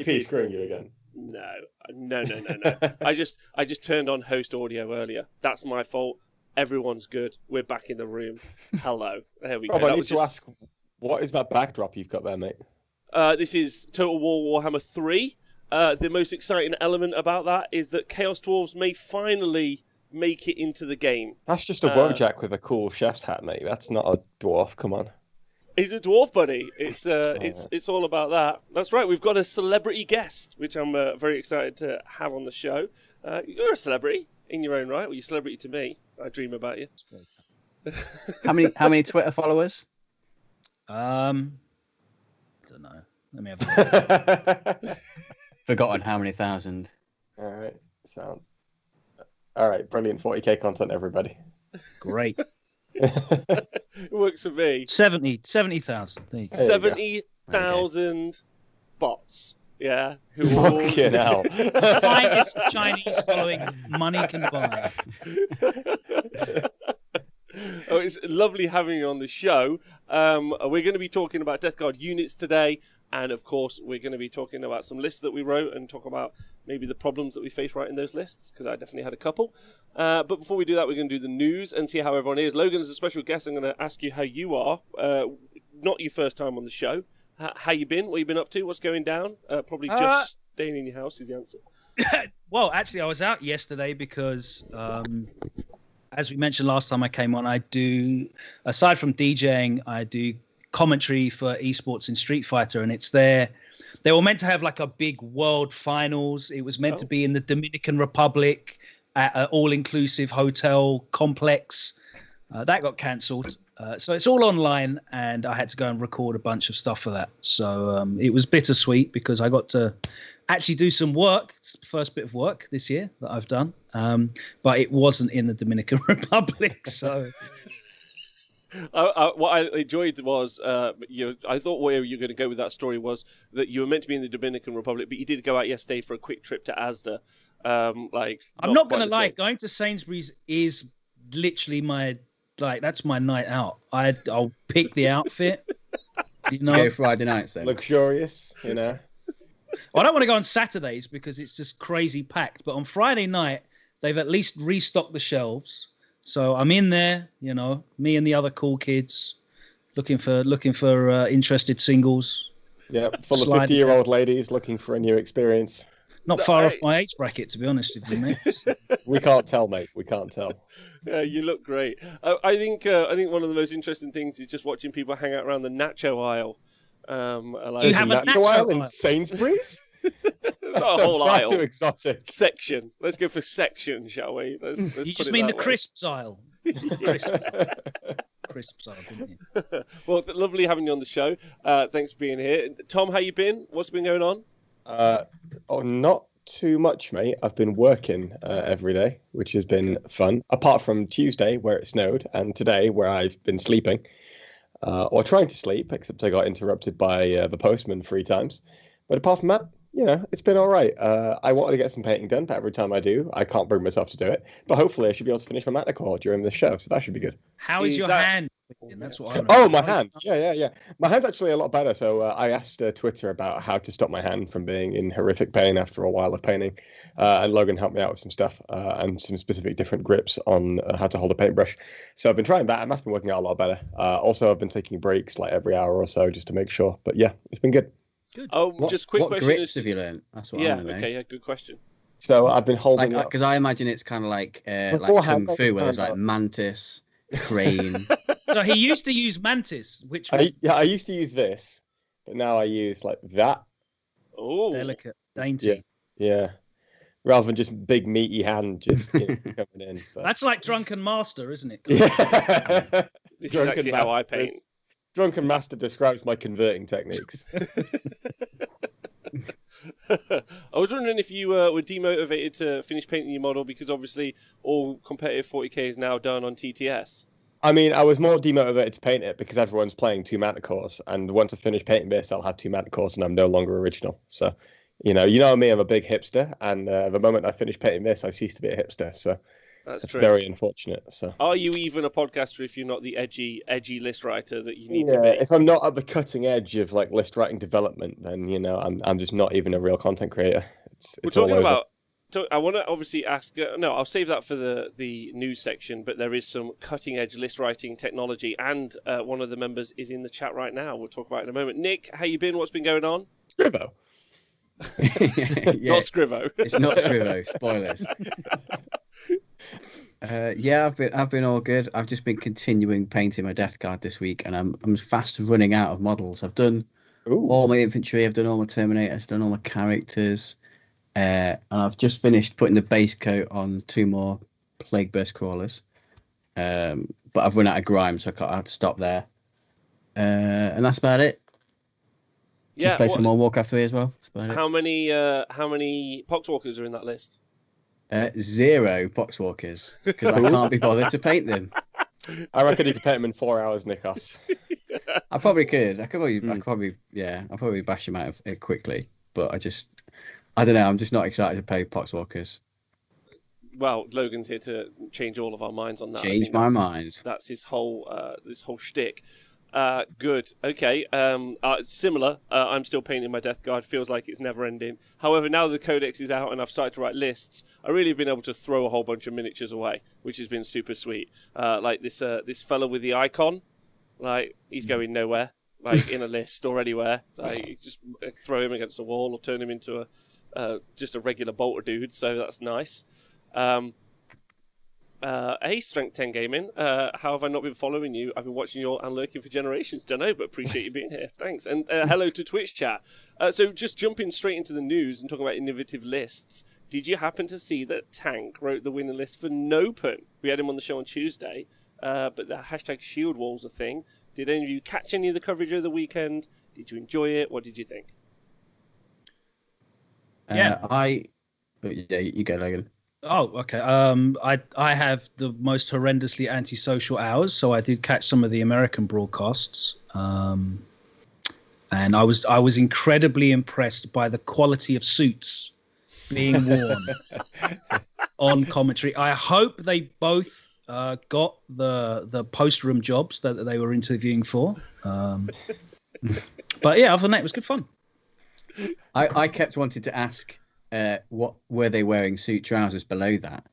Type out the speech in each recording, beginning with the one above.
AP screwing you again? No. I just turned on host audio earlier. That's my fault. Everyone's good. We're back in the room. Hello. There we go. I need to ask, what is that backdrop you've got there, mate? This is Total War Warhammer 3. The most exciting element about that is that Chaos Dwarves may finally make it into the game. That's just a Wojak with a cool chef's hat, mate. That's not a dwarf. Come on. He's a dwarf, buddy. It's all about that. That's right. We've got a celebrity guest, which I'm very excited to have on the show. You're a celebrity in your own right. Well, you're a celebrity to me. I dream about you. How many Twitter followers? Don't know. Let me have a look. Forgotten how many thousand. All right. All right. Brilliant 40k content, everybody. Great. It works for me. 70,000. 70,000 bots. Yeah. Fucking hell. Finest Chinese following money can buy. Oh, it's lovely having you on the show. We're going to be talking about Deathguard units today. And, of course, we're going to be talking about some lists that we wrote and talk about maybe the problems that we face writing those lists, because I definitely had a couple. But before we do that, we're going to do the news and see how everyone is. Logan, as a special guest, I'm going to ask you how you are. Not your first time on the show. How you been? What you been up to? What's going down? Probably just staying in your house is the answer. Well, actually, I was out yesterday because, as we mentioned last time I came on, I do, aside from DJing, I do commentary for esports in Street Fighter, and it's there. They were meant to have like a big world finals. It was meant to be in the Dominican Republic at an all-inclusive hotel complex. That got cancelled. So it's all online, and I had to go and record a bunch of stuff for that. So it was bittersweet because I got to actually do some work. It's the first bit of work this year that I've done, but it wasn't in the Dominican Republic. So what I enjoyed was, I thought where you were going to go with that story was that you were meant to be in the Dominican Republic, but you did go out yesterday for a quick trip to Asda. I'm not going to lie, going to Sainsbury's is literally that's my night out. I'll pick the outfit. You know, go Friday nights then. Luxurious, you know. I don't want to go on Saturdays because it's just crazy packed. But on Friday night, they've at least restocked the shelves. So I'm in there, you know, me and the other cool kids, looking for interested singles. Yeah, full of 50-year-old ladies looking for a new experience. Not far off my age bracket, to be honest with you, mate. We can't tell, mate. We can't tell. Yeah, you look great. I think one of the most interesting things is just watching people hang out around the nacho aisle. You have a nacho aisle in Sainsbury's? Not a whole aisle. Too exotic. Section. Let's go for section, shall we? Let's you just mean the crisps aisle. Crisps aisle, didn't you? Well, lovely having you on the show. Thanks for being here. Tom, how you been? What's been going on? Not too much, mate. I've been working every day, which has been fun. Apart from Tuesday, where it snowed, and today, where I've been sleeping, or trying to sleep, except I got interrupted by the postman 3 times. But apart from that, you know, it's been all right. I wanted to get some painting done, but every time I do, I can't bring myself to do it. But hopefully I should be able to finish my Mattercore during the show, so that should be good. How is your hand? That's what my hand. Yeah. My hand's actually a lot better. So I asked Twitter about how to stop my hand from being in horrific pain after a while of painting. And Logan helped me out with some stuff and some specific different grips on how to hold a paintbrush. So I've been trying that, and that's been working out a lot better. Also, I've been taking breaks like every hour or so just to make sure. But yeah, it's been good. Good. Just quick question. What grips have you learned? That's what I want to know. Okay, yeah, good question. So I've been holding because I imagine it's kind of like Kung Fu, where there's like mantis, crane. So he used to use mantis, which I used to use this, but now I use like that. Oh, delicate, dainty. Yeah. Rather than just big meaty hand just coming in. But... That's like Drunken Master, isn't it? Yeah. This is actually how I paint. Drunken Master describes my converting techniques. I was wondering if you were demotivated to finish painting your model because obviously all competitive 40k is now done on TTS. I mean, I was more demotivated to paint it because everyone's playing 2 Mattercores, and once I finish painting this, I'll have 2 Mattercores, and I'm no longer original. So, you know me, I'm a big hipster, and the moment I finish painting this, I cease to be a hipster. So, That's it's true. very unfortunate. So, are you even a podcaster if you're not the edgy list writer that you need to yeah, be? if I'm not at the cutting edge of like list writing development, then I'm just not even a real content creator. We're It's all talking over. about. I want to obviously ask. No, I'll save that for the news section. But there is some cutting edge list writing technology, and one of the members is in the chat right now. We'll talk about it in a moment. Nick, how you been? What's been going on? Scrivo. Yeah, Not Scrivo. It's not Scrivo. Spoilers. Yeah, I've been all good. I've just been continuing painting my Deathguard this week, and I'm fast running out of models. I've done all my infantry. I've done all my Terminators. Done all my characters. And I've just finished putting the base coat on 2 more Plague Burst crawlers. But I've run out of grime, so I had to stop there. And that's about it. Just play some more Warcraft 3 as well. That's about it. How many Poxwalkers are in that list? 0 Poxwalkers, because I can't be bothered to paint them. I reckon you could paint them in 4 hours, Nikos. I probably could. I'll probably bash them out of it quickly. But I don't know. I'm just not excited to play Poxwalkers. Well, Logan's here to change all of our minds on that. Change my mind. That's his whole shtick. Good. Okay. Similar. I'm still painting my Deathguard. Feels like it's never ending. However, now the Codex is out and I've started to write lists, I really have been able to throw a whole bunch of miniatures away, which has been super sweet. Like this fella with the icon, like he's going nowhere, like in a list or anywhere. Like you just throw him against a wall or turn him into just a regular bolter dude. So that's nice. Hey, Strength 10 Gaming, how have I not been following you? I've been watching you all and lurking for generations. Don't know, but appreciate you being here. Thanks. And hello to Twitch chat. So just jumping straight into the news and talking about innovative lists, did you happen to see that Tank wrote the winner list for Nopen? We had him on the show on Tuesday, but the hashtag Shield Wall's a thing. Did any of you catch any of the coverage over the weekend? Did you enjoy it? What did you think? Yeah, you go, Logan. Oh, okay. I have the most horrendously antisocial hours, so I did catch some of the American broadcasts, and I was incredibly impressed by the quality of suits being worn on commentary. I hope they both got the post room jobs that they were interviewing for. But yeah, other than that, it was good fun. I kept wanting to ask. What were they wearing suit trousers below that?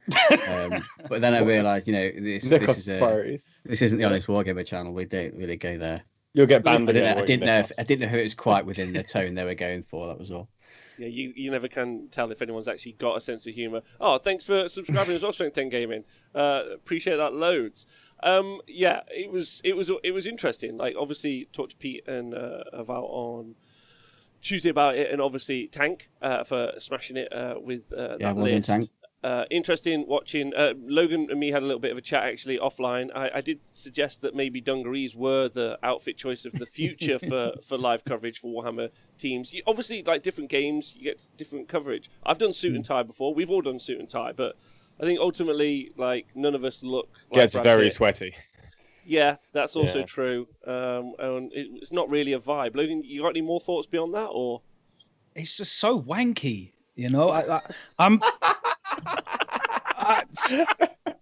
But then I realised, this isn't the Honest Wargamer channel. We don't really go there. You'll get banned. I didn't know if it was quite within the tone they were going for. That was all. Yeah, you never can tell if anyone's actually got a sense of humour. Oh, thanks for subscribing as well, Strength 10 Gaming. Appreciate that loads. Yeah, it was interesting. Like, obviously, talked to Pete and Val on Tuesday about it, and obviously Tank for smashing it with that list. Tank. Interesting watching. Logan and me had a little bit of a chat actually offline. I did suggest that maybe dungarees were the outfit choice of the future for live coverage for Warhammer teams. Obviously, like different games, you get different coverage. I've done suit and tie before. We've all done suit and tie, but I think ultimately, like, none of us look like gets very sweaty. Yeah, that's also true. And it's not really a vibe. Logan, you got any more thoughts beyond that, or? It's just so wanky,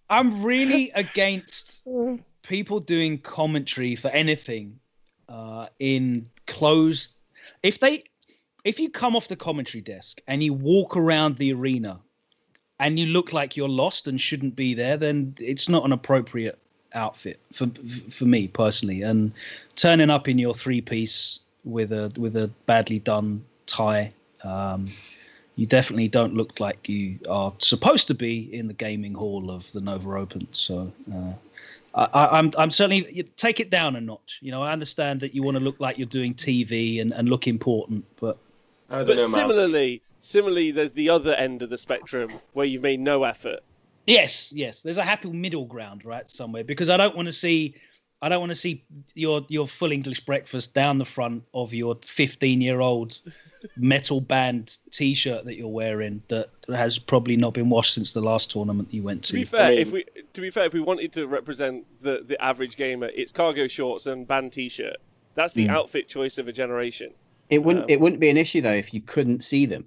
I'm really against people doing commentary for anything in closed. If you come off the commentary desk and you walk around the arena and you look like you're lost and shouldn't be there, then it's not an appropriate outfit for me personally. And turning up in your 3-piece with a badly done tie, you definitely don't look like you are supposed to be in the gaming hall of the Nova Open. So I'm certainly, take it down a notch. I understand that you want to look like you're doing TV and look important, but similarly, there's the other end of the spectrum where you've made no effort. Yes. There's a happy middle ground, right, somewhere, because I don't want to see your full English breakfast down the front of your 15-year-old metal band T-shirt that you're wearing that has probably not been washed since the last tournament you went to. To be fair, if we wanted to represent the average gamer, it's cargo shorts and band T-shirt. That's the outfit choice of a generation. It wouldn't be an issue though if you couldn't see them.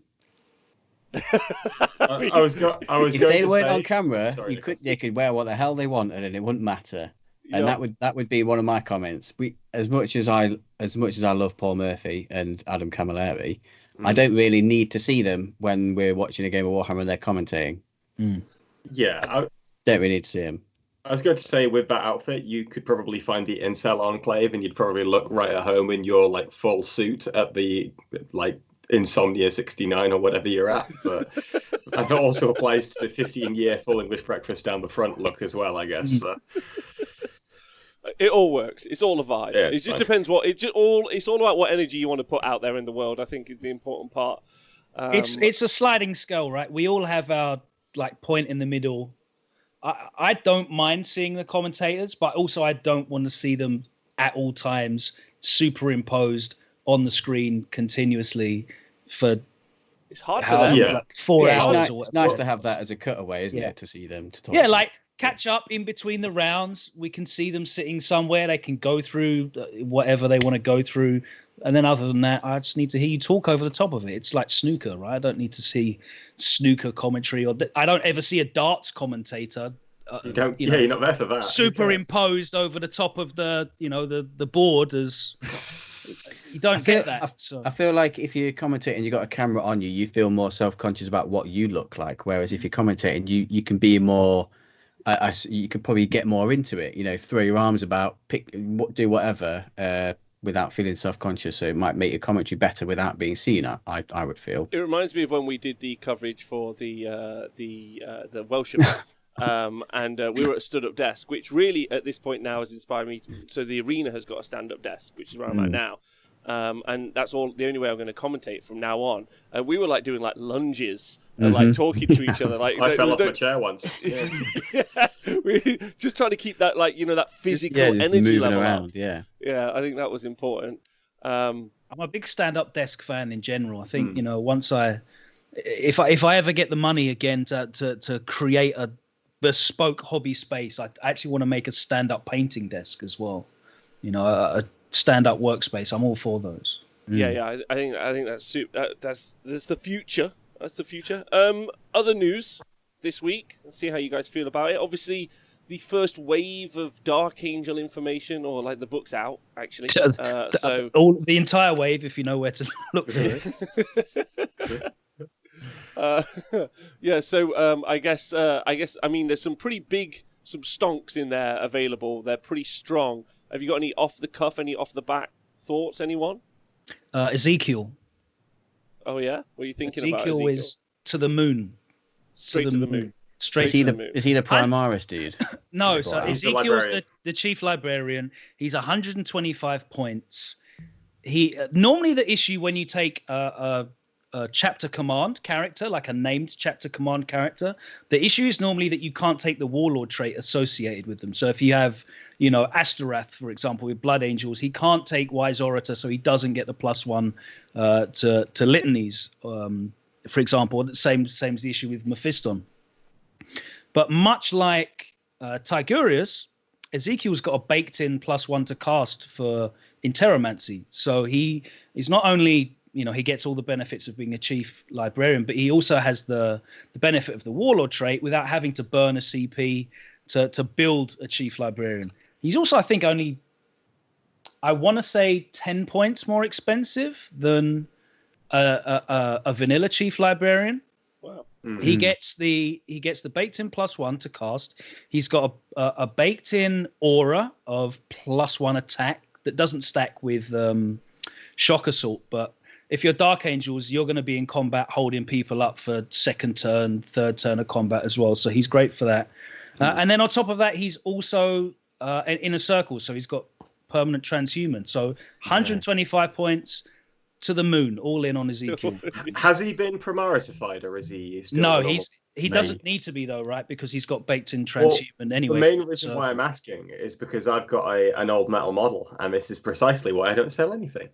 I was going If they to weren't say, on camera, sorry, they could wear what the hell they wanted, and it wouldn't matter. And Yeah. that would be one of my comments. As much as I love Paul Murphy and Adam Camilleri, I don't really need to see them when we're watching a game of Warhammer and they're commentating. Yeah, Don't really need to see them. I was going to say, with that outfit, you could probably find the Incel Enclave, and you'd probably look right at home in your like full suit at the like Insomnia 69 or whatever you're at. But that also applies to the 15-year full English breakfast down the front look as well, I guess. So. It all works. It's all a vibe. Yeah, it just depends what it's all about. What energy you want to put out there in the world, I think, is the important part. It's a sliding scale, right? We all have our like point in the middle. I don't mind seeing the commentators, but also I don't want to see them at all times superimposed on the screen continuously for it's hard for them. Yeah. Like 4 hours. It's nice to have that as a cutaway, isn't it? To see them to talk. Yeah, like catch up in between the rounds. We can see them sitting somewhere. They can go through whatever they want to go through. And then other than that, I just need to hear you talk over the top of it. It's like snooker, right? I don't need to see snooker commentary, or I don't ever see a darts commentator. You're not there for that. Superimposed over the top of the board as you don't get that. I feel like if you're commentating, you got a camera on you, you feel more self-conscious about what you look like. Whereas if you're commentating, you can be more. You could probably get more into it. Throw your arms about, do whatever. Without feeling self-conscious, so it might make your commentary better without being seen. I would feel. It reminds me of when we did the coverage for the Welsh event, and we were at a stood-up desk, which really at this point now has inspired me. So the arena has got a stand-up desk, which is where I'm at now, and that's all the only way I'm going to commentate from now on. We were like doing like lunges and like talking to each other. Like I fell off my chair once. Yeah. We just trying to keep that that physical energy level around, up. Yeah, I think that was important. I'm a big stand-up desk fan in general. I think once if I ever get the money again to create a bespoke hobby space, I actually want to make a stand-up painting desk as well. A stand-up workspace. I'm all for those. Yeah. I think that's the future. That's the future. Other news this week. Let's see how you guys feel about it. Obviously, the first wave of Dark Angel information, or like the book's out actually. So the entire wave, if you know where to look for it. So I guess I mean there's some pretty big stonks in there available. They're pretty strong. Have you got any off the cuff, any off the back thoughts? Anyone? Ezekiel. Oh yeah, what are you thinking about? Ezekiel is to the moon. Straight to the moon. Is he the Primaris dude? No, so Ezekiel's the chief librarian. He's 125 points. He normally the issue when you take a chapter command character, like a named chapter command character, the issue is normally that you can't take the warlord trait associated with them. So if you have, Asterath, for example, with Blood Angels, he can't take Wise Orator, so he doesn't get the +1 to litanies. For example, the same as the issue with Mephiston. But much like Tigurius, Ezekiel's got a baked-in +1 to cast for Interromancy. So he is not only he gets all the benefits of being a chief librarian, but he also has the benefit of the warlord trait without having to burn a CP to build a chief librarian. He's also, I think, only, I want to say 10 points more expensive than a vanilla chief librarian. Wow. Mm-hmm. He gets the baked-in +1 to cast. He's got a baked-in aura of +1 attack that doesn't stack with shock assault, but if you're Dark Angels, you're going to be in combat holding people up for second turn, third turn of combat as well. So he's great for that. And then on top of that, he's also in a circle. So he's got permanent transhuman. So 125 points to the moon, all in on Ezekiel. Has he been Primarisified, or is he still No, he doesn't need to be though, right? Because he's got baked in transhuman anyway. The main reason why I'm asking is because I've got an old metal model, and this is precisely why I don't sell anything.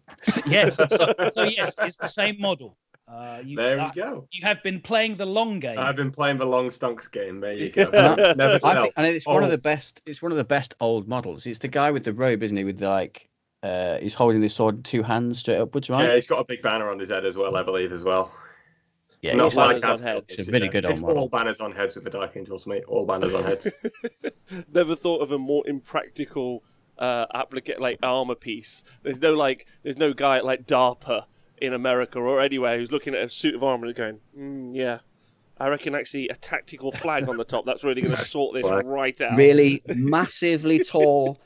Yes, so yes, it's the same model. There we go. You have been playing the long game. I've been playing the long stonks game. There you go. Never sell. And it's one of the best. It's one of the best old models. It's the guy with the robe, isn't he? With like, he's holding the sword in two hands straight upwards, right? Yeah, he's got a big banner on his head as well, I believe, as well. Yeah, Not it's like banners on as heads. It's a really good It's old model. all banners on heads with the Dark Angels, mate. All banners on heads. Never thought of a more impractical armor piece. There's no guy at like DARPA in America or anywhere who's looking at a suit of armor and going, yeah, I reckon actually a tactical flag on the top, that's really going to sort this right out. Really massively tall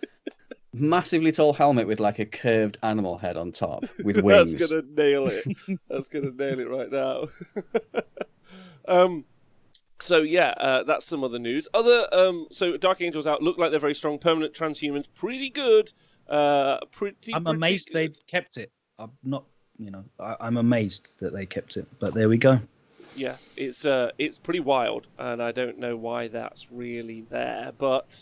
helmet with like a curved animal head on top with wings. That's going to nail it. That's going to nail it right now. So yeah, that's some other news. So Dark Angels out, look like they're very strong. Permanent transhumans, pretty good. I'm amazed they kept it. I'm not, I'm amazed that they kept it. But there we go. Yeah, it's pretty wild, and I don't know why that's really there. But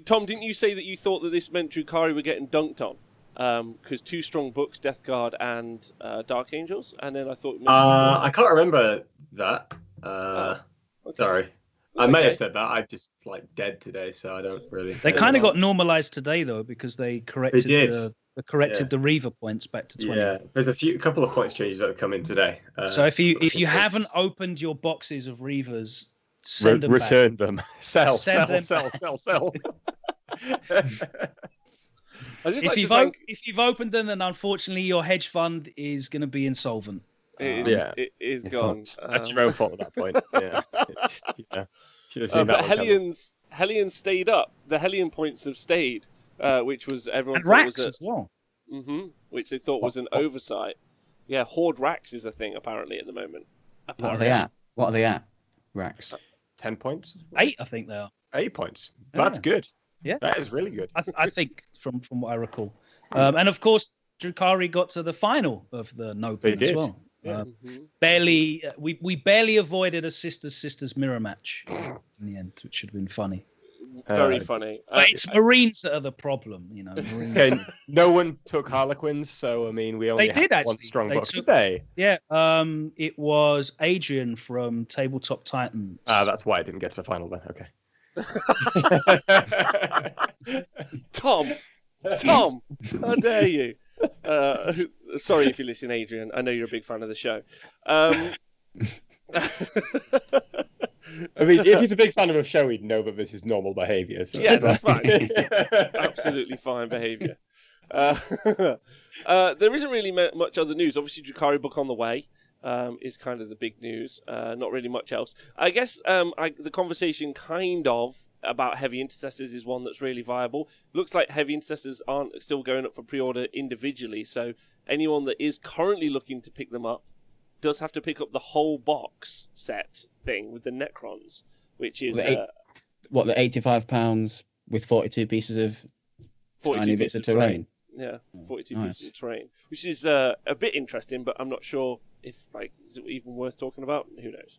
Tom, didn't you say that you thought that this meant Drukhari were getting dunked on? Because 2 strong books, Deathguard and Dark Angels, and then I thought. I can't remember that. Okay. Sorry, I may have said that. I'm just dead today, so I don't really. They kind of got normalized today though, because they corrected the Reaver points back to 20. Yeah, there's a couple of points changes that have come in today. So if you haven't opened your boxes of Reavers, send them return back. them. Sell. If you've opened them, then unfortunately your hedge fund is going to be insolvent. It is gone. That's your own fault at that point. Yeah. Should have seen but that Hellions stayed up. The Hellion points have stayed, which was everyone and thought Rax was as well. Which they thought was an oversight. Yeah, Horde Rax is a thing apparently at the moment. Apparently. What are they at? Rax. 10 points. 8, I think they are. 8 points. That's good. Yeah, that is really good. I think from what I recall, and of course Drukhari got to the final of the Nopen as well. Yeah. Barely, we barely avoided a sisters mirror match in the end, which should have been funny. Very funny. But it's Marines that are the problem, Okay, no one took Harlequins, so I mean, we only had one strong box. Did they? Yeah. It was Adrian from Tabletop Titan. That's why I didn't get to the final then. Okay. Tom, how dare you? Sorry if you listen, Adrian. I know you're a big fan of the show. I mean, if he's a big fan of a show, he'd know that this is normal behaviour. So yeah, that's fine. Absolutely fine behaviour. There isn't really much other news. Obviously, Drukhari book on the way is kind of the big news. Not really much else. I guess the conversation kind of about heavy intercessors is one that's really viable. Looks like heavy intercessors aren't still going up for pre-order individually, so anyone that is currently looking to pick them up does have to pick up the whole box set thing with the Necrons, which is the £85 with 42 pieces of 42 tiny bits of terrain. Yeah, 42 pieces of terrain, which is a bit interesting, but I'm not sure if is it even worth talking about? Who knows?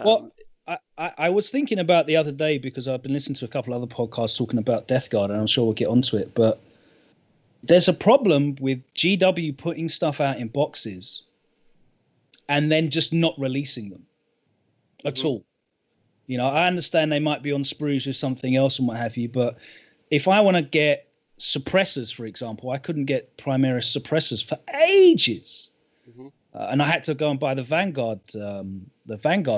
Well, I was thinking about the other day, because I've been listening to a couple other podcasts talking about Deathguard, and I'm sure we'll get onto it, but there's a problem with GW putting stuff out in boxes and then just not releasing them at all. I understand they might be on sprues with something else and what have you, but if I want to get suppressors, for example, I couldn't get Primaris suppressors for ages. And I had to go and buy the Vanguard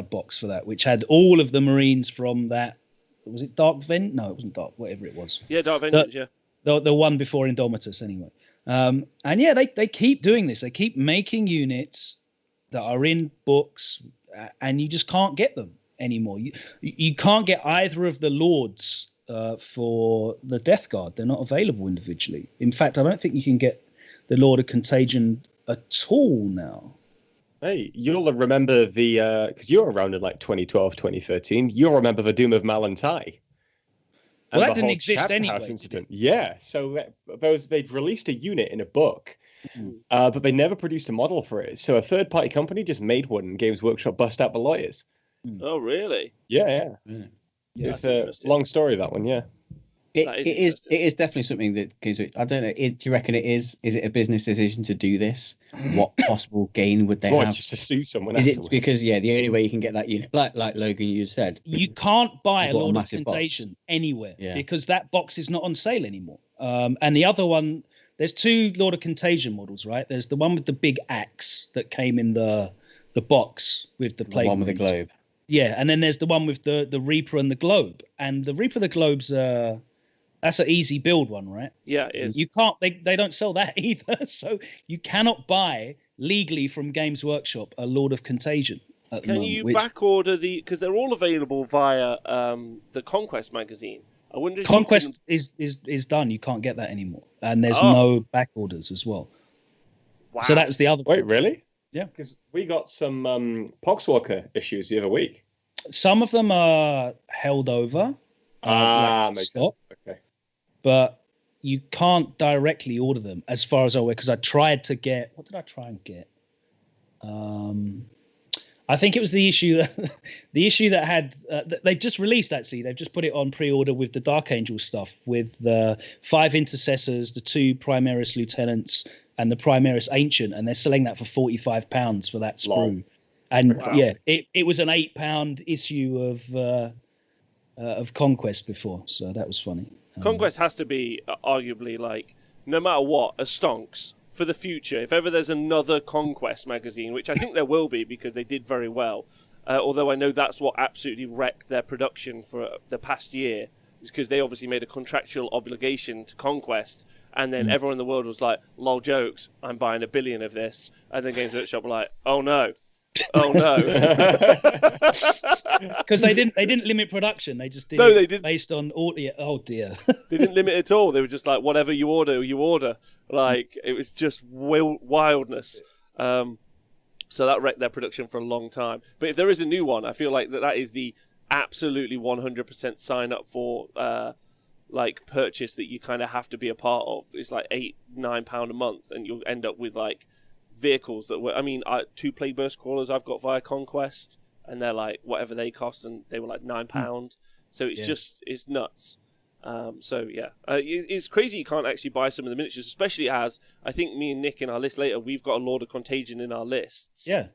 box for that, which had all of the Marines from that. Was it Dark Vent? No, it wasn't Dark. Whatever it was. Yeah, Dark Vengeance. Yeah, the one before Indomitus, anyway. And yeah, they keep doing this. They keep making units that are in books, and you just can't get them anymore. You can't get either of the Lords for the Deathguard. They're not available individually. In fact, I don't think you can get the Lord of Contagion at all now. Hey, you'll remember because you were around in 2012, 2013. You'll remember the Doom of Malantai. Well, that didn't exist anyway. Incident. Yeah, so they've released a unit in a book, but they never produced a model for it. So a third-party company just made one, and Games Workshop bust out the lawyers. Oh, really? Yeah. It's a long story, that one. Yeah. It is definitely something that I don't know. Do you reckon it is? Is it a business decision to do this? What possible gain would they have? Just to sue someone? Is it because the only way you can get that unit, like Logan, you said, you can't buy a Lord of Contagion anywhere because that box is not on sale anymore. And the other one, there's two Lord of Contagion models, right? There's the one with the big axe that came in the box with the plague. The one with the globe. Yeah, and then there's the one with the Reaper and the globe. And the Reaper and the globe's that's an easy build one, right? Yeah, it is. You can't. They don't sell that either. So you cannot buy legally from Games Workshop a Lord of Contagion. Can you back order because they're all available via the Conquest magazine? I wonder if Conquest is done. You can't get that anymore, and there's no back orders as well. Wow. So that was the other. Wait, really? Yeah, because we got some Poxwalker issues the other week. Some of them are held over. Stock. Okay. But you can't directly order them, as far as I'm aware. Because I tried to get. What did I try and get? I think it was the issue that had they've just released. Actually, they've just put it on pre-order with the Dark Angel stuff, with the 5 intercessors, the 2 Primaris lieutenants, and the Primaris ancient, and they're selling that for £45 for that sprue. Long. And yeah, it was an £8 issue of Conquest before, so that was funny. Conquest has to be arguably, like, no matter what, a stonks for the future. If ever there's another Conquest magazine, which I think there will be because they did very well, although I know that's what absolutely wrecked their production for the past year, is because they obviously made a contractual obligation to Conquest, and then everyone in the world was like, lol jokes, I'm buying 1 billion of this, and then Games Workshop were like, oh no. Because they didn't limit production. They just did they didn't. Based on audio. Oh dear. They didn't limit at all. They were just like, whatever you order, you order. Like, it was just wildness. So that wrecked their production for a long time. But if there is a new one, I feel like that is the absolutely 100% sign up for like purchase that you kind of have to be a part of. It's like £8-9 a month, and you'll end up with like vehicles that were, 2 Plague Burst Crawlers I've got via Conquest, and they're like whatever they cost, and they were like £9. So it's it's nuts. It's crazy you can't actually buy some of the miniatures, especially as I think me and Nick in our list later, we've got a Lord of Contagion in our lists. Yeah.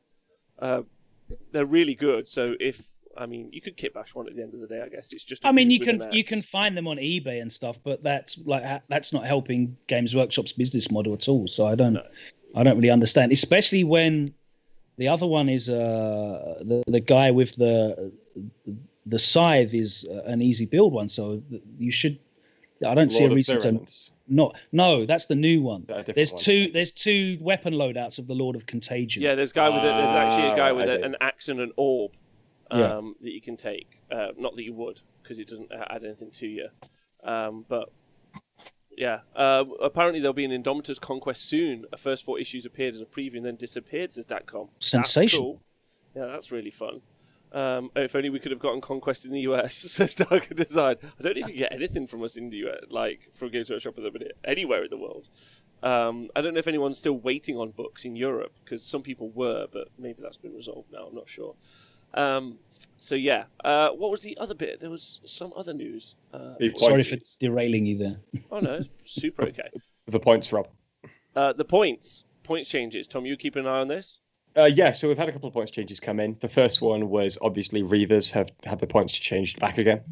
They're really good. So you could kit bash one at the end of the day, I guess. It's just you can find them on eBay and stuff, but that's not helping Games Workshop's business model at all. So I don't really understand, especially when the other one is the guy with the scythe is an easy build one. So you should. I don't see a reason to. No, that's the new one. There's two weapon loadouts of the Lord of Contagion. Yeah, there's actually a guy with an axe and an orb that you can take. Not that you would, because it doesn't add anything to you. But yeah, apparently there'll be an Indomitus Conquest soon. The first 4 issues appeared as a preview and then disappeared, says Datcom. Sensational. Cool. Yeah, that's really fun. If only we could have gotten Conquest in the US, says Darker Design. I don't even get anything from us in the US, like from Games Workshop at the minute, anywhere in the world. I don't know if anyone's still waiting on books in Europe, because some people were, but maybe that's been resolved now, I'm not sure. What was the other bit? There was some other news. Sorry for derailing you there. Oh no, it's super okay. The points, Rob. The points changes. Tom, you keep an eye on this? So we've had a couple of points changes come in. The first one was obviously Reavers have had the points changed back again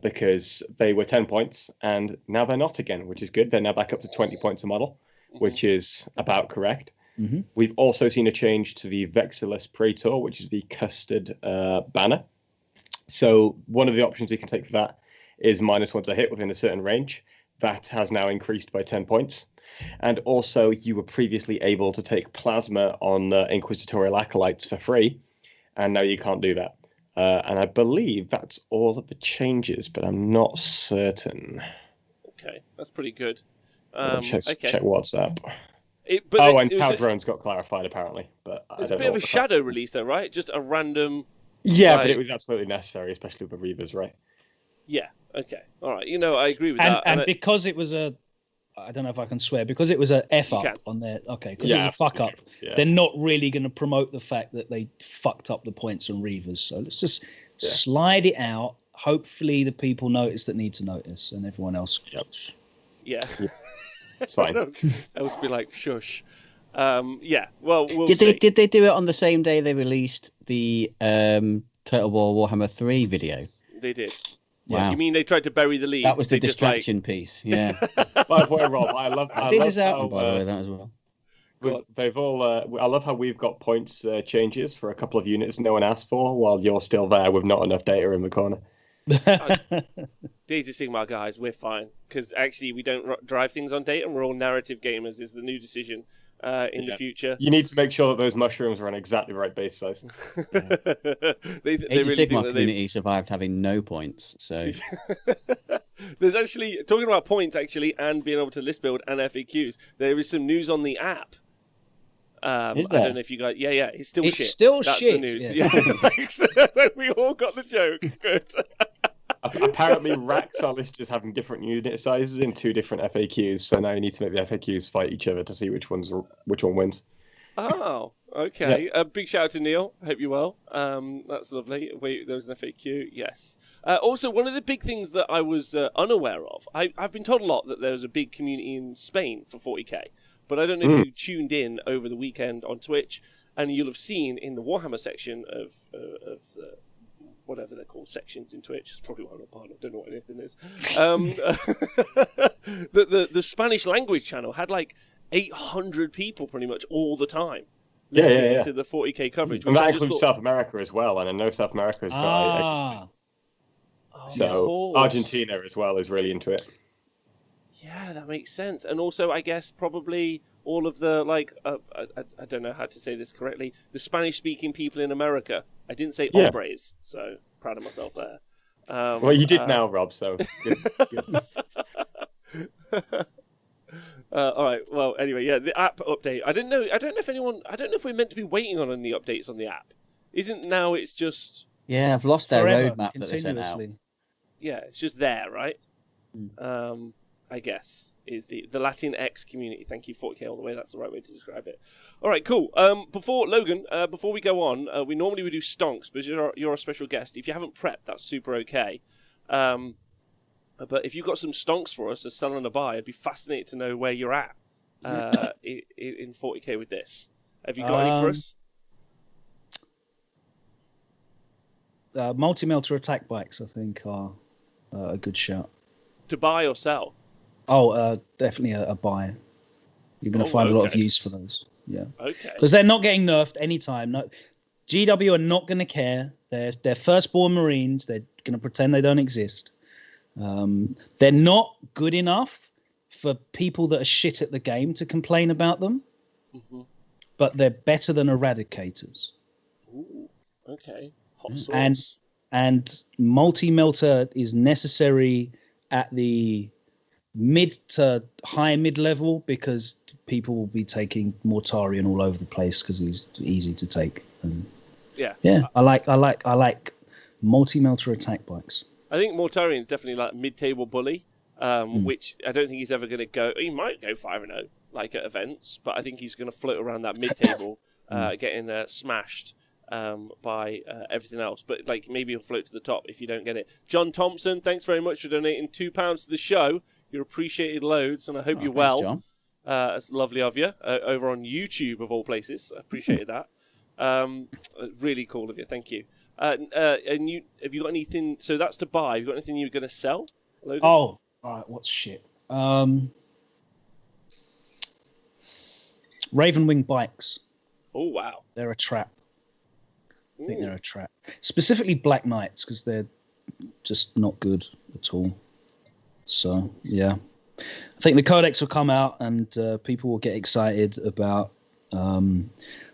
because they were 10 points and now they're not again, which is good. They're now back up to 20 points a model, which is about correct. Mm-hmm. We've also seen a change to the Vexillus Praetor, which is the custard banner. So one of the options you can take for that is -1 to hit within a certain range. That has now increased by 10 points. And also, you were previously able to take plasma on Inquisitorial Acolytes for free, and now you can't do that. And I believe that's all of the changes, but I'm not certain. Okay, that's pretty good. Check WhatsApp. Tau drones got clarified apparently, but I don't know. It's a bit of a shadow release, though, right? Just a random. Yeah, but it was absolutely necessary, especially with the Reavers, right? Yeah. Okay. All right. I agree with that. And because it was I don't know if I can swear, because it was a F up on there. Okay, because it was a fuck up. Yeah. They're not really going to promote the fact that they fucked up the points on Reavers. So let's just slide it out. Hopefully, the people notice that need to notice, and everyone else. Yep. Yeah. It's fine. Else be like shush. Well, we'll did see. Did they do it on the same day they released the Total War Warhammer 3 video? They did. Wow. You mean they tried to bury the lead? That was the distraction piece. Yeah. By the way, Rob, I love This is how, out, by the way, that as well. they've all. I love how we've got points changes for a couple of units no one asked for, while you're still there with not enough data in the corner. Data Sigmar guys, we're fine because actually we don't drive things on data. And we're all narrative gamers. Is the new decision in the future? You need to make sure that those mushrooms are on exactly the right base size. they Age of really Sigmar community survived having no points, so. There's actually talking about points actually, and being able to list build and FAQs. There is some news on the app. Is there? I don't know if you guys. Yeah, it's still shit. It's still That's shit. The news. Yeah. Yeah. We all got the joke. Good. Apparently, racks are listed as having different unit sizes in 2 different FAQs. So now you need to make the FAQs fight each other to see which one wins. Oh, okay. Yeah. Big shout out to Neil. Hope you're well. That's lovely. Wait, there was an FAQ. Yes. Also, one of the big things that I was unaware of. I've been told a lot that there's a big community in Spain for 40k. But I don't know if you tuned in over the weekend on Twitch, and you'll have seen in the Warhammer section of whatever they're called sections in Twitch. It's probably one I'm part of. I don't know what anything is. The Spanish language channel had like 800 people pretty much all the time listening to the 40k coverage. And that includes South America as well. And I know South America has got so Argentina as well is really into it. Yeah, that makes sense. And also, I guess, probably all of the, I don't know how to say this correctly, the Spanish-speaking people in America. I didn't say hombres, so proud of myself there. Well, you did now, Rob, so good. All right, well, anyway, yeah, the app update. I don't know if we're meant to be waiting on any updates on the app. Isn't now it's just... Yeah, I've lost their forever, roadmap that they sent out. Yeah, it's just there, right? I guess, is the Latin X community. Thank you, 40k all the way. That's the right way to describe it. All right, cool. Before we go on, we normally would do stonks, but you're a special guest. If you haven't prepped, that's super okay. But if you've got some stonks for us, a sell and a buy, I'd be fascinated to know where you're at in 40k with this. Have you got any for us? Multi-melter attack bikes, I think, are a good shout. To buy or sell? Oh, definitely a buy. You're going to find a lot of use for those. Yeah. Okay. Because they're not getting nerfed anytime. No, GW are not going to care. They're firstborn Marines. They're going to pretend they don't exist. They're not good enough for people that are shit at the game to complain about them. Mm-hmm. But they're better than Eradicators. Ooh, okay. Hot sauce. And multi-melter is necessary at the mid to high mid level because people will be taking Mortarion all over the place because he's easy to take. And yeah, I like multi-melter attack bikes. I think Mortarion is definitely like mid-table bully, which I don't think he's ever going to go. He might go 5-0 like at events, but I think he's going to float around that mid-table, getting smashed by everything else. But like maybe he'll float to the top if you don't get it. John Thompson, thanks very much for donating £2 to the show. You're appreciated loads, and I hope you're well. John. That's lovely of you. Over on YouTube, of all places. I appreciated that. Really cool of you. Thank you. And you have you got anything? So that's to buy. Have you got anything you're going to sell, Logan? Oh, all right. What's shit? Ravenwing bikes. Oh, wow. They're a trap. I think they're a trap. Specifically Black Knights, because they're just not good at all. So, yeah. I think the Codex will come out and people will get excited about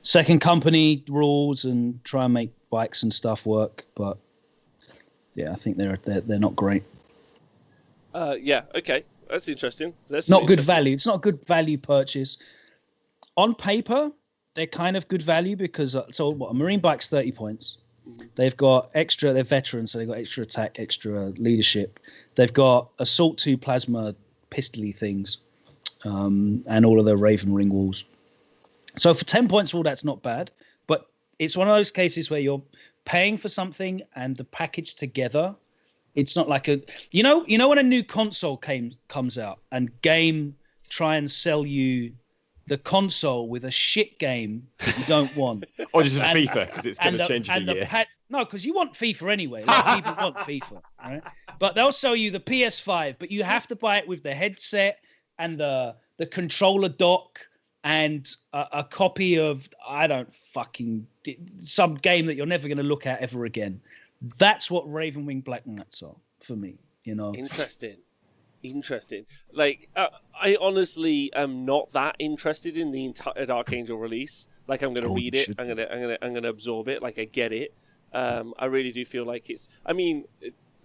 second company rules and try and make bikes and stuff work. But, yeah, I think they're not great. Yeah, okay. That's interesting. That's not good value. It's not a good value purchase. On paper, they're kind of good value because a Marine bike's 30 points. They've got extra, they're veterans, so they've got extra attack, extra leadership. They've got Assault 2 plasma pistol-y things, and all of the Raven ring walls. So for 10 points for all that's not bad, but it's one of those cases where you're paying for something and the package together. It's not like you know when a new console comes out and Game try and sell you the console with a shit game that you don't want. Or just a FIFA, because it's going to change in a year. No, because you want FIFA anyway. Like, people want FIFA, right? But they'll sell you the PS5, but you have to buy it with the headset and the controller dock and a copy of some game that you're never going to look at ever again. That's what Ravenwing Black Knights are for me. Interesting. Like, I honestly am not that interested in the entire Dark Angel release. Like, I'm going to read it. I'm going to absorb it. Like, I get it. I really do feel like it's. I mean,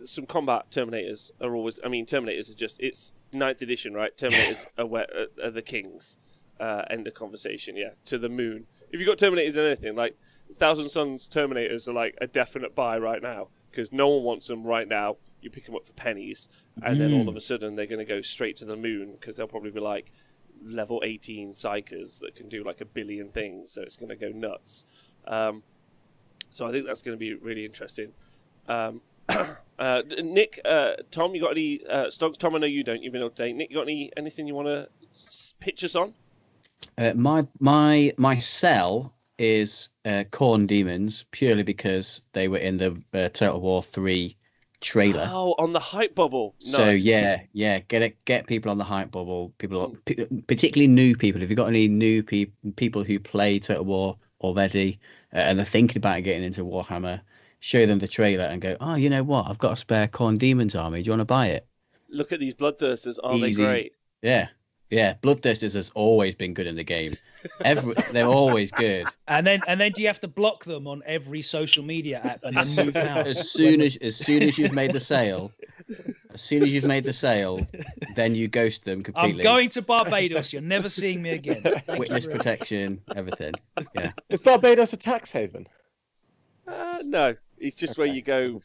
some combat Terminators are always. I mean, Terminators are just. It's 9th edition, right? Terminators are the kings. End of conversation. Yeah, to the moon. If you've got Terminators in anything, like Thousand Suns Terminators are like a definite buy right now because no one wants them right now. You pick them up for pennies, and then all of a sudden they're going to go straight to the moon because they'll probably be like level 18 psychers that can do like 1 billion things. So it's going to go nuts. So I think that's going to be really interesting. Nick, Tom, you got any stocks? Tom, I know you don't. You've been up to date. Nick, you got anything you want to pitch us on? My sell is Khorne Demons purely because they were in the Total War 3 trailer. Oh, on the hype bubble. Nice. So yeah, get people on the hype bubble. Particularly new people. If you've got any new people who play Total War already and they're thinking about getting into Warhammer, show them the trailer and go, oh, you know what? I've got a spare Khorne Demons army. Do you want to buy it? Look at these Bloodthirsters. Aren't they great? Yeah, Bloodthirsters has always been good in the game. They're always good. And then do you have to block them on every social media app and then move out? As soon as you've made the sale, then you ghost them completely. I'm going to Barbados. You're never seeing me again. Witness protection, everything. Yeah. Is Barbados a tax haven? No, it's just where you go.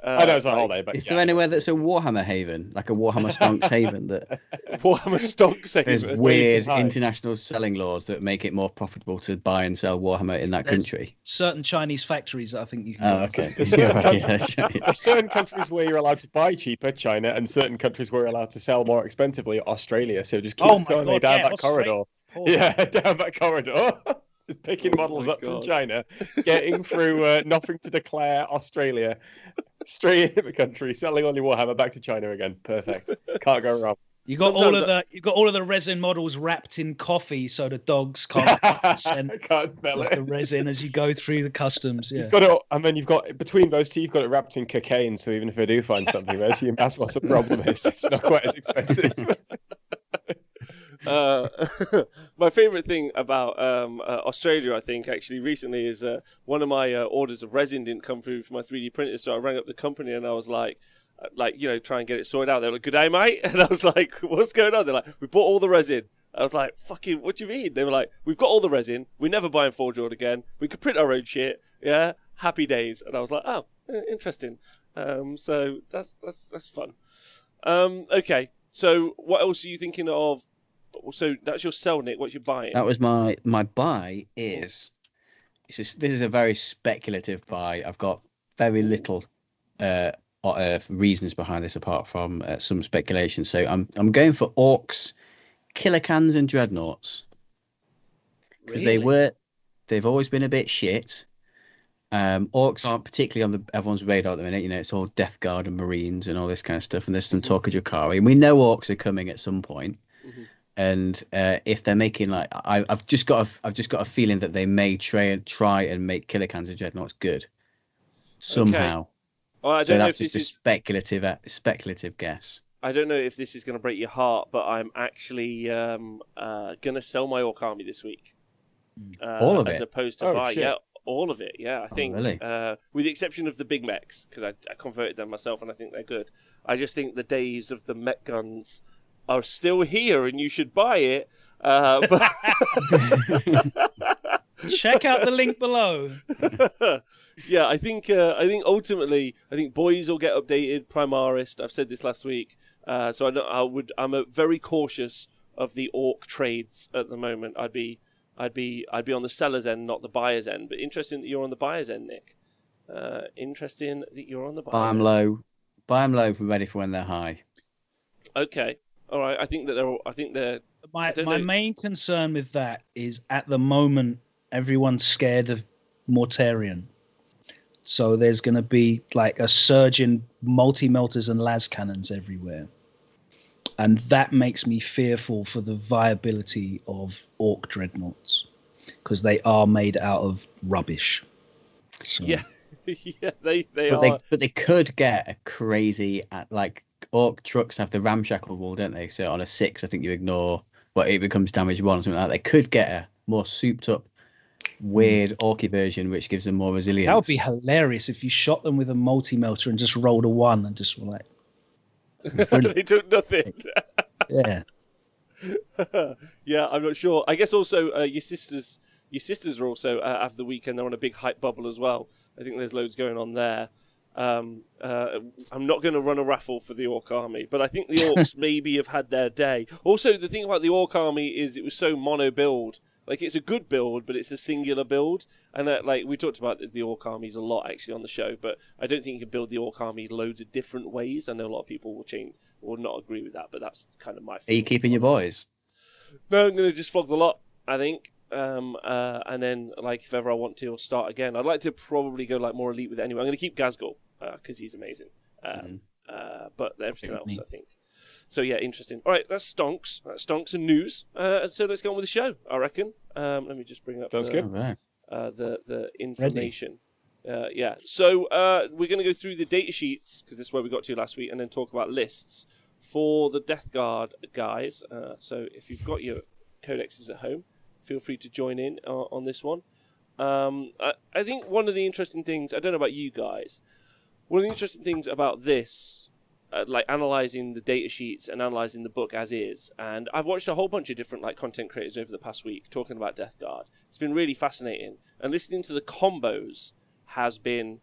I know it's a holiday, but is there anywhere that's a Warhammer haven, like a Warhammer stonks haven? That Warhammer stonks haven. There's weird international selling laws that make it more profitable to buy and sell Warhammer in that country. Certain Chinese factories, I think you can. Oh, okay. There's certain countries where you're allowed to buy cheaper, China, and certain countries where you're allowed to sell more expensively, Australia. So just keep going down that corridor. Yeah, down that corridor. Just picking models up from China, getting through nothing to declare Australia, straight into the country, selling all your Warhammer back to China again. Perfect. Can't go wrong. You got all of the resin models wrapped in coffee, so the dogs can't smell the resin as you go through the customs. Yeah. And then you've got between those two, you've got it wrapped in cocaine. So even if they do find something, that's what's the problem is. It's not quite as expensive. My favorite thing about Australia, I think, actually recently is one of my orders of resin didn't come through for my 3D printer, so I rang up the company and I was like, try and get it sorted out. They were like, "Good day, mate," and I was like, "What's going on?" They're like, "We bought all the resin." I was like, "Fucking, what do you mean?" They were like, "We've got all the resin. We're never buying Forge Order again. We could print our own shit. Yeah, happy days." And I was like, "Oh, interesting." So that's fun. Okay, so what else are you thinking of? So that's your sell, Nick. What's your buying? That was my buy. This is a very speculative buy. I've got very little reasons behind this apart from some speculation. So I'm going for Orcs, Killicans, and Dreadnoughts because they've always been a bit shit. Orcs aren't particularly on everyone's radar at the minute. You know, it's all Death Guard and Marines and all this kind of stuff. And there's some talk of Drukhari, and we know Orcs are coming at some point. Mm-hmm. And if they're making I've just got a feeling that they may try and make Killicans and Dreadnoughts good somehow. Okay. Well, so that's just a speculative guess. I don't know if this is going to break your heart, but I'm actually going to sell my Orc army this week. All of it, as opposed to buy. Shit. Yeah, all of it. Yeah, I think. Really? With the exception of the big mechs, because I converted them myself and I think they're good. I just think the days of the mech guns are still here, and you should buy it. But check out the link below. Yeah, I think ultimately, boys will get updated. Primarist. I've said this last week, so I'm very cautious of the Orc trades at the moment. I'd be on the seller's end, not the buyer's end. But interesting that you're on the buyer's end, Nick. Interesting that you're on the buyer's end. Buy them low, ready for when they're high. Okay. All right, I think they're. My main concern with that is at the moment everyone's scared of Mortarion, So there's going to be like a surge in multi-melters and las cannons everywhere. And that makes me fearful for the viability of orc dreadnoughts, because they are made out of rubbish. So. Yeah, yeah, they but are. But they could get a crazy, like, orc trucks have the ramshackle wall, don't they? So on a 6, I think you ignore, it becomes damage 1 or something like that. They could get a more souped up, weird orky version, which gives them more resilience. That would be hilarious if you shot them with a multi-melter and just rolled a 1 and just were like... They took nothing. Yeah. Yeah, I'm not sure. I guess also your sisters are also after the weekend. They're on a big hype bubble as well. I think there's loads going on there. I'm not going to run a raffle for the Orc Army, but I think the Orcs maybe have had their day. Also, the thing about the Orc Army is it was so mono build. Like, it's a good build, but it's a singular build. And like we talked about the Orc Armies a lot actually on the show, but I don't think you can build the Orc Army loads of different ways. I know a lot of people will not agree with that, but that's kind of my feeling. Are you keeping your boys? No, I'm going to just flog the lot, I think. And then, like, if ever I want to, I'll start again. I'd like to probably go like more elite with it anyway. I'm going to keep Gazgul because he's amazing. But everything else, I think. So yeah, interesting. All right, that's stonks. That's stonks and news. So let's go on with the show, I reckon. Let me just bring up the information. Yeah. So we're going to go through the data sheets, because this is where we got to last week, and then talk about lists for the Deathguard guys. So if you've got your codexes at home, feel free to join in on this one. I think one of the interesting things, I don't know about you guys, one of the interesting things about this, like analysing the data sheets and analysing the book as is, and I've watched a whole bunch of different like content creators over the past week talking about Deathguard. It's been really fascinating, and listening to the combos has been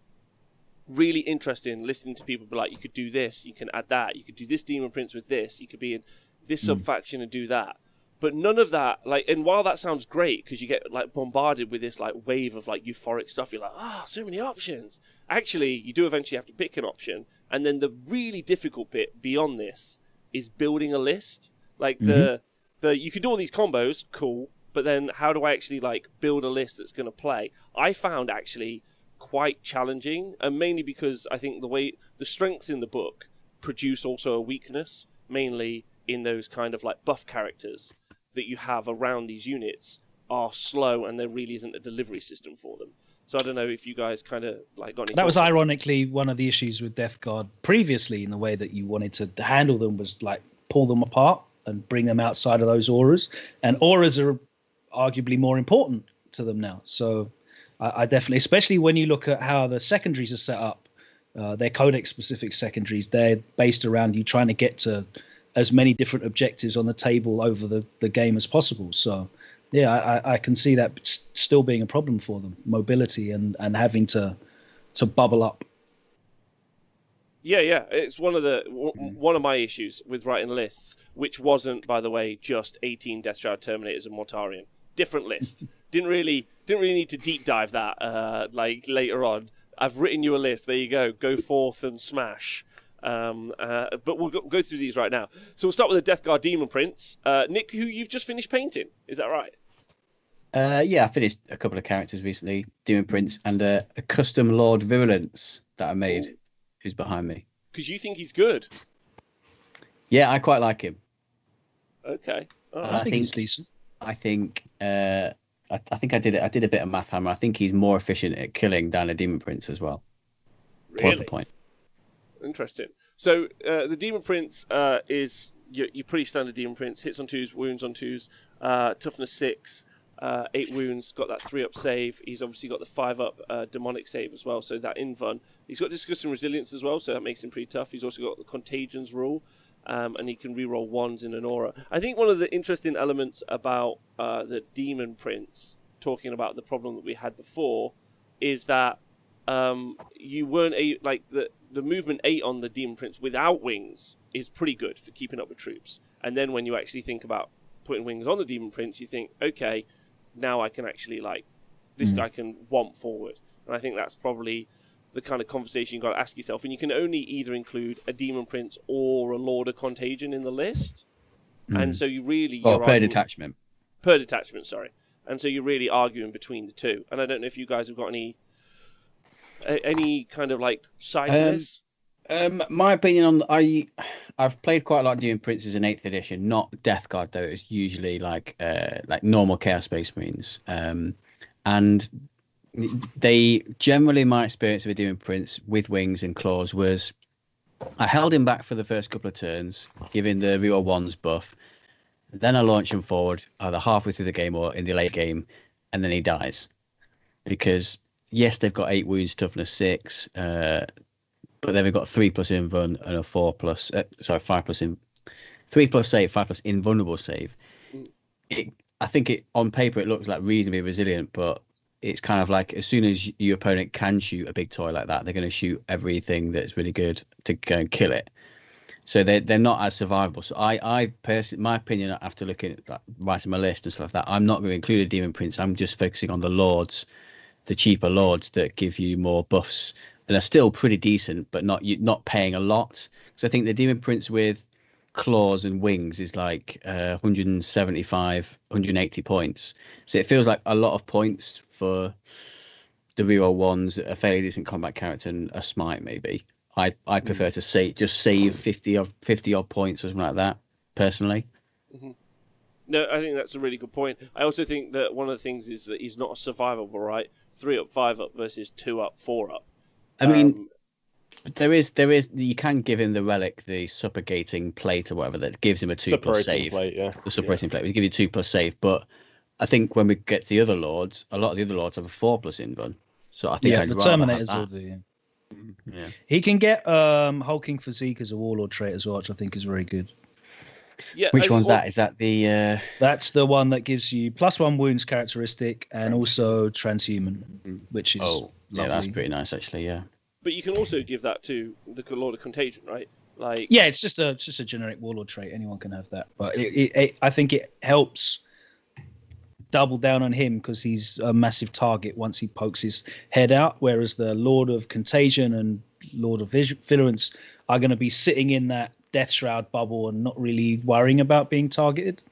really interesting. Listening to people be like, you could do this, you can add that, you could do this demon prince with this, you could be in this sub-faction and do that. But none of that, like, and while that sounds great because you get like bombarded with this like wave of like euphoric stuff, you're like, so many options. Actually, you do eventually have to pick an option, and then the really difficult bit beyond this is building a list. Like the you could do all these combos, cool, but then how do I actually like build a list that's going to play? I found actually quite challenging, and mainly because I think the strengths in the book produce also a weakness, mainly in those kind of like buff characters that you have around these units are slow, and there really isn't a delivery system for them. So I don't know if you guys kind of like got any. That was ironically one of the issues with Deathguard previously, in the way that you wanted to handle them was like pull them apart and bring them outside of those auras, and auras are arguably more important to them now. So I definitely, especially when you look at how the secondaries are set up, their codex specific secondaries, they're based around you trying to get to as many different objectives on the table over the game as possible. So yeah, I can see that still being a problem for them, mobility and having to bubble up. Yeah, it's one of my issues with writing lists, which wasn't, by the way, just 18 Death Shroud Terminators and Mortarion. Different list. didn't really need to deep dive that like later on. I've written you a list. There you go. Go forth and smash. But we'll go through these right now. So we'll start with the Deathguard Demon Prince. Nick, who you've just finished painting, is that right? Yeah, I finished a couple of characters recently, Demon Prince, and a custom Lord Virulence that I made, who's behind me. Because you think he's good? Yeah, I quite like him. Okay. I think he's decent. I think I think I did a bit of math hammer. I think he's more efficient at killing than a Demon Prince as well. Really? Point. Interesting. So the Demon Prince is your pretty standard Demon Prince. Hits on 2s, wounds on 2s, toughness 6, 8 wounds. Got that 3-up save. He's obviously got the 5-up demonic save as well. So that invuln. He's got disgusting resilience as well. So that makes him pretty tough. He's also got the contagions rule, and he can reroll 1s in an aura. I think one of the interesting elements about the Demon Prince, talking about the problem that we had before, is that you weren't the movement 8 on the Demon Prince without wings is pretty good for keeping up with troops. And then when you actually think about putting wings on the Demon Prince, you think, okay, now I can actually this guy can womp forward. And I think that's probably the kind of conversation you've got to ask yourself. And you can only either include a Demon Prince or a Lord of Contagion in the list. And so you really... per detachment. Per detachment, sorry. And so you're really arguing between the two. And I don't know if you guys have got any Any kind of like side to this? My opinion on I've played quite a lot of Demon Princes in 8th edition, not Deathguard though. It's usually like normal Chaos Space Marines, and they generally, my experience of a Demon Prince with wings and claws was I held him back for the first couple of turns, giving the reroll ones buff. Then I launch him forward either halfway through the game or in the late game, and then he dies. Because yes, they've got 8 wounds, toughness 6, but they've got 3+ invuln and a 5+ 3+ save, 5+ invulnerable save. I think on paper it looks like reasonably resilient, but it's kind of like as soon as your opponent can shoot a big toy like that, they're going to shoot everything that's really good to go and kill it. So they're not as survivable. So I personally, my opinion after looking at like, writing my list and stuff like that, I'm not going to include a Demon Prince. I'm just focusing on the lords, the cheaper lords that give you more buffs and are still pretty decent, but not paying a lot. So I think the Demon Prince with claws and wings is like 175, 180 points. So it feels like a lot of points for the reroll ones, a fairly decent combat character and a smite maybe. I'd prefer to save 50 odd points or something like that, personally. Mm-hmm. No, I think that's a really good point. I also think that one of the things is that he's not a survivable, right? 3 up, 5 up versus 2 up, 4 up. I mean, there is you can give him the relic, the suppurating plate or whatever that gives him a 2+ save. Plate, yeah. The suppurating plate will give you 2+ save, but I think when we get to the other lords, a lot of the other lords have a 4+ invuln. So I think the Terminators will do. Yeah. He can get hulking physique as a warlord trait as well, which I think is very good. Yeah, Which one's that? Is that the? That's the one that gives you +1 wounds characteristic and also transhuman, which is lovely. Yeah, that's pretty nice actually. Yeah. But you can also give that to the Lord of Contagion, right? Like, yeah, it's just a generic warlord trait. Anyone can have that, but I think it helps double down on him because he's a massive target once he pokes his head out. Whereas the Lord of Contagion and Lord of Virulence are going to be sitting in that Death Shroud bubble and not really worrying about being targeted.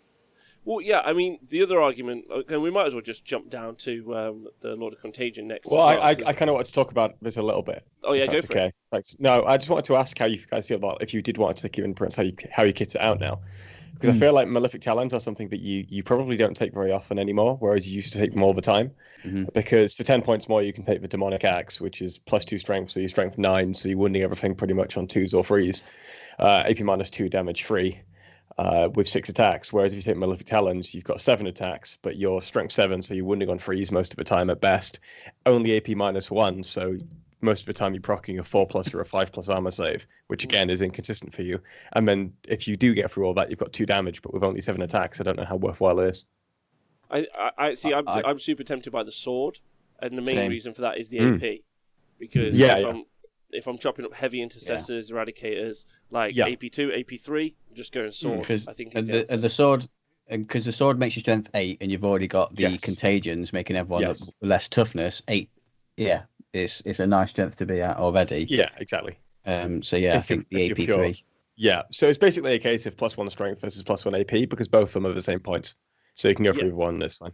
Well, yeah, I mean, the other argument, and we might as well just jump down to the Lord of Contagion next. Well, I kind of want to talk about this a little bit. Oh, yeah, go for it. Thanks. No, I just wanted to ask how you guys feel about if you did want to take Demon Prince, how you kit it out now. Because I feel like Malefic Talons are something that you probably don't take very often anymore, whereas you used to take them all the time. Mm-hmm. Because for 10 points more, you can take the Demonic Axe, which is +2 strength, so you're strength 9, so you're wounding everything pretty much on 2s or 3s. AP -2 damage free with 6 attacks. Whereas if you take Malefic Talons, you've got 7 attacks, but you're strength 7, so you're wounding on 3s most of the time at best. Only AP -1, so most of the time you're proccing a 4+ or a 5+ armor save, which again is inconsistent for you. And then if you do get through all that, you've got 2 damage, but with only 7 attacks. I don't know how worthwhile it is. I see. I'm super tempted by the sword, and the main reason for that is the AP, because if I'm chopping up heavy intercessors, eradicators, like AP2, AP3, I'm just going sword. I think it's the sword. Because the sword makes you strength 8, and you've already got the contagions making everyone look less toughness. 8, it's a nice strength to be at already. Yeah, exactly. So yeah, I think the AP3. Yeah, so it's basically a case of +1 strength versus +1 AP because both of them are the same points. So you can go for either one. That's fine.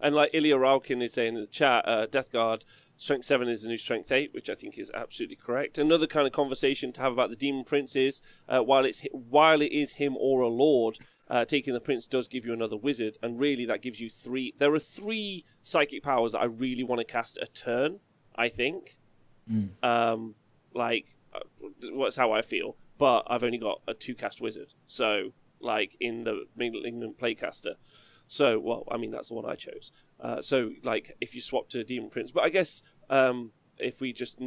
And like Ilya Ralkin is saying in the chat, Deathguard strength 7 is the new strength 8, which I think is absolutely correct. Another kind of conversation to have about the Demon Prince is while it is him or a lord. Taking the Prince does give you another wizard, and really that gives you 3. There are 3 psychic powers that I really want to cast a turn, I think. That's how I feel. But I've only got a 2-cast wizard, so like in the Malignant Playcaster. So, well, I mean that's the one I chose. So, like, if you swap to Demon Prince, but I guess if we just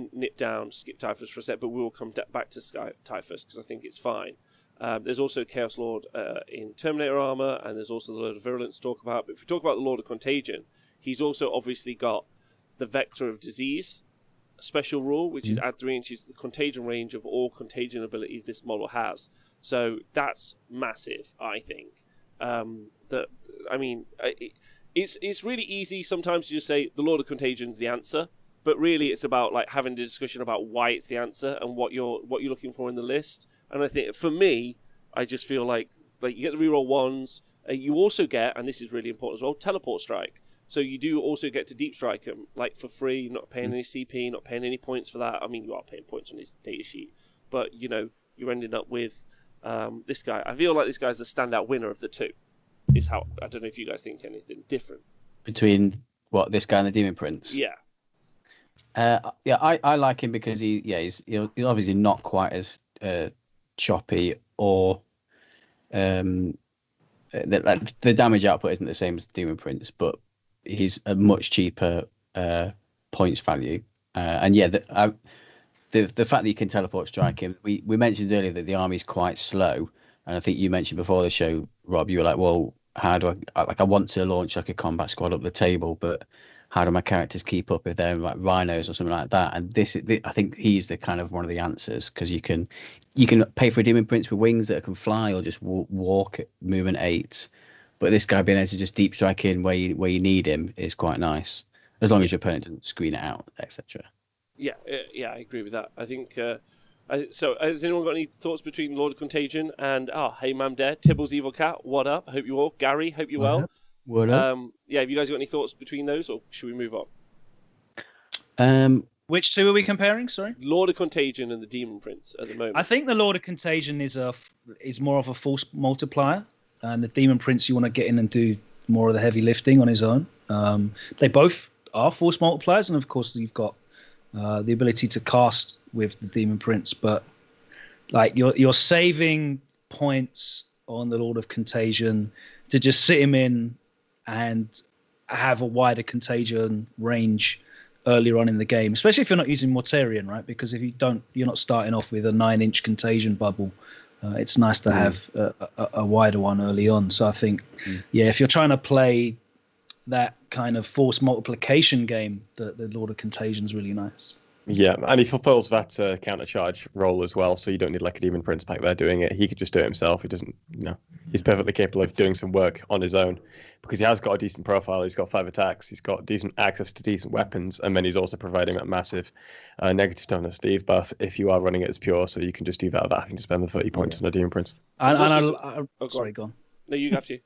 skip Typhus for a sec, but we will come back to Typhus because I think it's fine. There's also Chaos Lord in Terminator armor, and there's also the Lord of Virulence to talk about. But if we talk about the Lord of Contagion, he's also obviously got the Vector of Disease special rule, which is add 3 inches to the contagion range of all contagion abilities this model has. So that's massive, I think. It's really easy sometimes to just say the Lord of Contagion's the answer, but really it's about like having a discussion about why it's the answer and what you're looking for in the list. And I think for me, I just feel like you get the reroll 1s. You also get, and this is really important as well, teleport strike. So you do also get to deep strike him, like for free, not paying any CP, not paying any points for that. I mean, you are paying points on his data sheet, but you're ending up with this guy. I feel like this guy's the standout winner of the two. Is how I don't know if you guys think anything different between what this guy and the Demon Prince. Yeah. I like him because he's obviously not quite as choppy or the damage output isn't the same as Demon Prince, but he's a much cheaper points value. The fact that you can teleport strike him, we mentioned earlier that the army's quite slow, and I think you mentioned before the show, Rob, you were like, well, how do I want to launch like a combat squad up the table, but how do my characters keep up if they're like rhinos or something like that? And I think he's the kind of one of the answers, because you can pay for a Demon Prince with wings that can fly or just walk at movement 8. But this guy being able to just deep strike in where you need him is quite nice, as long as your opponent doesn't screen it out, etc. Yeah, I agree with that. I think. So, has anyone got any thoughts between Lord of Contagion and hey, Mam Dare, Tibble's Evil Cat? What up? Hope you all. Gary, hope you well. What up? Have you guys got any thoughts between those, or should we move on? Which two are we comparing? Sorry, Lord of Contagion and the Demon Prince at the moment. I think the Lord of Contagion is more of a force multiplier, and the Demon Prince you want to get in and do more of the heavy lifting on his own. They both are force multipliers, and of course you've got the ability to cast with the Demon Prince, but like you're saving points on the Lord of Contagion to just sit him in and have a wider contagion range earlier on in the game, especially if you're not using Mortarion, right? Because if you're not starting off with a 9-inch contagion bubble. It's nice to have a wider one early on. So I think, if you're trying to play that kind of force multiplication game, the Lord of Contagion is really nice. Yeah, and he fulfills that counter charge role as well, so you don't need like a Demon Prince back there doing it. He could just do it himself. He doesn't, he's perfectly capable of doing some work on his own, because he has got a decent profile. He's got 5 attacks. He's got decent access to decent weapons, and then he's also providing that massive negative toughness Steve buff if you are running it as pure, so you can just do that without having to spend the 30 points on a Demon Prince. Sorry, go on. No, you have to.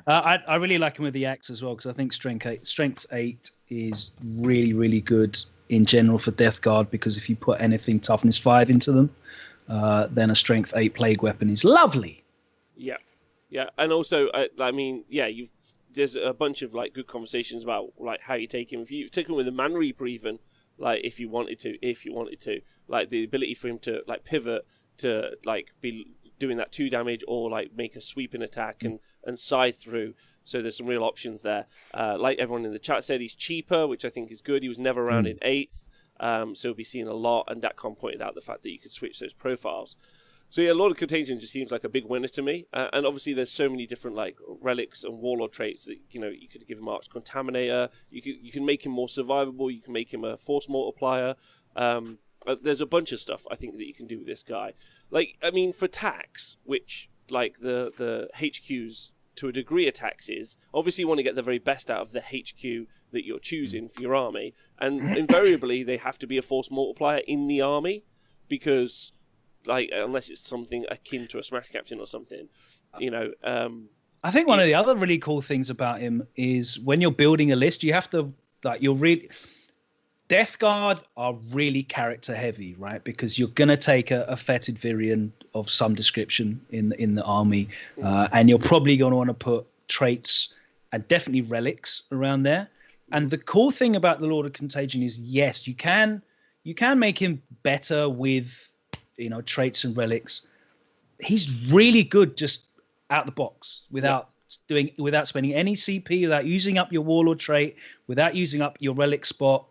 I really like him with the axe as well, because I think strength 8 is really, really good in general for Deathguard, because if you put anything toughness 5 into them, then a strength 8 plague weapon is lovely. Yeah, and also, there's a bunch of like good conversations about like how you take him. If you take him with a Man Reaper, even like if you wanted to, like the ability for him to like pivot to like be doing that 2 damage, or like make a sweeping attack and scythe through. So there's some real options there. Like everyone in the chat said, he's cheaper, which I think is good. He was never around in 8th, so he'll be seen a lot. And Datcom pointed out the fact that you could switch those profiles. So yeah, Lord of Contagion just seems like a big winner to me. And obviously there's so many different like relics and warlord traits that you could give him Arch Contaminator. You can make him more survivable. You can make him a force multiplier. There's a bunch of stuff I think that you can do with this guy. Like, I mean, for tax, which like the HQs to a degree of taxes, obviously you want to get the very best out of the HQ that you're choosing for your army, and invariably they have to be a force multiplier in the army, because like unless it's something akin to a Smash Captain or something, I think one of the other really cool things about him is when you're building a list, you have to Deathguard are really character heavy, right? Because you're going to take a fetid Virion of some description in the army, and you're probably going to want to put traits and definitely relics around there. And the cool thing about the Lord of Contagion is, yes, you can make him better with traits and relics. He's really good just out the box without spending any CP, without using up your warlord trait, without using up your relic spot.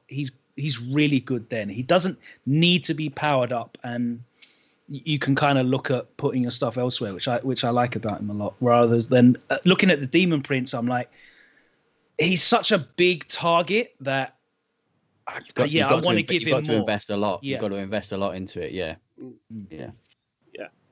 He's really good then. He doesn't need to be powered up, and you can kind of look at putting your stuff elsewhere, which I like about him a lot. Rather than looking at the Demon Prince, I'm like, he's such a big target that I want to give him more. You've got to invest a lot. Yeah. You've got to invest a lot into it. Yeah.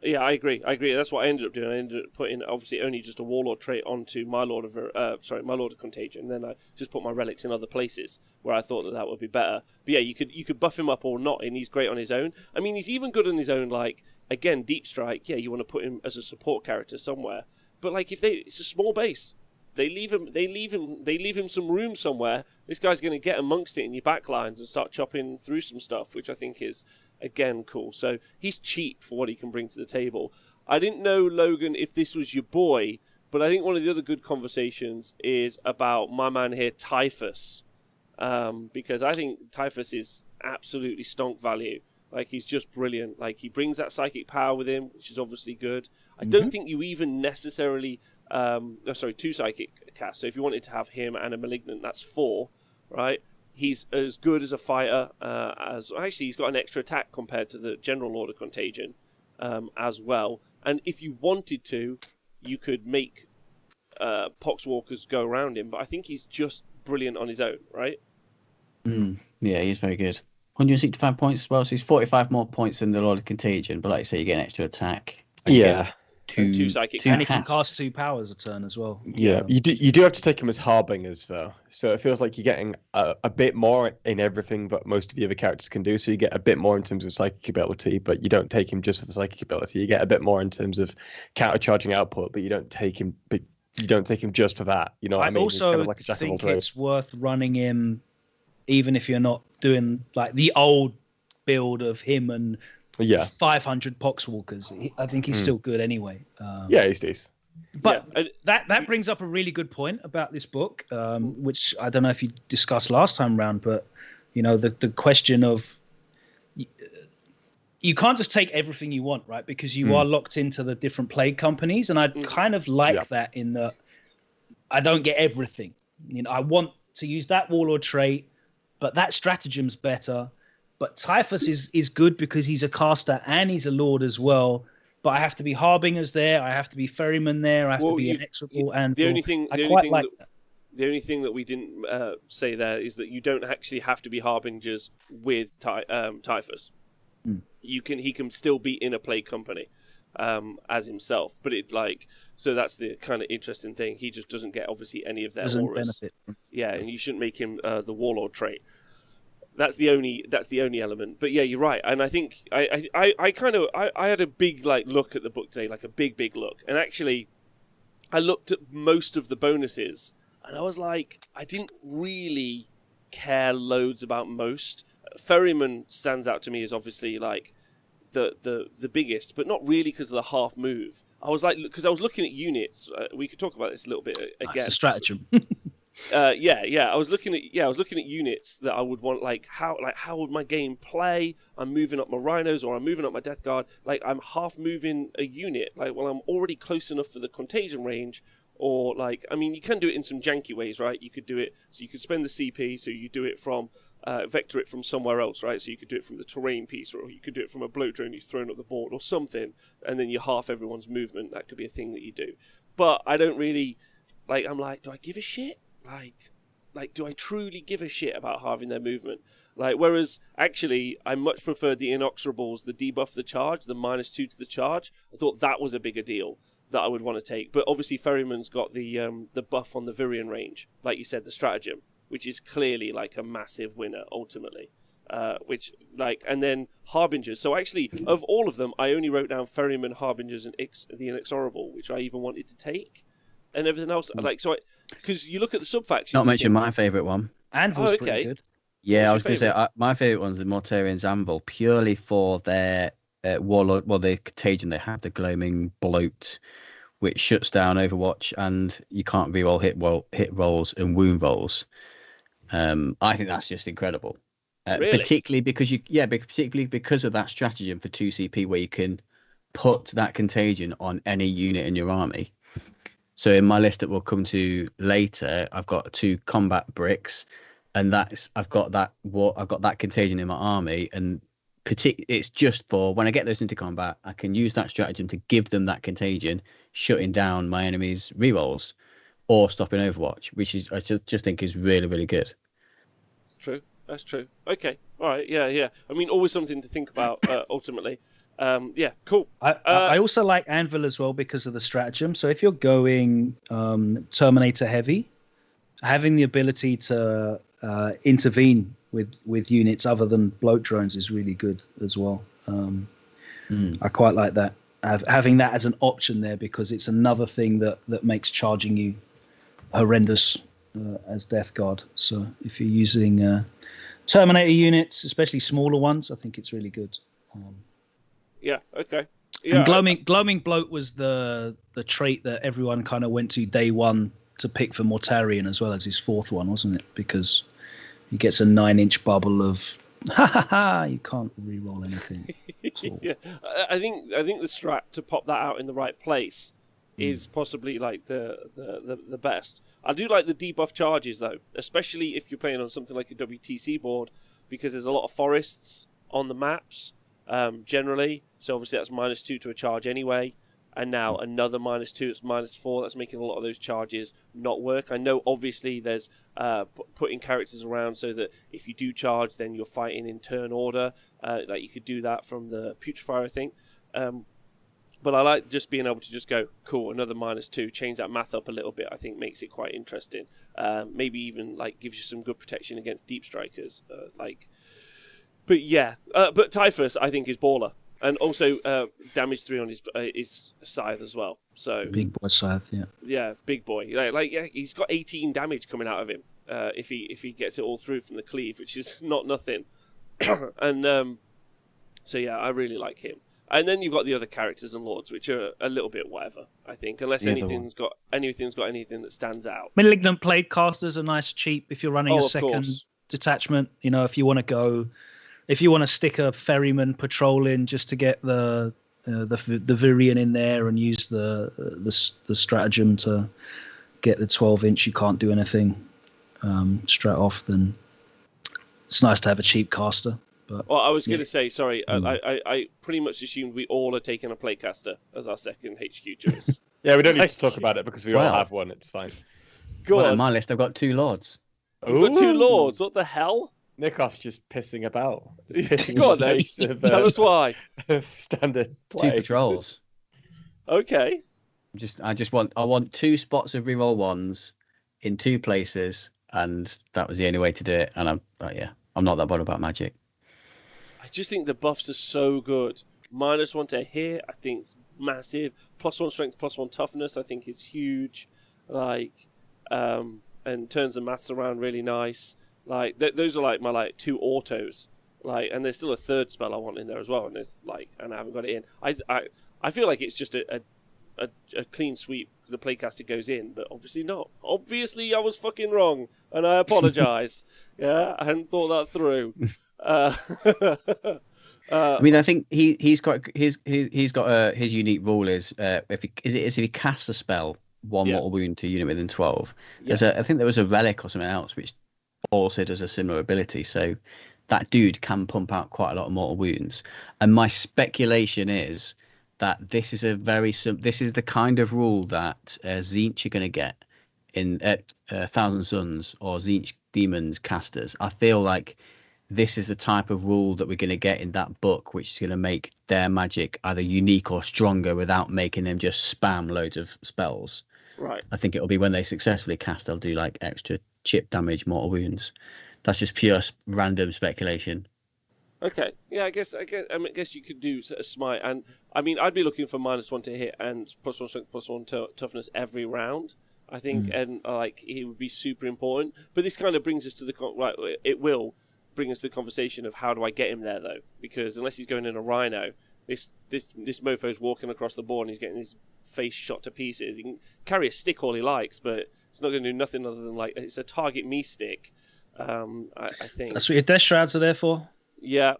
Yeah, I agree. That's what I ended up doing. I ended up putting obviously only just a warlord trait onto my Lord of Contagion. And then I just put my relics in other places where I thought that would be better. But yeah, you could buff him up or not, and he's great on his own. I mean, he's even good on his own. Like again, Deep Strike. Yeah, you want to put him as a support character somewhere. But like it's a small base. They leave him some room somewhere. This guy's going to get amongst it in your backlines and start chopping through some stuff, which I think is, again, cool. So he's cheap for what he can bring to the table. I didn't know, Logan, if this was your boy, but I think one of the other good conversations is about my man here, Typhus, because I think Typhus is absolutely stonk value. Like, he's just brilliant. Like, he brings that psychic power with him, which is obviously good. I don't think you even necessarily... 2 psychic casts. So if you wanted to have him and a malignant, that's 4, right? He's as good as a fighter as... Actually, he's got an extra attack compared to the General Order Contagion as well. And if you wanted to, you could make Poxwalkers go around him. But I think he's just brilliant on his own, right? Yeah, he's very good. 165 points as well, so he's 45 more points than the Lord of Contagion, but like you say, you get an extra attack. Yeah. Two psychic, and he can cast 2 powers a turn as well. Yeah, you do have to take him as harbingers though, so it feels like you're getting a bit more in everything that most of the other characters can do. So you get a bit more in terms of psychic ability, but you don't take him just for the psychic ability. You get a bit more in terms of countercharging output, but you don't take him. But you don't take him just for that. You know what I mean? Also, it's kind of like a jack of all think trades. it's worth running him, even if you're not doing like the old build of him and 500 Poxwalkers. I think he's still good anyway. Yeah, he's decent. But that brings up a really good point about this book, which I don't know if you discussed last time round, but you know, the question of you can't just take everything you want, right? Because you are locked into the different plague companies, and I kind of like that in that I don't get everything. You know, I want to use that warlord trait, but that stratagem's better. But Typhus is good because he's a caster and he's a lord as well. But I have to be harbingers there. I have to be ferryman there. I have to be inexorable. And the only thing that we didn't say there is that you don't actually have to be harbingers with Typhus. He can still be in a plague company as himself. But so that's the kind of interesting thing. He just doesn't get obviously any of their auras. Benefit. Yeah, and you shouldn't make him the warlord trait. That's the only element. But yeah, you're right. And I think I had a big look at the book today, like a big look. And actually I looked at most of the bonuses and I was like, I didn't really care loads about most. Ferryman stands out to me as obviously like the biggest, but not really because of the half move. I was like, because I was looking at units. We could talk about this a little bit again. It's a stratagem. I was looking at units that I would want, how would my game play? I'm moving up my Rhinos or I'm moving up my Deathguard. Like, I'm half moving a unit. Like, well, I'm already close enough for the contagion range. Or, you can do it in some janky ways, right? You could do it, so you could spend the CP, so you do it from, vector it from somewhere else, right? So you could do it from the terrain piece, or you could do it from a bloat drone you've thrown up the board, or something, and then you half everyone's movement. That could be a thing that you do. But I don't really, I'm like, do I give a shit? Like, do I truly give a shit about halving their movement? Whereas, actually, I much preferred the Inexorables, the debuff the charge, the -2 to the charge. I thought that was a bigger deal that I would want to take. But obviously, Ferryman's got the buff on the Virion range, like you said, the stratagem, which is clearly, a massive winner, ultimately. And then Harbingers. So, actually, of all of them, I only wrote down Ferryman, Harbingers, and the Inexorable, which I even wanted to take. And everything else, because you look at the sub-factions... Not mention my favourite one. Anvil's pretty good. Yeah, I was going to say, my favourite one's the Mortarian's Anvil, purely for their warlord, the contagion they have, the gloaming bloat, which shuts down Overwatch, and you can't reroll hit rolls and wound rolls. I think that's just incredible. Really? Particularly because of that stratagem for 2 CP, where you can put that contagion on any unit in your army. So in my list that we'll come to later, I've got 2 combat bricks, and I've got that contagion in my army, and it's just for when I get those into combat, I can use that stratagem to give them that contagion, shutting down my enemy's rerolls or stopping Overwatch, which is I just think is really, really good. That's true. Okay, all right, yeah. I mean, always something to think about. Ultimately. Yeah, cool. I also like Anvil as well because of the stratagem. So if you're going Terminator heavy, having the ability to intervene with units other than bloat drones is really good as well. I quite like that. Having that as an option there, because it's another thing that makes charging you horrendous as Deathguard. So if you're using Terminator units, especially smaller ones, I think it's really good. Yeah. Okay. Yeah. And gloaming bloat was the trait that everyone kind of went to day one to pick for Mortarion as well as his fourth one, wasn't it? Because he gets a 9-inch bubble of you can't re-roll anything. Yeah, I think the strat to pop that out in the right place is possibly like the best. I do like the debuff charges though, especially if you're playing on something like a WTC board, because there's a lot of forests on the maps generally. So obviously that's -2 to a charge anyway, and now another -2, it's -4. That's making a lot of those charges not work. I know obviously there's putting characters around so that if you do charge, then you're fighting in turn order. Like you could do that from the Putrefier, I think. But I like just being able to just go, cool, another -2, change that math up a little bit. I think makes it quite interesting. Maybe even like gives you some good protection against deep strikers. But yeah, but Typhus I think is baller, and also damage 3 on his scythe as well. So big boy scythe, yeah. Yeah, big boy. Yeah, he's got 18 damage coming out of him if he gets it all through from the cleave, which is not nothing. And so yeah, I really like him. And then you've got the other characters and lords, which are a little bit whatever, I think, unless anything's got anything that stands out. Malignant Plague Casters are nice cheap if you're running a second detachment. You know, if you want to stick a ferryman patrol in just to get the Virion in there and use the stratagem to get the 12-inch, you can't do anything straight off, then it's nice to have a cheap caster. But, well, I was going to say, sorry, I pretty much assumed we all are taking a playcaster as our second HQ choice. Yeah, we don't need to talk about it because we all have one. It's fine. Go on my list, I've got 2 lords. You've got 2 lords. What the hell? Nikos just pissing about. Go on then. Tell us why. Standard play. 2 patrols. Okay. I want 2 spots of reroll 1s in 2 places, and that was the only way to do it. And I'm not that bothered about magic. I just think the buffs are so good. -1 to hit, I think it's massive. +1 strength, +1 toughness, I think is huge. And turns the maths around really nice. Those are like my 2 autos. And there's still a 3rd spell I want in there as well. And and I haven't got it in. I feel like it's just a clean sweep. The playcaster goes in, but obviously not. Obviously, I was fucking wrong, and I apologise. Yeah, I hadn't thought that through. I mean, I think he's got his unique rule is if he casts a spell, 1 mortal wound to a unit within 12. I think there was a relic or something else which also does a similar ability. So that dude can pump out quite a lot of mortal wounds. And my speculation is that this is the kind of rule that Tzeentch are going to get in Thousand Suns or Tzeentch Demons casters. I feel like this is the type of rule that we're going to get in that book, which is going to make their magic either unique or stronger without making them just spam loads of spells. Right. I think it'll be when they successfully cast, they'll do like extra chip damage, mortal wounds. That's just pure random speculation. Okay. Yeah, I guess you could do a smite, and I mean, I'd be looking for -1 to hit and +1 strength, +1 toughness every round. I think, and it would be super important. But this kind of brings us to it will bring us to the conversation of how do I get him there though? Because unless he's going in a Rhino, this mofo's walking across the board and he's getting his face shot to pieces. He can carry a stick all he likes, but it's not going to do nothing other than it's a target me stick. I think that's what your death shrouds are there for. Yeah.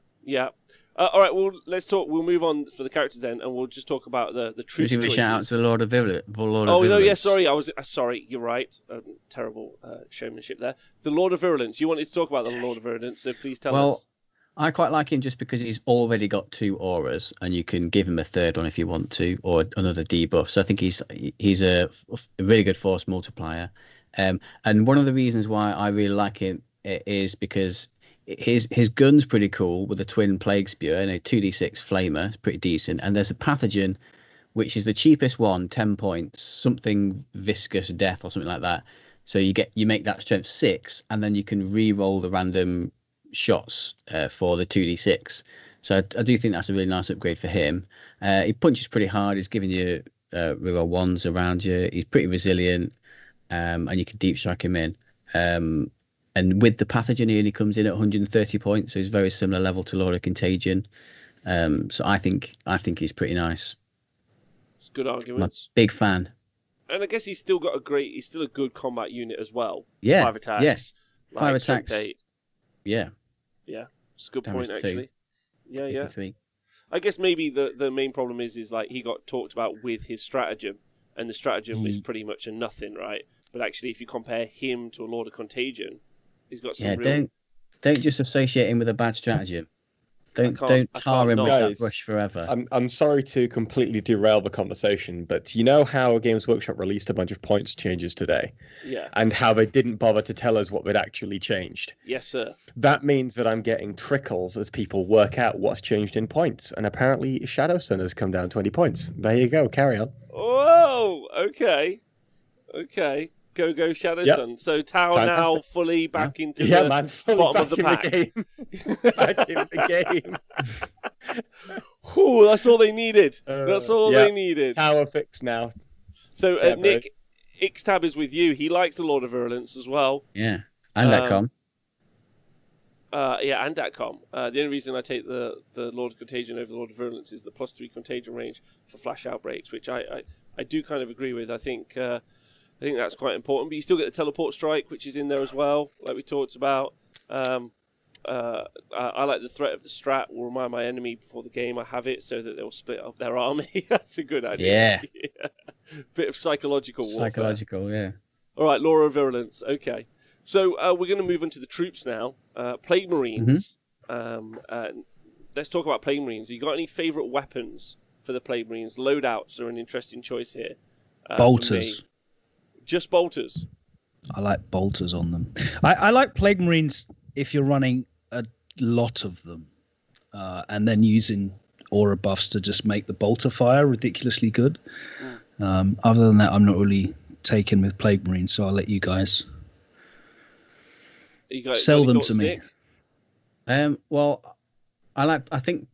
All right, well, let's talk. We'll move on for the characters then, and we'll just talk about the troop choices. Shout out to the Lord of Virulence. No, yeah, sorry. I was sorry. You're right. Terrible showmanship there. The Lord of Virulence. You wanted to talk about the Lord of Virulence, so please tell us. Well, I quite like him just because he's already got 2 auras, and you can give him a 3rd one if you want to, or another debuff. So I think he's a really good force multiplier. And one of the reasons why I really like him is because his gun's pretty cool with a twin plague spear and a 2d6 flamer. It's pretty decent. And there's a pathogen, which is the cheapest one, 10 points, something viscous death or something like that. So you make that strength 6, and then you can re-roll the random shots for the 2d6. So I do think that's a really nice upgrade for him. He punches pretty hard. He's giving you reroll 1s around you. He's pretty resilient. and you can deep strike him in. And with the pathogen, he only comes in at 130 points, so he's very similar level to Lord of Contagion. So I think he's pretty nice. It's good arguments. Big fan. And I guess he's still a good combat unit as well. Yeah. 5 attacks. Yeah. 5 attacks. 8. Yeah. Yeah. It's a good Damage point, 2. actually. Yeah. 3. I guess maybe the main problem is like he got talked about with his stratagem, and the stratagem is pretty much a nothing, right? But actually, if you compare him to a Lord of Contagion, he's got some real... Don't just associate him with a bad stratagem. Don't tar him with that brush forever. I'm sorry to completely derail the conversation, but you know how Games Workshop released a bunch of points changes today? Yeah. And how they didn't bother to tell us what they'd actually changed? Yes, sir. That means that I'm getting trickles as people work out what's changed in points. And apparently Shadow Sun has come down 20 points. There you go. Carry on. Whoa! Okay. Go Shadow Sun. So Tau now fully back into the bottom of the pack. Back in the game. Ooh, that's all they needed. They needed. Tower fixed now. So Nick, Ixtab is with you. He likes the Lord of Virulence as well. Yeah, and Datcom. And Datcom. The only reason I take the Lord of Contagion over the Lord of Virulence is the +3 contagion range for flash outbreaks, which I do kind of agree with. I think that's quite important. But you still get the teleport strike, which is in there as well, like we talked about. I like the threat of the strat will remind my enemy before the game I have it, so that they'll split up their army. That's a good idea. Yeah. Bit of psychological warfare. Psychological, yeah. All right, Law of Virulence. Okay. So we're going to move on to the troops now. Plague Marines. Let's talk about Plague Marines. You got any favourite weapons for the Plague Marines? Loadouts are an interesting choice here. Bolters. Just bolters. I like bolters on them. I like Plague Marines if you're running a lot of them, and then using aura buffs to just make the bolter fire ridiculously good. Other than that, I'm not really taken with Plague Marines, so I'll let you guys sell them to me. Well, I think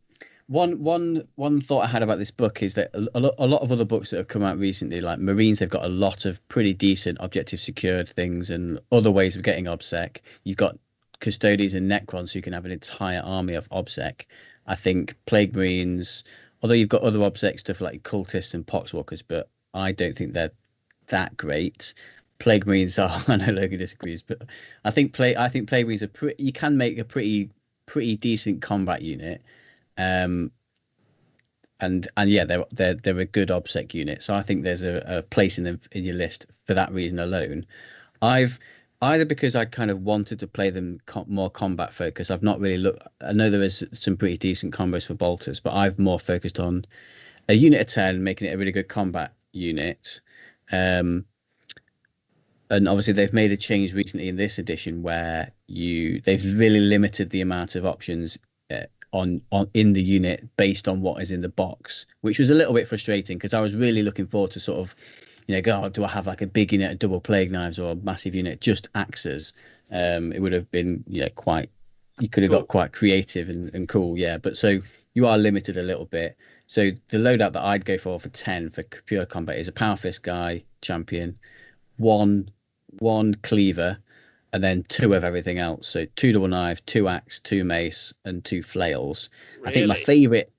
one thought I had about this book is that a lot of other books that have come out recently, like Marines, have got a lot of pretty decent objective secured things and other ways of getting OBSEC. You've got Custodies and Necrons who can have an entire army of OBSEC. I think Plague Marines, although you've got other OBSEC stuff like Cultists and Poxwalkers, but I don't think they're that great. Plague Marines are, I know Logan disagrees, but I think Plague Marines are you can make a pretty decent combat unit. And yeah, they're a good OBSEC unit. So I think there's a place in them in your list for that reason alone. I've either because I kind of wanted to play them more combat focused. I've not really looked. I know there is some pretty decent combos for bolters, but I've more focused on a unit of 10, making it a really good combat unit. And obviously they've made a change recently in this edition where they've really limited the amount of options on in the unit based on what is in the box, which was a little bit frustrating because I was really looking forward to sort of, God, do I have like a big unit of double plague knives or a massive unit just axes? It would have been quite. You could have got quite creative and cool, yeah. But so you are limited a little bit. So the loadout that I'd go for 10 for pure combat is a Power Fist guy champion, one cleaver, and then 2 of everything else. So 2 double knife, 2 axe, 2 mace, and 2 flails. Really? I think my favorite,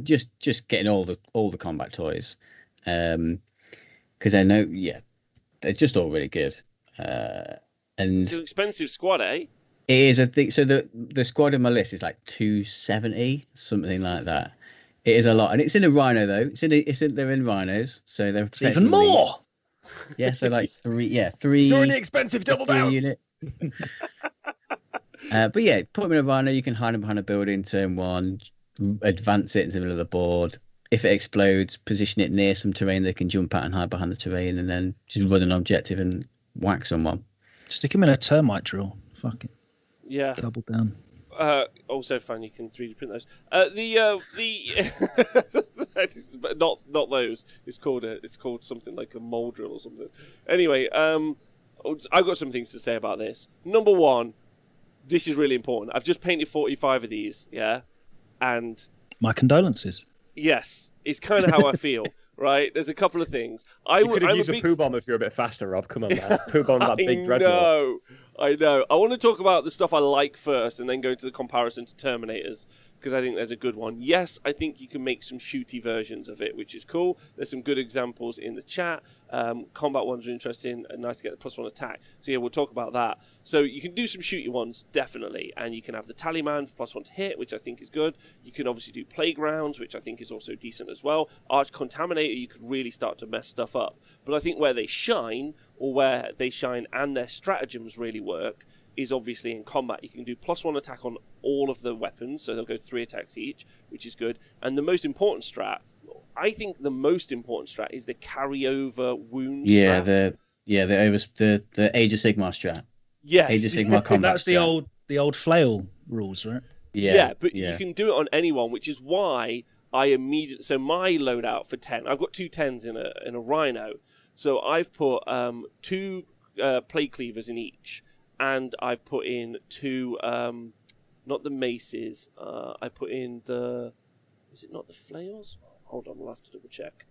just getting all the combat toys, because I know, they're just all really good. And it's an expensive squad, eh? It is a thing. So the squad in my list is like 270, something like that. It is a lot, and it's in a Rhino though. They're in Rhinos, so they're even more. Yeah, so like 3. It's already expensive. Double down. Unit. But yeah, put them in a Rhino. You can hide them behind a building, turn 1, advance it into the middle of the board. If it explodes, position it near some terrain they can jump out and hide behind the terrain, and then just run an objective and whack someone. Stick them in a termite drill. Fuck it. Yeah. Double down. Also fun, you can 3D print those. But not those. It's called something like a mold drill or something. Anyway, I've got some things to say about this. Number 1, this is really important. I've just painted 45 of these, yeah, and my condolences. Yes, it's kind of how I feel. right? There's a couple of things. You could have used a poo bomb if you're a bit faster, Rob. Come on, man. Poo bomb that big dreadnought. I know. I want to talk about the stuff I like first and then go into the comparison to Terminators, because I think there's a good one. Yes, I think you can make some shooty versions of it, which is cool. There's some good examples in the chat. Combat ones are interesting and nice to get the +1 attack. So yeah, we'll talk about that. So you can do some shooty ones, definitely. And you can have the Tallyman for +1 to hit, which I think is good. You can obviously do Playgrounds, which I think is also decent as well. Arch Contaminator, you could really start to mess stuff up. But I think where they shine, or where they shine and their stratagems really work, is obviously in combat. You can do +1 attack on all of the weapons, so they'll go 3 attacks each, which is good. And the most important strat, I think the most important strat is the carryover wound strat. The Age of Sigmar strat. Yes. Age of Sigmar combat. That's the old flail rules, right? Yeah, but you can do it on anyone, which is why I immediately... So my loadout for 10, I've got 2 10s in a Rhino. So I've put 2 Plague Cleavers in each. And I've put in 2, not the maces, I put in the... Is it not the flails? Hold on, we'll have to double check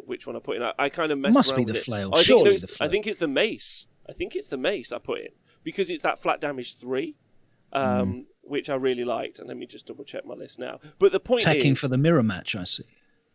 which one I put in. I kind of messed Must around be with the it. flail. Surely the flail. I think it's the mace. I think it's the mace I put in. Because it's that flat damage 3, which I really liked. And let me just double check my list now. But the point Teching is... for the mirror match, I see.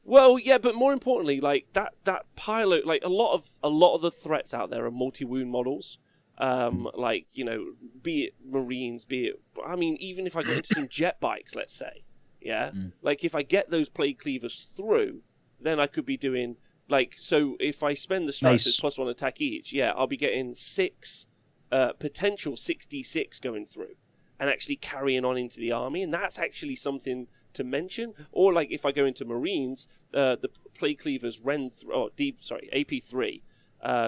Well, yeah, but more importantly, like that pilot, like a lot of the threats out there are multi-wound models. Like, you know, be it Marines, be it... I mean, even if I got into some jet bikes, let's say, yeah? Like, if I get those Plague Cleavers through, then I could be doing... Like, so if I spend the strats as +1 attack each, yeah, I'll be getting 6, potential 6d6 going through, and actually carrying on into the army, and that's actually something to mention. Or, like, if I go into Marines, the Plague Cleavers AP3,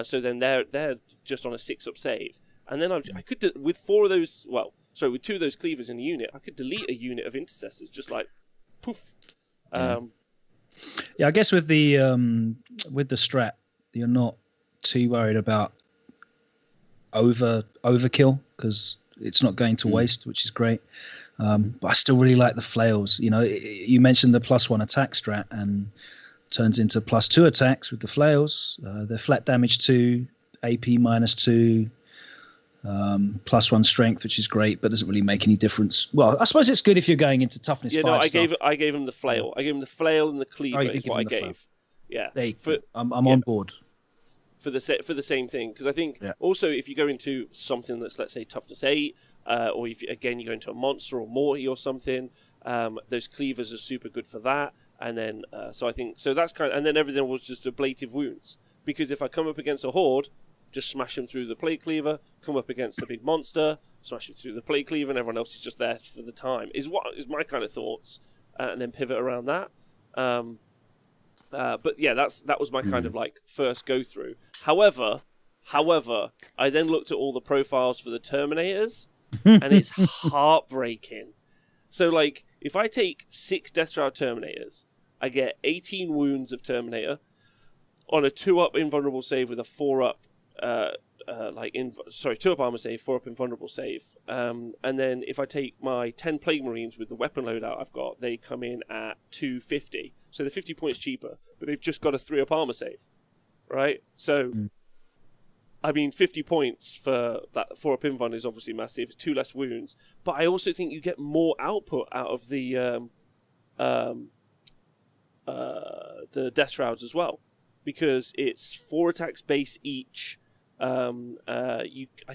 so then they're just on a 6-up save, and then I could with 4 of those. With 2 of those cleavers in a unit, I could delete a unit of intercessors just like poof. Yeah, I guess with the strat, you're not too worried about overkill because it's not going to waste, which is great. But I still really like the flails. You know, you mentioned the +1 attack strat and turns into +2 attacks with the flails. They're flat damage 2, AP -2, +1 strength, which is great, but doesn't really make any difference. Well, I suppose it's good if you're going into toughness 5 stuff. I gave him the flail. I gave him the flail and the cleaver is what I gave. Yeah, I'm on board for the same thing, because I think also if you go into something that's, let's say, toughness 8, or if you go into a monster or morty or something, those cleavers are super good for that. And then, so I think, so that's kind of, and then everything was just ablative wounds. Because if I come up against a horde, just smash them through the Plague Cleaver, come up against a big monster, smash them through the Plague Cleaver, and everyone else is just there for the time, is my kind of thoughts, and then pivot around that. But yeah, that was my kind of like first go through. However, I then looked at all the profiles for the Terminators, and it's heartbreaking. So like, if I take 6 Death Shroud Terminators, I get 18 wounds of Terminator on a 2-up invulnerable save with a 4-up 2-up armor save, 4-up invulnerable save. And then if I take my 10 Plague Marines with the weapon loadout I've got, they come in at 250. So they're 50 points cheaper, but they've just got a 3-up armor save, right? So, I mean, 50 points for that 4-up invuln is obviously massive. It's 2 less wounds, but I also think you get more output out of the Death Shrouds as well, because it's 4 attacks base each. I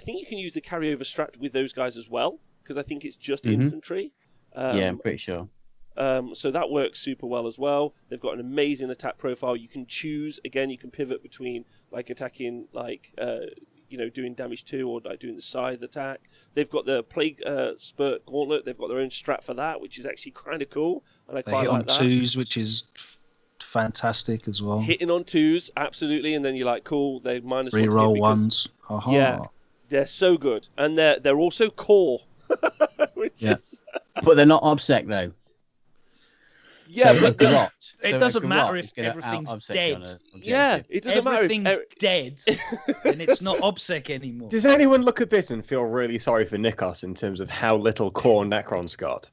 think you can use the carryover strat with those guys as well, because I think it's just infantry. Yeah, I'm pretty sure. So that works super well as well. They've got an amazing attack profile. You can choose, again, you can pivot between like attacking, like, doing damage 2 or like doing the scythe attack. They've got the Plague Spurt Gauntlet. They've got their own strat for that, which is actually kind of cool. And I quite like that. They hit on 2s, which is fantastic as well. Hitting on 2s, absolutely. And then you're like, cool, they're -1 reroll 1s. Yeah, they're so good. And they're also core. Which is... But they're not obsec though. Yeah, so but it doesn't matter if everything's dead. Yeah, it doesn't matter if everything's dead, and it's not obsec anymore. Does anyone look at this and feel really sorry for Nikos in terms of how little core Necron's got?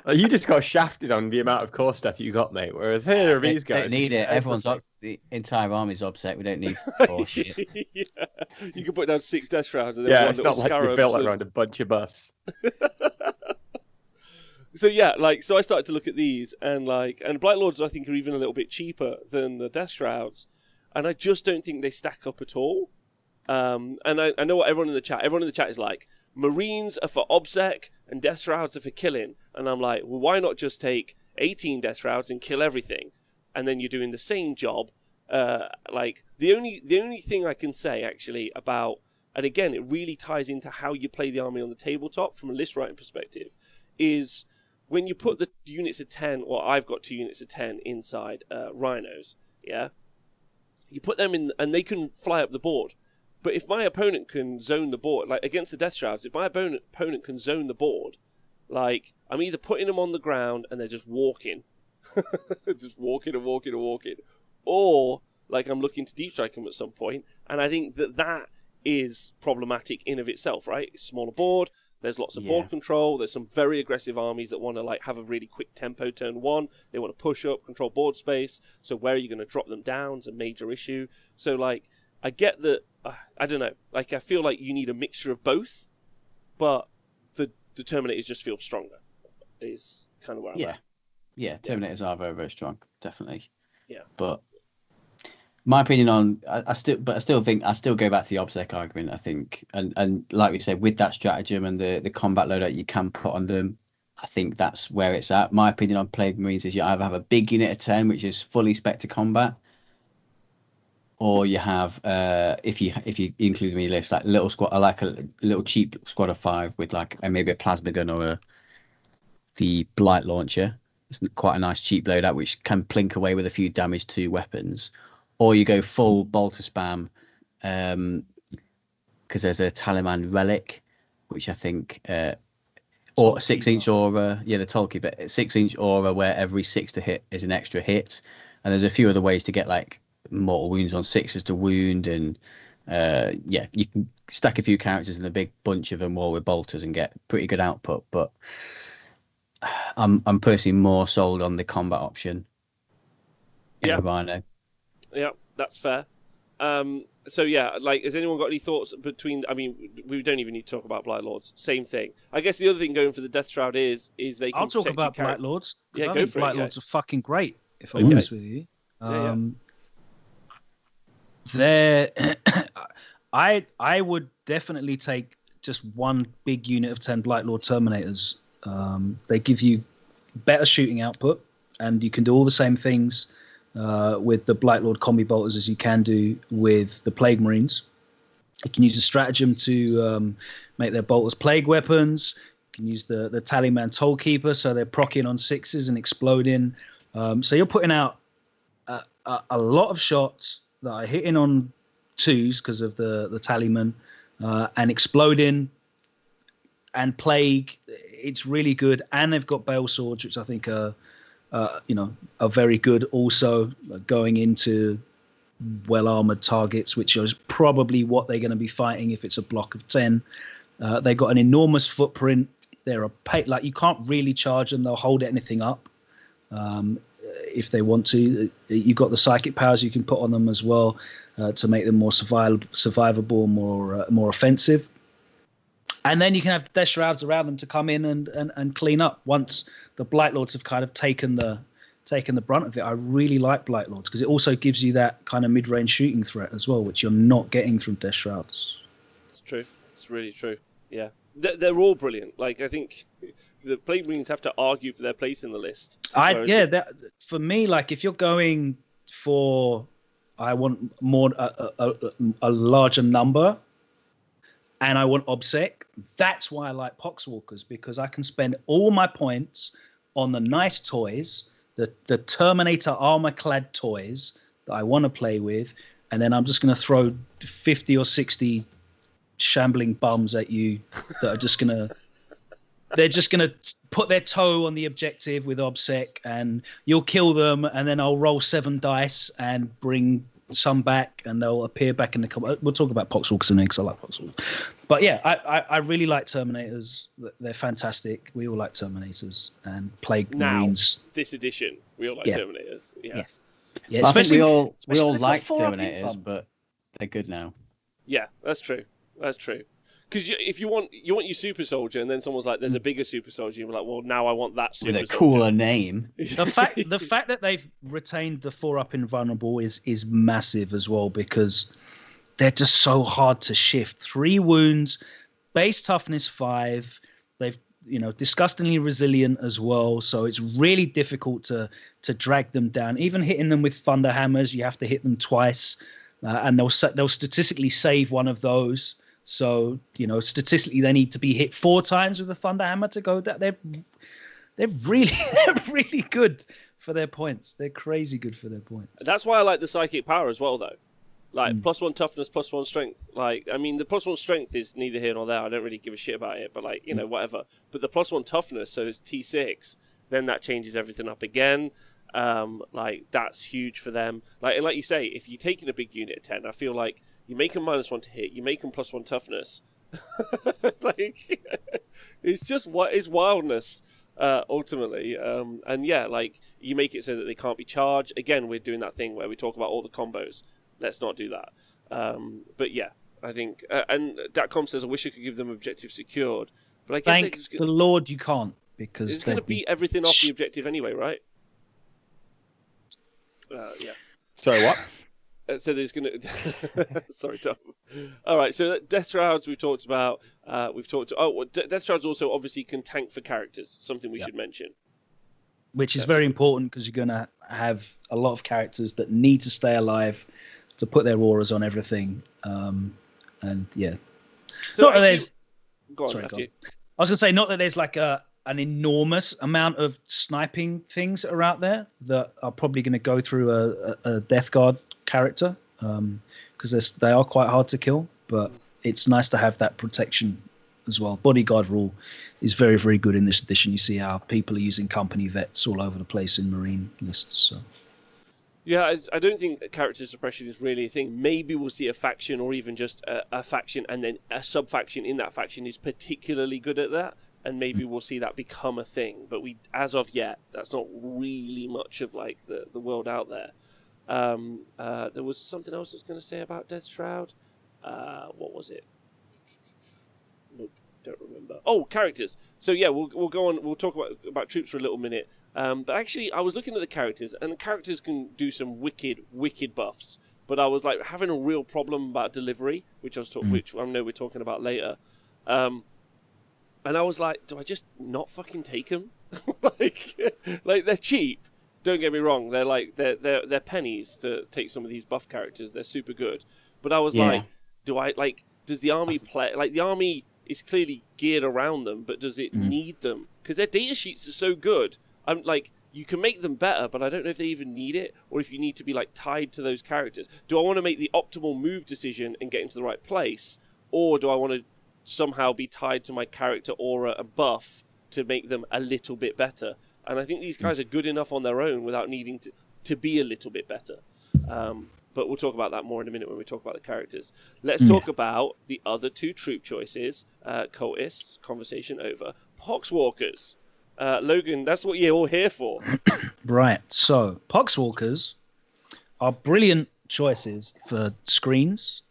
You just got shafted on the amount of core stuff you got, mate. Whereas here, these guys don't need it. The entire army's obsec. We don't need core shit. Yeah. You can put down 6 death shrouds and then Yeah, one it's little not like scarab. they're built around a bunch of buffs. So yeah, so I started to look at these and Blight Lords I think are even a little bit cheaper than the Death Shrouds, and I just don't think they stack up at all. And I know what everyone in the chat is like, Marines are for obsec and Death Shrouds are for killing, and I'm like, well, why not just take 18 Death Shrouds and kill everything, and then you're doing the same job. The only thing I can say actually about, and again it really ties into how you play the army on the tabletop from a list writing perspective, is when you put the units of 10, or I've got 2 units of 10 inside Rhinos, yeah, you put them in and they can fly up the board. But if my opponent can zone the board, like against the Death Shrouds, if my opponent can zone the board, like I'm either putting them on the ground and they're just walking, just walking and walking and walking, or like I'm looking to deep strike them at some point, and I think that is problematic in of itself, right? It's smaller board. There's lots of board control. There's some very aggressive armies that want to like have a really quick tempo turn 1. They want to push up, control board space. So where are you going to drop them down is a major issue. So like I get that. I don't know. Like I feel like you need a mixture of both, but the Terminators just feel stronger. Is kind of where I'm at. Yeah, Terminators are very, very strong, definitely. Yeah, but my opinion on, I still go back to the obsec argument. I think, and like we said, with that stratagem and the combat loadout you can put on them, I think that's where it's at. My opinion on Plague Marines is you either have a big unit of 10 which is fully spec to combat, or you have if you include them in your list, like little squad, like a little cheap squad of 5 with like maybe a plasma gun or the Blight launcher. It's quite a nice cheap loadout which can plink away with a few damage to weapons. Or you go full bolter spam, because there's a Talisman relic, which I think, or 6-inch aura, the Tollkeeper, 6-inch aura where every 6 to hit is an extra hit, and there's a few other ways to get like mortal wounds on 6s to wound, and you can stack a few characters in a big bunch of them all with bolters and get pretty good output. But I'm personally more sold on the combat option. Yeah, Rhino. Yeah, that's fair. So yeah, like, has anyone got any thoughts between? I mean, we don't even need to talk about Blight Lords. Same thing. I guess the other thing going for the Death Shroud is they can. I'll talk about Blight Lords. Yeah, I go think for Blight it. Lords are fucking great. If I'm honest with you, they're. I would definitely take just one big unit of 10 Blight Lord Terminators. They give you better shooting output, and you can do all the same things with the Blight Lord Combi Bolters as you can do with the Plague Marines. You can use the stratagem to make their bolters plague weapons. You can use the Talisman Tollkeeper, so they're proccing on 6s and exploding. So you're putting out a lot of shots that are hitting on 2s because of the Talisman, and exploding and plague. It's really good, and they've got Bale Swords, which I think are very good also, going into well-armored targets, which is probably what they're going to be fighting if it's a block of 10. They got an enormous footprint. They're like, you can't really charge them. They'll hold anything up if they want to. You've got the psychic powers you can put on them as well to make them more survivable, more offensive. And then you can have Death Shrouds around them to come in and clean up once the Blight Lords have kind of taken the brunt of it. I really like Blight Lords because it also gives you that kind of mid-range shooting threat as well, which you're not getting from Death Shrouds. It's true. It's really true. Yeah. They're all brilliant. Like, I think the Plague Marines have to argue for their place in the list. For me, like, if you're going for, I want more a larger number, and I want OBSEC, that's why I like Poxwalkers, because I can spend all my points on the nice toys, the Terminator armor-clad toys that I want to play with, and then I'm just going to throw 50 or 60 shambling bums at you that are just going to... They're just going to put their toe on the objective with OBSEC, and you'll kill them, and then I'll roll 7 dice and bring some back, and they'll appear back in the. We'll talk about Poxwalkers in a minute because I like Poxwalkers. But yeah, I really like Terminators. They're fantastic. We all like Terminators and Plague Marines. This edition, we all like Terminators. Yeah. Yeah, especially we all like Terminators, but they're good now. Yeah, that's true. That's true. Because if you want your super soldier, and then someone's like, "There's a bigger super soldier," you're like, "Well, now I want that super with a soldier. cooler name." The fact that they've retained the 4-up invulnerable is massive as well, because they're just so hard to shift. 3 wounds, base toughness 5. They've disgustingly resilient as well, so it's really difficult to drag them down. Even hitting them with thunder hammers, you have to hit them twice, and they'll statistically save one of those. So statistically, they need to be hit 4 times with a thunder hammer to go down. They're really good for their points. They're crazy good for their points. That's why I like the psychic power as well, though. Like +1 toughness, +1 strength. Like, I mean, the +1 strength is neither here nor there. I don't really give a shit about it, but like, whatever. But the +1 toughness, so it's T6, then that changes everything up again. Like, that's huge for them. Like you say, if you're taking a big unit at 10, I feel like you make them -1 to hit, you make them +1 toughness. Like, it's just it's wildness, ultimately. And yeah, like, you make it so that they can't be charged. Again, we're doing that thing where we talk about all the combos. Let's not do that. But yeah, I think, and Datcom says, I wish I could give them objective secured. But I guess thank the Lord you can't, because it's going to beat everything off the objective anyway, right? Yeah. Sorry, what? So there's going to... Sorry, Tom. All right, so Death Shrouds we've talked about. Death Shrouds also obviously can tank for characters, something we should mention. Which is very important, because you're going to have a lot of characters that need to stay alive to put their auras on everything. And yeah. So go on, after you. I was going to say, not that there's like an enormous amount of sniping things that are out there that are probably going to go through a Deathguard character, because they are quite hard to kill, but it's nice to have that protection as well. Bodyguard rule is very, very good in this edition. You see how people are using company vets all over the place in Marine lists. So. Yeah, I don't think character suppression is really a thing. Maybe we'll see a faction, or even just a faction, and then a sub-faction in that faction is particularly good at that, and maybe we'll see that become a thing. But as of yet, that's not really much of like the world out there. There was something else I was going to say about Death Shroud. What was it? Nope, don't remember. Oh, characters. So yeah, we'll go on. We'll talk about troops for a little minute. But actually, I was looking at the characters, and the characters can do some wicked buffs. But I was like having a real problem about delivery, which I know we're talking about later. And I was like, do I just not fucking take them? like they're cheap. Don't get me wrong. They're like they're pennies to take some of these buff characters. They're super good. But I was like, does the army play? Like, the army is clearly geared around them, but does it need them? Because their data sheets are so good. I'm like, you can make them better, but I don't know if they even need it, or if you need to be like tied to those characters. Do I want to make the optimal move decision and get into the right place, or do I want to somehow be tied to my character aura and buff to make them a little bit better? And I think these guys are good enough on their own without needing to be a little bit better. But we'll talk about that more in a minute when we talk about the characters. Let's talk about the other 2 troop choices. Cultists, conversation over. Poxwalkers. Logan, that's what you're all here for. Right. So, Poxwalkers are brilliant choices for screens.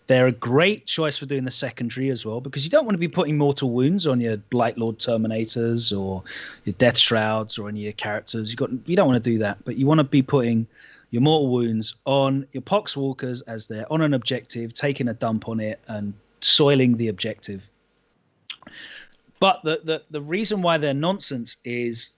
They're a great choice for doing the secondary as well, because you don't want to be putting mortal wounds on your Blight Lord Terminators or your Death Shrouds or any of your characters. You don't want to do that, but you want to be putting your mortal wounds on your Poxwalkers as they're on an objective, taking a dump on it and soiling the objective. But the reason why they're nonsense is,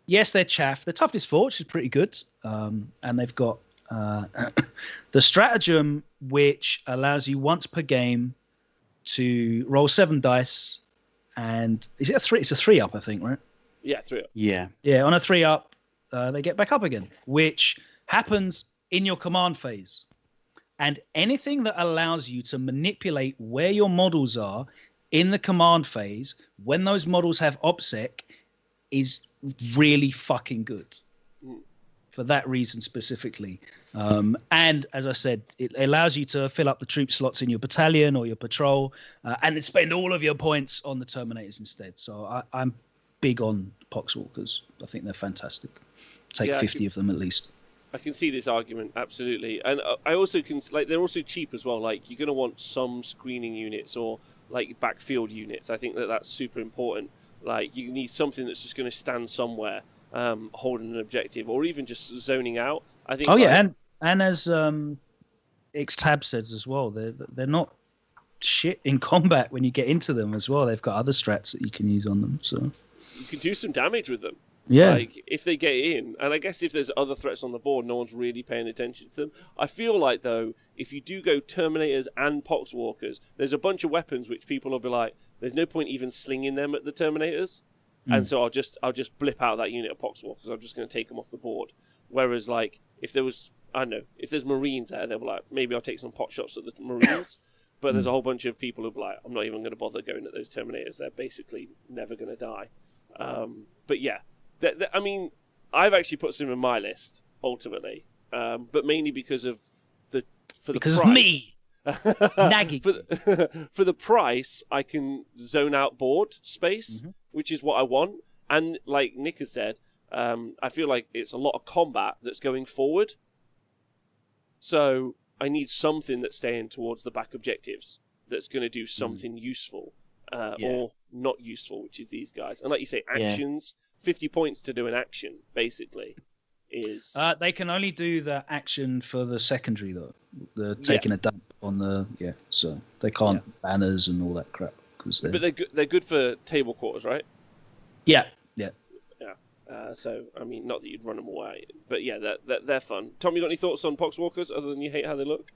yes, they're chaff. The toughness 4, which is pretty good, and they've got the stratagem, which allows you once per game to roll 7 dice, and is it a 3? It's a 3-up, I think, right? Yeah, 3-up. Yeah. Yeah, on a 3-up, they get back up again, which happens in your command phase. And anything that allows you to manipulate where your models are in the command phase when those models have OPSEC is really fucking good for that reason specifically. And as I said, it allows you to fill up the troop slots in your battalion or your patrol, and spend all of your points on the Terminators instead. So I'm big on Poxwalkers. I think they're fantastic. Take 50 of them at least. I can see this argument, absolutely. And I also can, like, they're also cheap as well. Like, you're going to want some screening units or, like, backfield units. I think that's super important. Like, you need something that's just going to stand somewhere, holding an objective, or even just zoning out. I think. And as Xtab says as well, they're not shit in combat when you get into them as well. They've got other strats that you can use on them, so you can do some damage with them. Yeah. Like, if they get in, and I guess if there's other threats on the board, no one's really paying attention to them. I feel like, though, if you do go Terminators and Poxwalkers, there's a bunch of weapons which people will be like, there's no point even slinging them at the Terminators. And so I'll just blip out that unit of Poxwalkers. I'm just going to take them off the board. Whereas, like, if there was, I don't know, if there's Marines there, they'll be like, maybe I'll take some pot shots at the Marines. But there's a whole bunch of people who'll be like, I'm not even going to bother going at those Terminators. They're basically never going to die. But yeah. I mean, I've actually put some in my list ultimately, but mainly because of the price. Of me nagging. For the price, I can zone out board space, which is what I want. And like Nick has said, I feel like it's a lot of combat that's going forward. So I need something that's staying towards the back objectives that's going to do something useful or not useful, which is these guys. And like you say, actions. 50 points to do an action, basically, is... they can only do the action for the secondary, though. The taking a dump on the... Yeah, so they can't banners and all that crap. But they're good for table quarters, right? Yeah. So, I mean, not that you'd run them away. But yeah, they're fun. Tom, you got any thoughts on Poxwalkers, other than you hate how they look?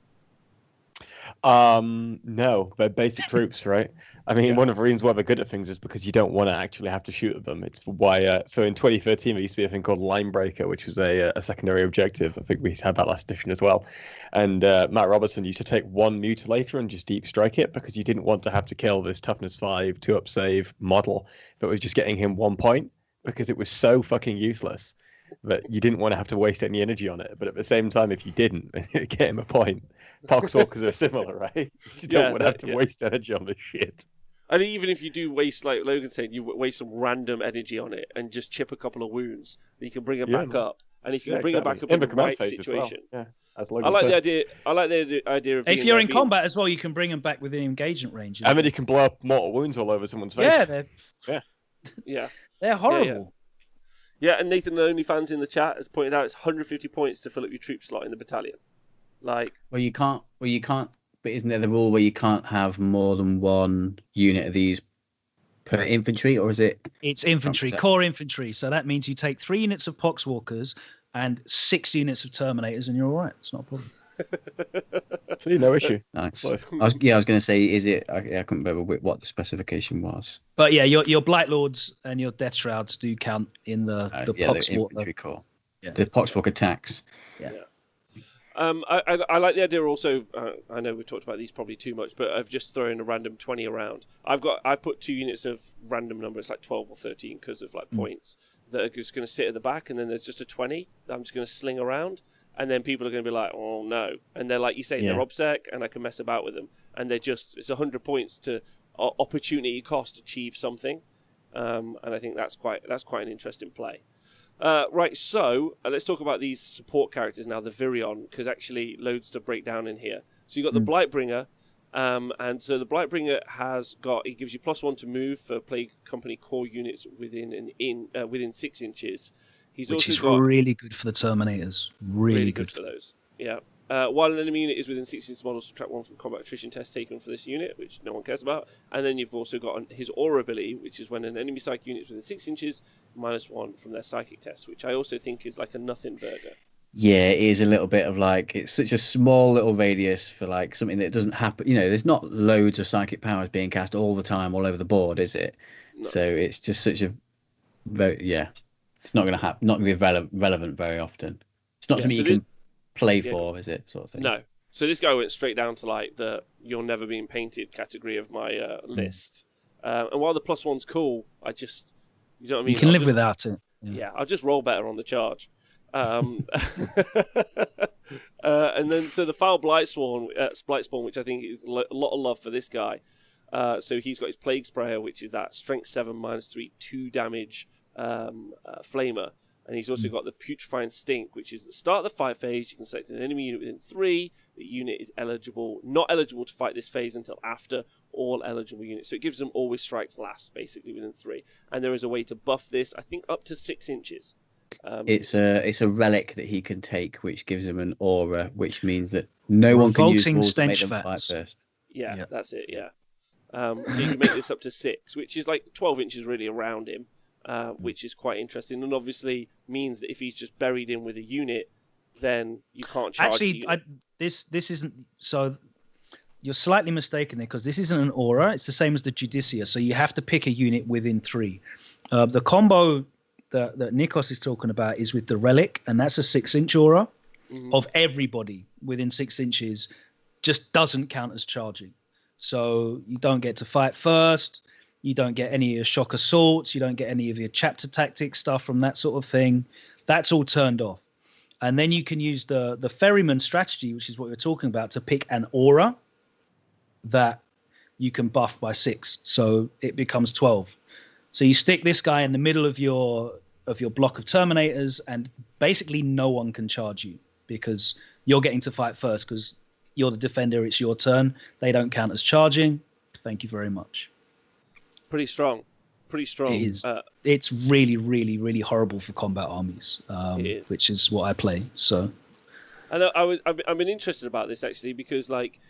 No, they're basic troops, right? I mean, one of the reasons why they're good at things is because you don't want to actually have to shoot at them. It's why, so in 2013, there used to be a thing called Line Breaker, which was a secondary objective. I think we had that last edition as well. And Matt Robertson used to take one mutilator and just deep strike it because you didn't want to have to kill this toughness 5, 2-up save model that was just getting him 1 point because it was so fucking useless that you didn't want to have to waste any energy on it. But at the same time, if you didn't, it get him a point. Poxwalkers are similar, right? You don't want to have to waste energy on this shit. And even if you do waste, like Logan said, you waste some random energy on it and just chip a couple of wounds, then you can bring it back up. And if you can bring it back up in the right situation, as I like the idea. I like the idea of. If you're in combat as well, you can bring them back within engagement range. And then you can blow up mortal wounds all over someone's face. They're horrible. Yeah, and Nathan the OnlyFans in the chat has pointed out it's 150 points to fill up your troop slot in the battalion. Like, you can't. But isn't there the rule where you can't have more than one unit of these per infantry, or is it? It's infantry, core infantry. So that means you take 3 units of Poxwalkers and 6 units of Terminators, and you're all right. It's not a problem. See, no issue. Nice. I was going to say, is it? I couldn't remember what the specification was. But yeah, your Blight Lords and your Death Shrouds do count in the Poxwalker. The infantry core. Yeah. The Poxwalker attacks. Yeah. I like the idea also. I know we've talked about these probably too much, but I've just thrown a random 20 around. I've put 2 units of random numbers, like 12 or 13, because of like points that are just going to sit at the back, and then there's just a 20 that I'm just going to sling around. And then people are going to be like, oh no. And they're like you say, they're OBSEC, and I can mess about with them. And it's 100 points to opportunity cost to achieve something. And I think that's quite an interesting play. Right, so let's talk about these support characters now, the Virion, because actually loads to break down in here. So you've got the Blightbringer, and so the Blightbringer it gives you +1 to move for Plague Company core units within 6 inches. Which is really good for the Terminators. Really good for those. Yeah. While an enemy unit is within 6 inches, models subtract 1 from combat attrition test taken for this unit, which no one cares about. And then you've also got his aura ability, which is when an enemy psychic unit is within 6 inches, -1 from their psychic test, which I also think is like a nothing burger. Yeah, it is a little bit of like, it's such a small little radius for like something that doesn't happen. You know, there's not loads of psychic powers being cast all the time, all over the board, is it? No. So it's just such a it's not going to happen. Not going to be relevant very often. It's not something you can play for, is it? Sort of thing. No. So this guy went straight down to like the "you're never being painted" category of my list. And while the +1's cool, you know what I mean. You can live without it. Yeah, I'll just roll better on the charge. And then so the foul Blight Spawn, which I think is a lot of love for this guy. So he's got his Plague Sprayer, which is that strength 7 -3 2 damage flamer. And he's also got the Putrefying Stink, which is the start of the fight phase. You can select an enemy unit within 3. The unit is not eligible to fight this phase until after all eligible units. So it gives them always strikes last, basically, within 3. And there is a way to buff this, I think, up to 6 inches. It's a relic that he can take, which gives him an aura, which means that no one can use walls to make them fight first. Yeah, that's it, yeah. So you can make this up to 6, which is like 12 inches really around him. Which is quite interesting, and obviously means that if he's just buried in with a unit, then you can't charge. Actually, this isn't so. You're slightly mistaken there, because this isn't an aura. It's the same as the Judicia, so you have to pick a unit within 3. The combo that Nikos is talking about is with the relic, and that's a 6-inch aura of everybody within 6 inches. Just doesn't count as charging, so you don't get to fight first. You don't get any of your shock assaults. You don't get any of your chapter tactics stuff from that sort of thing. That's all turned off. And then you can use the ferryman strategy, which is what we're talking about, to pick an aura that you can buff by 6. So it becomes 12. So you stick this guy in the middle of your block of Terminators, and basically no one can charge you because you're getting to fight first because you're the defender. It's your turn. They don't count as charging. Thank you very much. Pretty strong. It is. It's really, really, really horrible for combat armies, which is what I play. So, and I've been interested about this actually because, like,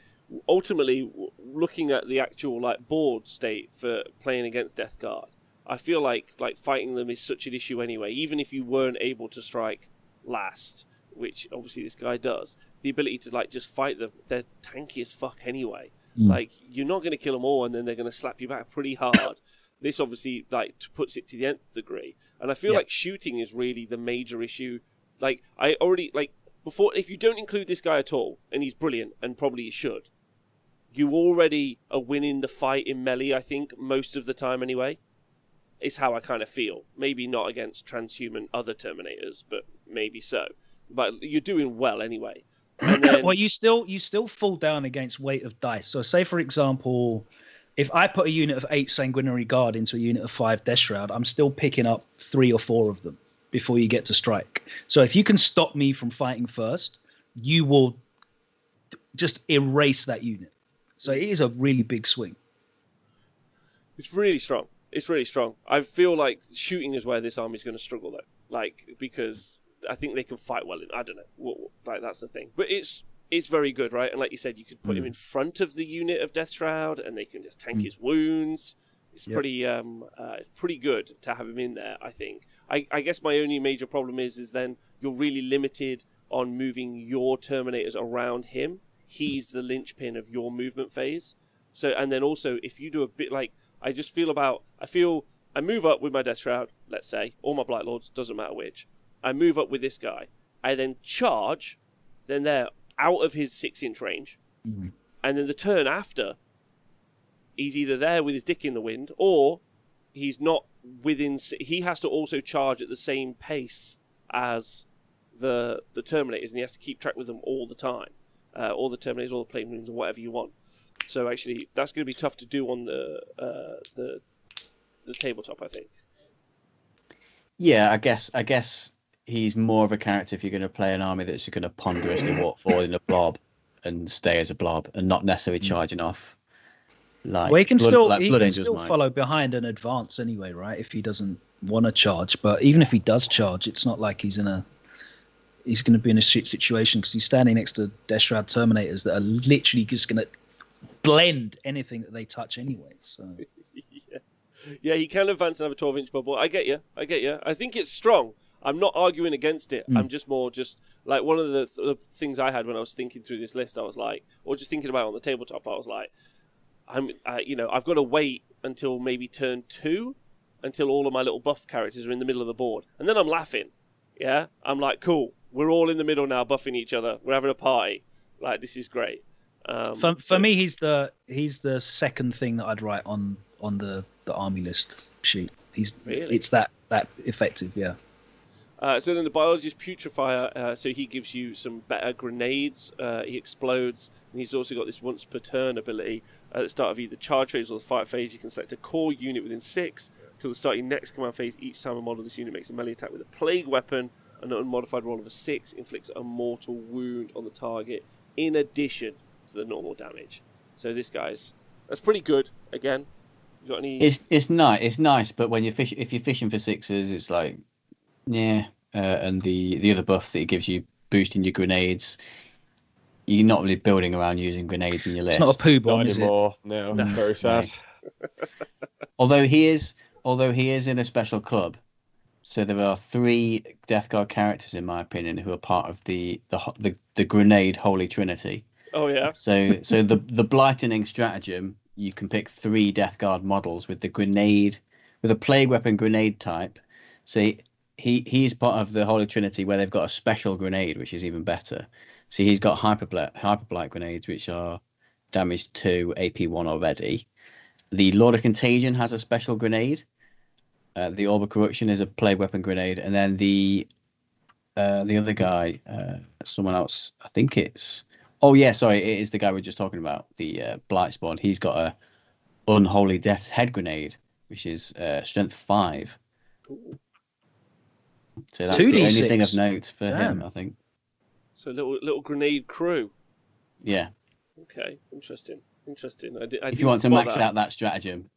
ultimately, looking at the actual like board state for playing against Deathguard, I feel like fighting them is such an issue anyway. Even if you weren't able to strike last, which obviously this guy does, the ability to like just fight them, they're tanky as fuck anyway. Like, you're not going to kill them all, and then they're going to slap you back pretty hard. This obviously like puts it to the nth degree, and I feel like shooting is really the major issue. Like, I already before, if you don't include this guy at all, and he's brilliant, and probably you should, you already are winning the fight in melee. I think most of the time anyway. Is how I kind of feel. Maybe not against transhuman other Terminators, but maybe so. But you're doing well anyway. And then, well, you still fall down against weight of dice. So say, for example, if I put a unit of 8 Sanguinary Guard into a unit of 5 Death Shroud, I'm still picking up 3 or 4 of them before you get to strike. So if you can stop me from fighting first, you will just erase that unit. So it is a really big swing. It's really strong. It's really strong. I feel like shooting is where this army's going to struggle, though. Like, because I think they can fight well. I don't know. Like, that's the thing. But it's very good, right? And like you said, you could put him in front of the unit of Death Shroud, and they can just tank his wounds. It's pretty good to have him in there, I think. I guess my only major problem is then you're really limited on moving your Terminators around him. He's the linchpin of your movement phase. So, and then also, if you do a bit like, I move up with my Death Shroud, let's say, or my Blight Lords, doesn't matter which. I move up with this guy. I then charge, then they're out of his 6-inch range. And then the turn after, he's either there with his dick in the wind, or he's not within... He has to also charge at the same pace as the Terminators, and he has to keep track with them all the time. All the Terminators, all the Plane Marines, or whatever you want. So actually, that's going to be tough to do on the tabletop, I think. Yeah, I guess he's more of a character if you're going to play an army that's going to ponderously walk forward in a blob and stay as a blob and not necessarily charging off. Like, well, he can still might. follow behind and advance anyway, right? If he doesn't want to charge, but even if he does charge, it's not like he's going to be in a shit situation because he's standing next to Death Shroud Terminators that are literally just going to blend anything that they touch anyway. So yeah, he can advance and have a 12-inch bubble. I get you. I think it's strong. I'm not arguing against it. I'm just like one of the things I had when I was thinking through this list. I was like, or just thinking about it on the tabletop. I was like, I've got to wait until maybe turn 2 until all of my little buff characters are in the middle of the board, and then I'm laughing. Yeah, I'm like, cool. We're all in the middle now, buffing each other. We're having a party. Like, this is great. For me, he's the second thing that I'd write on the army list sheet. It's that effective, yeah. So then the biologist Putrefier, so he gives you some better grenades. He explodes, and he's also got this once per turn ability. At the start of either charge phase or the fight phase, you can select a core unit within 6. Till the start of your next command phase, each time a model of this unit makes a melee attack with a plague weapon, an unmodified roll of a 6 inflicts a mortal wound on the target, in addition to the normal damage. So this guy's that's pretty good. Again, you got any? It's nice, but when if you're fishing for 6s, it's like, yeah. And the other buff that it gives you, boosting your grenades, you're not really building around using grenades in your list. It's not a poo bomb, Not is it? anymore. No, very sad. Although he is in a special club, so there are 3 Deathguard characters, in my opinion, who are part of the grenade Holy Trinity. Oh yeah. So the Blightening stratagem, you can pick 3 Deathguard models with the grenade, with a plague weapon grenade type. So he's part of the Holy Trinity where they've got a special grenade, which is even better. So he's got hyper blight grenades, which are damage 2, AP 1 already. The Lord of Contagion has a special grenade. The Orb of Corruption is a plague weapon grenade, and then the other guy, someone else, I think it's. Oh yeah, sorry, it is the guy we're just talking about, the Blight spawn. He's got a Unholy Death's Head grenade, which is strength 5. So that's the 2d6. only thing of note for Damn. him, I think. So little grenade crew. Yeah. Okay, interesting. If you want to max out that stratagem.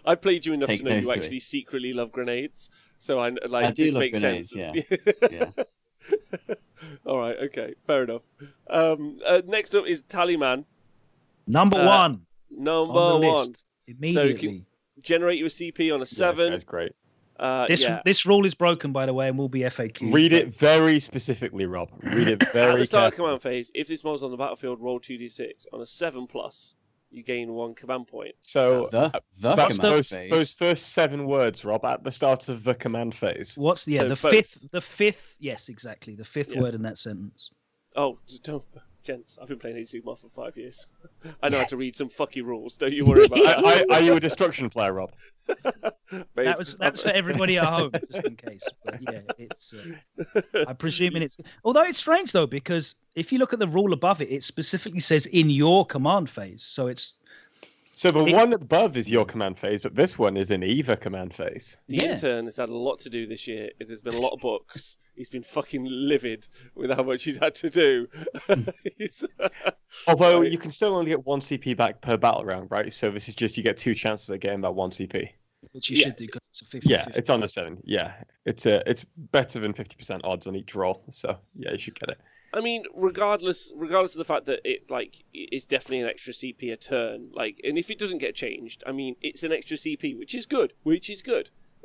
I played you enough Take to know you those actually secretly love grenades, so I like I do this love makes grenades, sense. yeah. All right, okay, fair enough. Next up is Tallyman, Number 1 number on the 1. list immediately. So you can generate your CP on a 7. That's great. This rule is broken, by the way, and will be FAQ. Read it very specifically, Rob. Read it very At the start of carefully. command phase, if this model's on the battlefield, roll 2d6. On a 7+, you gain 1 command point. So The command phase. those first 7 words, Rob, at the start of the command phase. What's the So the both. fifth? Yes, exactly. The 5th Yeah. word in that sentence. Oh, don't, gents, I've been playing Age of Sigmar for 5 years. I know how to read some fucky rules. Don't you worry about that. Are you a destruction player, Rob? That was for everybody at home, just in case. But yeah, it's. I'm presuming it's. Although it's strange though, because if you look at the rule above it, it specifically says in your command phase. So it's. So the one above is your command phase, but this one is in either command phase. The Yeah. intern has had a lot to do this year. There's been a lot of books. He's been fucking livid with how much he's had to do. Although you can still only get 1 CP back per battle round, right? So this is just you get 2 chances at getting that 1 CP. Which you should do because it's a 50. Yeah, it's on the 7. Yeah, it's better than 50% odds on each roll. So yeah, you should get it. I mean, regardless of the fact that it's definitely an extra CP a turn, and if it doesn't get changed, I mean, it's an extra CP, which is good.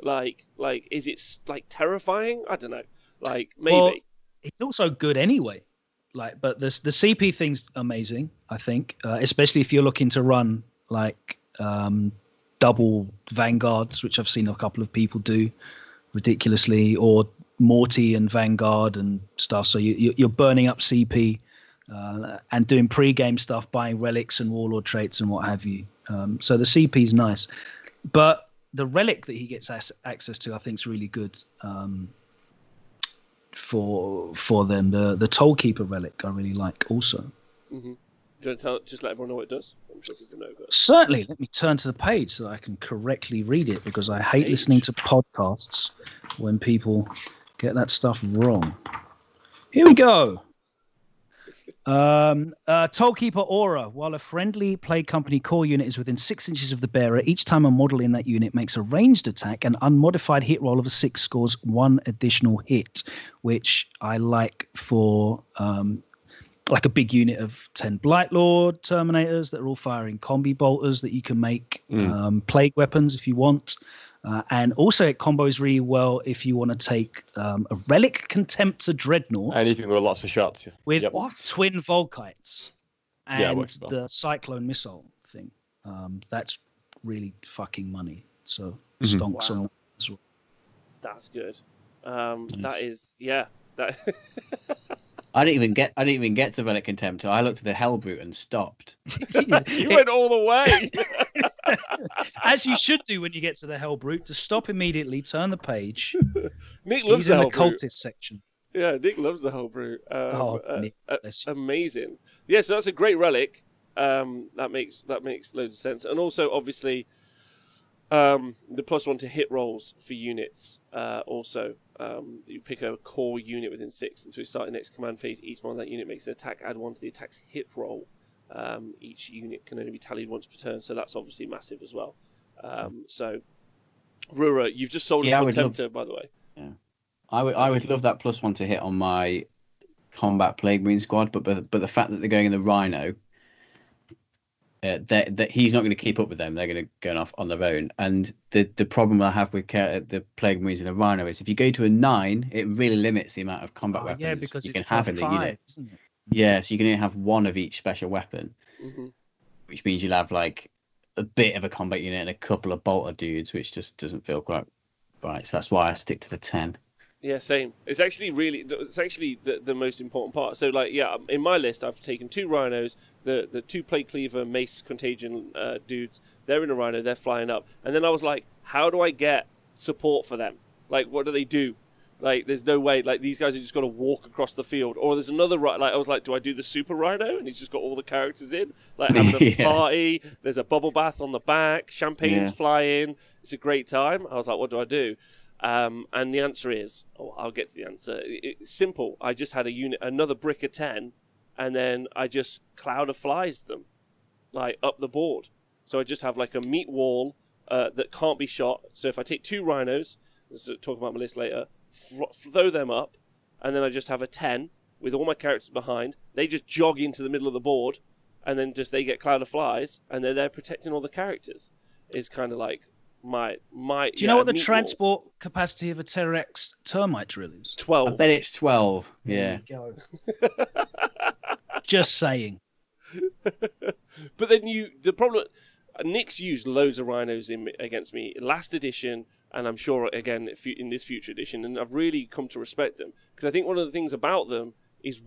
Like, is it terrifying? I don't know. Maybe. Well, it's also good anyway. But the CP thing's amazing. I think, especially if you're looking to run double vanguards, which I've seen a couple of people do ridiculously, or Morty and Vanguard and stuff. So you're burning up CP and doing pre-game stuff, buying relics and warlord traits and what have you. So the CP is nice, but the relic that he gets access to, I think, is really good for them. The Tollkeeper relic, I really like also. Mm-hmm. Do you want to just let everyone know what it does? I'm sure people know, but... Certainly. Let me turn to the page so that I can correctly read it, because I hate listening to podcasts when people get that stuff wrong. Here we go. Tollkeeper Aura. While a friendly Plague Company core unit is within 6 inches of the bearer, each time a model in that unit makes a ranged attack, an unmodified hit roll of a 6 scores 1 additional hit, which I like for a big unit of 10 Blight Lord Terminators that are all firing combi bolters that you can make plague weapons if you want. And also it combos really well if you want to take a Relic Contemptor Dreadnought. Anything with lots of shots. With twin Volkites and well. the Cyclone Missile thing. That's really fucking money. So stonks on that as well. That's good. Nice. That is, yeah. That... I didn't even get to the Relic Contemptor. I looked at the Hellbrute and stopped. You went all the way. As you should do when you get to the Hell Brute, to stop immediately, turn the page. Nick loves He's in the Hell Brute. cultist section. Yeah, Nick loves the Hell Brute. Nick, bless you. Amazing. Yeah, so that's a great relic. That makes loads of sense. And also, obviously, the +1 to hit rolls for units. Also, you pick a core unit within 6 until you start the next command phase. Each one of that unit makes an attack. Add 1 to the attack's hit roll. Each unit can only be tallied once per turn, so that's obviously massive as well. So, Rura, you've just sold a Commentator, by the way. Yeah, I would love that +1 to hit on my combat Plague Marine squad, but the fact that they're going in the Rhino, that he's not going to keep up with them. They're going to go off on their own. And the problem I have with the Plague Marines in the Rhino is if you go to a 9, it really limits the amount of combat weapons because you it's can have in the unit. Isn't it? Yeah, so you can only have 1 of each special weapon, which means you'll have like a bit of a combat unit and a couple of bolter dudes, which just doesn't feel quite right. So that's why I stick to the 10. Yeah, same. It's actually the most important part. So, like, yeah, in my list, I've taken 2 Rhinos, the 2 Plague Cleaver, Mace, Contagion dudes. They're in a Rhino, they're flying up. And then I was like, how do I get support for them? Like, what do they do? Like, there's no way. Like, these guys are just got to walk across the field. Or there's another, like, I was like, do I do the Super Rhino? And he's just got all the characters in. Like, having a party. There's a bubble bath on the back. Champagne's flying. It's a great time. I was like, what do I do? And the answer is, I'll get to the answer. It's simple. I just had another brick of 10, and then I just cloud of flies them, like up the board. So I just have like a meat wall that can't be shot. So if I take 2 Rhinos, let's talk about my list later, throw them up, and then I just have a 10 with all my characters behind. They just jog into the middle of the board, and then they get cloud of flies, and they're there protecting all the characters. Is kind of like my. Do you know what the transport capacity of a Terrex termite drill is? 12. I bet it's 12. Yeah. Just saying. But then the problem. Nick's used loads of Rhinos against me last edition, and I'm sure again in this future edition, and I've really come to respect them because I think one of the things about them is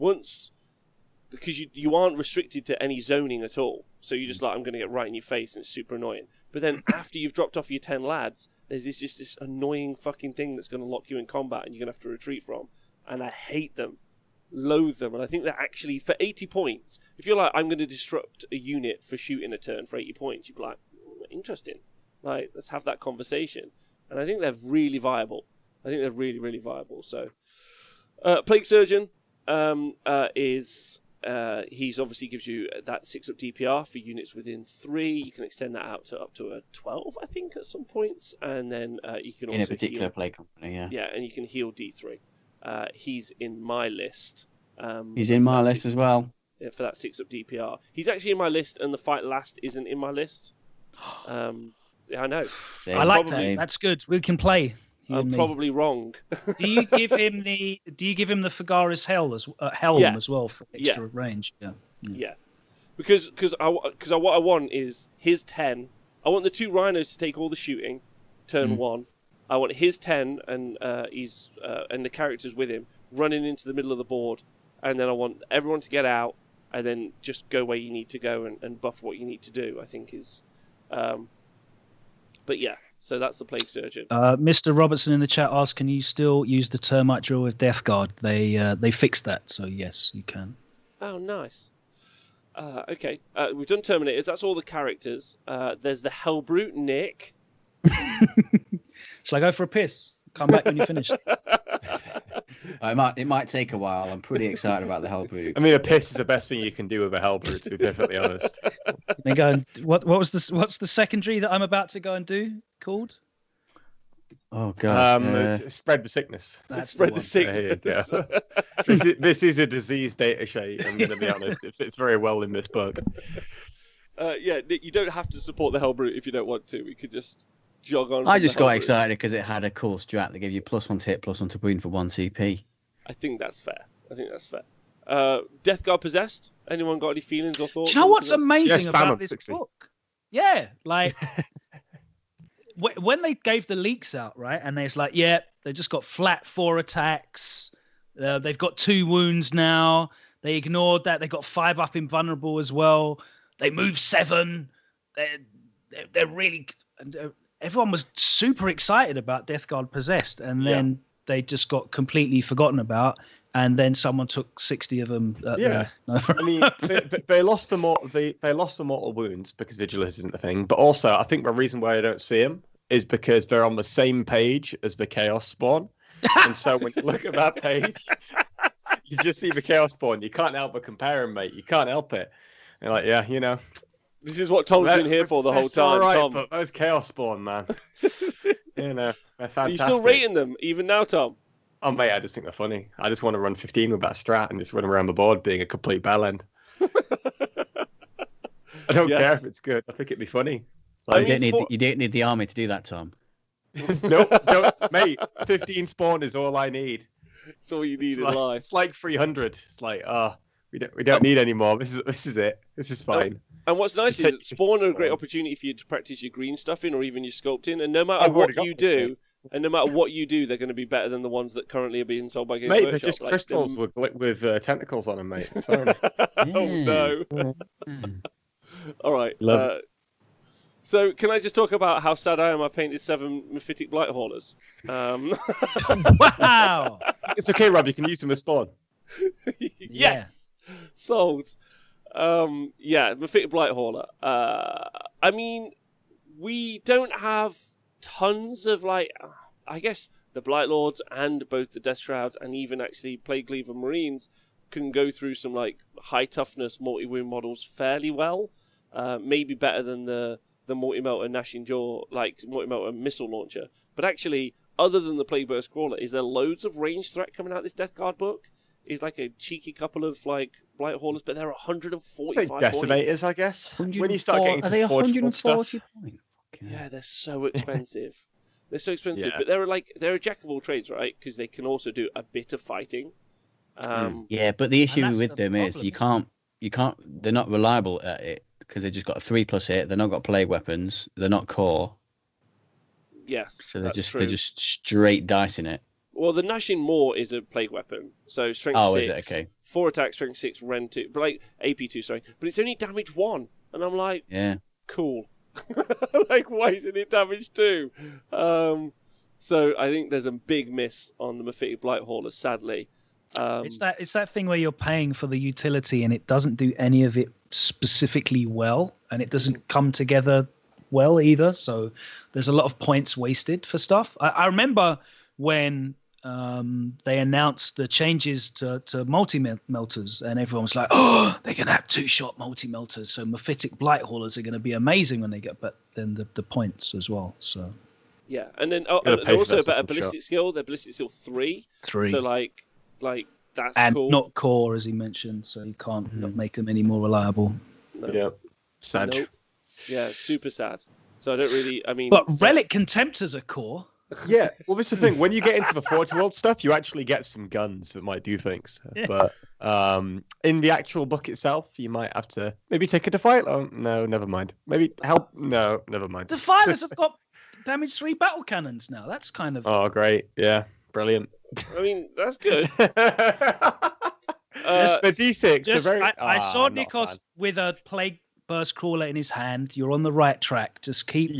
because you aren't restricted to any zoning at all, so you're just like, I'm going to get right in your face, and it's super annoying. But then after you've dropped off your 10 lads, there's this annoying fucking thing that's going to lock you in combat, and you're going to have to retreat from, and I hate them. Loathe them, and I think that actually for 80 points, if you're like, I'm going to disrupt a unit for shooting a turn for 80 points, you'd be like, interesting. Like, let's have that conversation. And I think they're really viable. I think they're really, really viable. So, Plague Surgeon he's obviously gives you that 6-up DPR for units within 3. You can extend that out to up to a 12, I think, at some points, and then you can also in a particular heal. play company, yeah. Yeah, and you can heal D3. He's in my list. He's in my list as well. For that 6-up DPR. He's actually in my list, and the Fight Last isn't in my list. I know. Same. I like that. That's good. We can play. I'm probably wrong. Do you give him the Fagaris helm as well for extra range? Yeah. Because what I want is his 10. I want the 2 Rhinos to take all the shooting, turn 1. I want his 10 and and the characters with him running into the middle of the board, and then I want everyone to get out and then just go where you need to go and buff what you need to do. I think is, but yeah. So that's the Plague Surgeon. Mr. Robertson in the chat asked, "Can you still use the termite drill with Deathguard?" They fixed that, so yes, you can. Oh, nice. Okay, we've done Terminators. That's all the characters. There's the Hell Brute, Nick. Shall I go for a piss? Come back when you finish. It might take a while. I'm pretty excited about the Hell Brute. I mean, a piss is the best thing you can do with a Hell Brute, to be perfectly honest. Then go and, what's the secondary that I'm about to go and do called? Oh god! Spread the sickness. Spread the sickness. This is a disease data sheet. I'm going to be honest. It fits very well in this book. Yeah, Nick, you don't have to support the Hell Brute if you don't want to. We could just jog on. I just got excited because it had a cool strat that gave you +1 to hit, +1 to wound for 1 CP. I think that's fair. Deathguard Possessed. Anyone got any feelings or thoughts? Do you know what's amazing about this 60. book? Yeah, like when they gave the leaks out, right? And there's like, yeah, they just got flat 4 attacks. They've got 2 wounds now. They ignored that. They got 5 up invulnerable as well. They move 7. they're really. Everyone was super excited about Deathguard Possessed, and then they just got completely forgotten about. And then someone took 60 of them. I mean, they lost the mortal wounds because Vigilance isn't the thing. But also, I think the reason why I don't see them is because they're on the same page as the Chaos Spawn. And so when you look at that page, you just see the Chaos Spawn. You can't help but compare them, mate. You can't help it. And you're like, yeah, you know. This is what Tom's been here for the whole time, right, Tom. But those Chaos Spawn, man. You know, they're fantastic. Are you still rating them, even now, Tom? Oh, mate, I just think they're funny. I just want to run 15 with that strat and just run around the board being a complete bellend. I don't care if it's good. I think it'd be funny. Like, you don't need the army to do that, Tom. Nope, don't, mate. 15 spawn is all I need. It's all you need in life. It's like 300. It's like, we don't need any more. This is it. This is fine. And what's nice is that spawn are a great opportunity for you to practice your green stuffing or even your sculpting. And no matter what you do, they're going to be better than the ones that currently are being sold by Games Mate, Workshop. they're just crystals with tentacles on them, mate. It's fine. Oh no! All right. Love it. So, can I just talk about how sad I am? I painted 7 Mephitic Blight Haulers. Wow! It's okay, Rob. You can use them as spawn. Yes, sold. Mephitic Blight Hauler. I mean, we don't have tons of I guess the Blight Lords and both the Death Shrouds and even actually Plague Cleaver Marines can go through some high toughness multi-wound models fairly well. Maybe better than the multi-melter Gnashing Jaw, multi-melter missile launcher. But actually, other than the Plague Burst Crawler, is there loads of range threat coming out this Death Guard book? Is a cheeky couple of Blight Haulers, but there are 145 Decimators, points. I guess. When you start getting to 140 points? Yeah, they're so expensive. They're so expensive, Yeah. but they're a jack of all trades, right? Because they can also do a bit of fighting. Yeah, but the issue that's with the them is problem, you can't. They're not reliable at it because they just got a 3+ hit. They're not got plague weapons. They're not core. Yes, So that's they're true. just straight dicing it. Well, the Gnashing Maw is a plague weapon, so strength 6, is it? Okay. 4 attack, strength 6, Ren 2, but AP 2, sorry. But it's only damage 1, and I'm like, Yeah. cool. Why isn't it damage 2? So I think there's a big miss on the Mephitic Blight Hauler, sadly. It's that thing where you're paying for the utility and it doesn't do any of it specifically well, and it doesn't come together well either. So there's a lot of points wasted for stuff. I remember when they announced the changes to multi-melters, and everyone was like, oh, they're going to have 2-shot multi-melters. So Mephitic Blight Haulers are going to be amazing when they get then the points as well. So yeah, and then they're also a better ballistic skill. They're ballistic skill 3. So that's and cool. not core, as he mentioned, so you can't make them any more reliable. No. Yeah. Sad. Nope. Yeah, super sad. So I don't really. I mean, but Relic Contemptors are core. Yeah, well, this is the thing. When you get into the Forge World stuff, you actually get some guns that might do things. Yeah. But in the actual book itself, you might have to maybe take a Defiler. Oh, no, never mind. Maybe help. No, never mind. Defilers have got damage 3 battle cannons now. That's kind of. Oh, great. Yeah, brilliant. I mean, that's good. The D6. I saw I'm not a Nikos fan. with a Plague Burst Crawler in his hand. You're on the right track. Just keep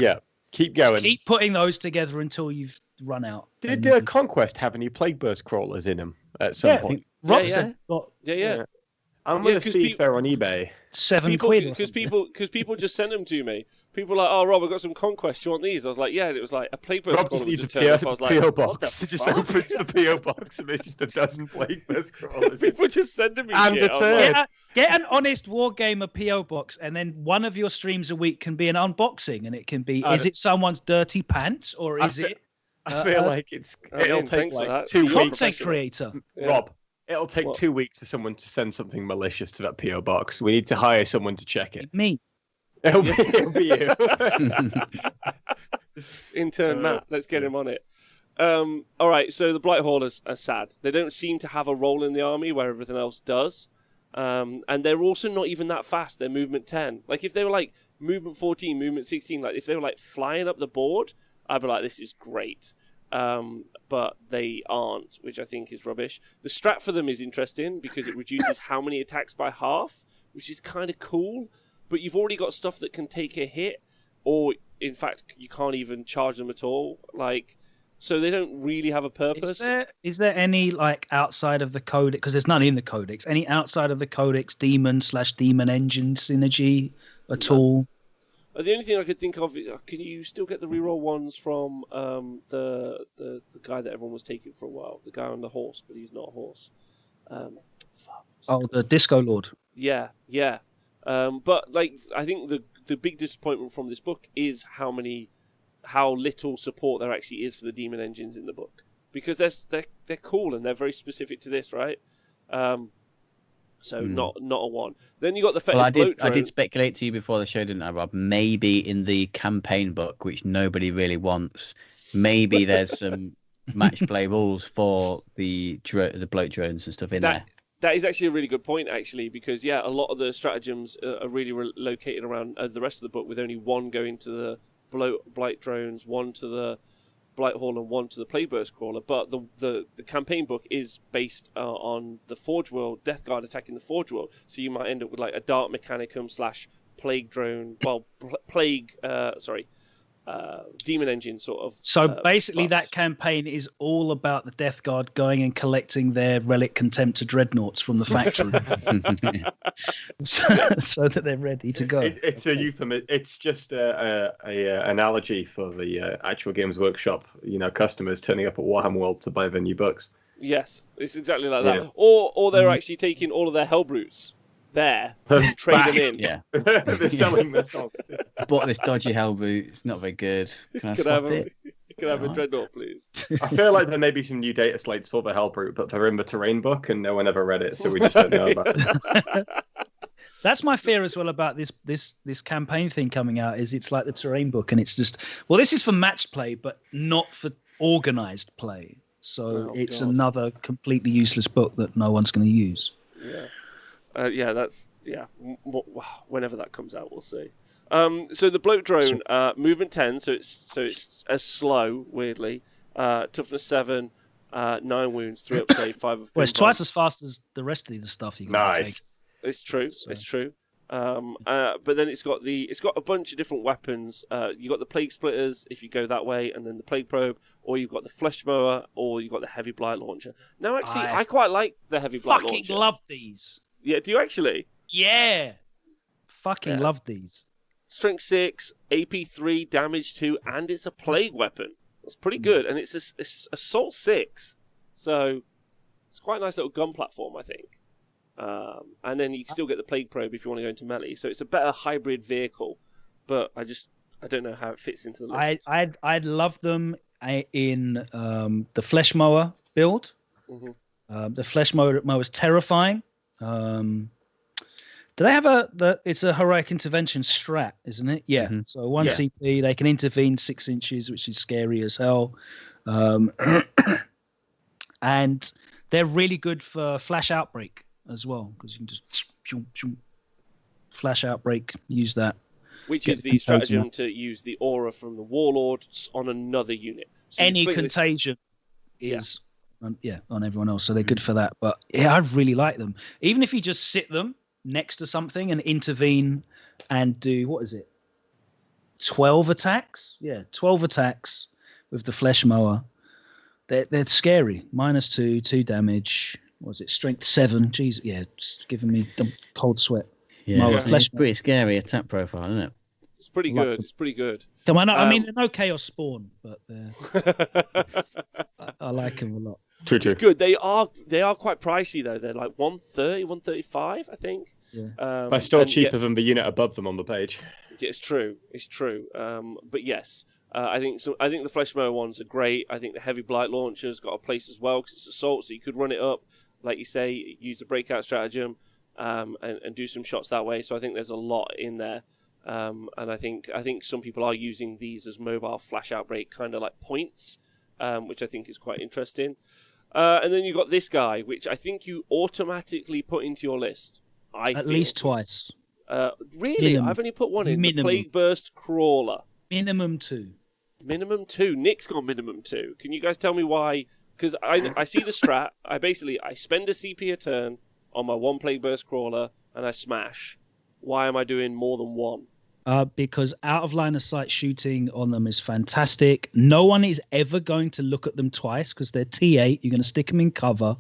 Keep going. Just keep putting those together until you've run out. Did Conquest have any Plague Burst crawlers in them at some point? Robson got Yeah. I'm going to see if they're on eBay. £7 quid. Because people just sent them to me. People were like, oh, Rob, I've got some Conquest. Do you want these? I was like, yeah. And it was like a Plague Burst Rob crawler. just needs Just a turned up. I was like, PO what box. the It just fuck? opens the PO box and there's just a dozen Plague Burst crawlers. People just sending me And shit. a I'm turd. like, Get an honest Wargamer PO box, and then one of your streams a week can be an unboxing, and it can be: is it someone's dirty pants, or is it? I feel like it'll take thanks for like that. 2 weeks. Content creator. Yeah. Rob, it'll take What? 2 weeks for someone to send something malicious to that PO box. We need to hire someone to check it. Me. It'll be you. Intern Matt, let's get him on it. All right, so the Blight Haulers are sad. They don't seem to have a role in the army where everything else does. And they're also not even that fast. They're movement 10. Like, if they were like movement 14, movement 16, like if they were like flying up the board, I'd be like, this is great. But they aren't, which I think is rubbish. The strat for them is interesting because it reduces how many attacks by half, which is kind of cool. But you've already got stuff that can take a hit. or in fact you can't even charge them at all. Like, so they don't really have a purpose. Is there any like outside of the codex? Because there's none in the codex. Any outside of the codex demon/demon engine synergy at all? The only thing I could think of, can you still get the reroll ones from the guy that everyone was taking for a while? The guy on the horse, but he's not a horse. The Disco Lord. Yeah. But like, I think the big disappointment from this book is how little support there actually is for the demon engines in the book, because they're cool and they're very specific to this, right? So not a one. Then you got the fetid I did speculate to you before the show, didn't I, Rob? Maybe in the campaign book, which nobody really wants, maybe there's some match play rules for the bloat drones and stuff in there. That is actually a really good point, actually, because a lot of the stratagems are really located around the rest of the book, with only one going to the Blight drones, one to the Blight Hall, and one to the Plagueburst Crawler. But the campaign book is based on the Forge World, Deathguard attacking the Forge World. So you might end up with like a Dark Mechanicum / Plague Drone, Demon Engine sort of. So basically, buffs. that campaign is all about the Deathguard going and collecting their relic Contemptor dreadnoughts from the factory, so that they're ready to go. It's a euphemism. It's just a analogy for the actual Games Workshop, customers turning up at Warhammer World to buy their new books. Yes, it's exactly like that. Yeah. Or they're actually taking all of their Hellbrutes there and trade them in. Yeah, they're selling their stock. Bought this dodgy Hellbrute. It's not very good. Can I swap it? Can I have a Dreadnought, please? I feel like there may be some new data slates for the Hellbrute, but they're in the terrain book and no one ever read it, so we just don't know about it. That's my fear as well about this campaign thing coming out. Is it's like the terrain book, and it's just, well, this is for matched play, but not for organized play. So it's another completely useless book that no one's going to use. Whenever that comes out, we'll see. So the bloat drone, movement 10, so it's as slow, weirdly. Toughness 7, 9 wounds, 3 up save, 5 of. Well, it's twice as fast as the rest of the stuff you got to take. It's true. So. It's true. But then it's got a bunch of different weapons. You got the plague splitters if you go that way, and then the plague probe, or you've got the flesh mower, or you've got the heavy blight launcher. Now, actually, I quite like the heavy blight launcher. Fucking love these. Yeah, do you actually? Yeah. Fucking love these. Strength 6, AP 3, damage 2, and it's a plague weapon. That's pretty good, and it's assault 6, so it's quite a nice little gun platform, I think. And then you can still get the plague probe if you want to go into melee. So it's a better hybrid vehicle, but I don't know how it fits into the list. I'd love them in the flesh mower build. Mm-hmm. The flesh mower is terrifying. Do they have it's a heroic intervention strat, isn't it? Yeah. Mm-hmm. So 1 CP, they can intervene 6 inches, which is scary as hell. And they're really good for flash outbreak as well, because you can just flash outbreak, use that. Which is the stratagem to use the aura from the warlord on another unit. So any contagion is on everyone else, so they're good for that. But I really like them. Even if you just sit them next to something and intervene and do, 12 attacks? Yeah, 12 attacks with the flesh mower. They're scary. -2, 2 damage. Strength 7? Jeez, yeah, it's giving me the cold sweat. Yeah, it's pretty scary attack profile, isn't it? It's pretty good. It's pretty good. I mean, they're no chaos spawn, but I like them a lot. True. It's good. They are quite pricey though. They're like 130, 135, I think. Yeah. They're still cheaper than the unit above them on the page. It's true. But yes, I think the flesh mower ones are great. I think the heavy blight launcher's got a place as well because it's assault, so you could run it up, like you say, use the breakout stratagem, and do some shots that way. So I think there's a lot in there. And I think some people are using these as mobile flash outbreak kind of like points, which I think is quite interesting. And then you got this guy, which I think you automatically put into your list. At least twice. Really? Minimum. I've only put one in. Minimum. The Plagueburst Crawler. Minimum 2. Minimum 2. Nick's got minimum 2. Can you guys tell me why? Because I see the strat. I spend a CP a turn on my 1 Plagueburst Crawler and I smash. Why am I doing more than 1? because out of line of sight shooting on them is fantastic. No one is ever going to look at them twice because they're T8. You're going to stick them in cover.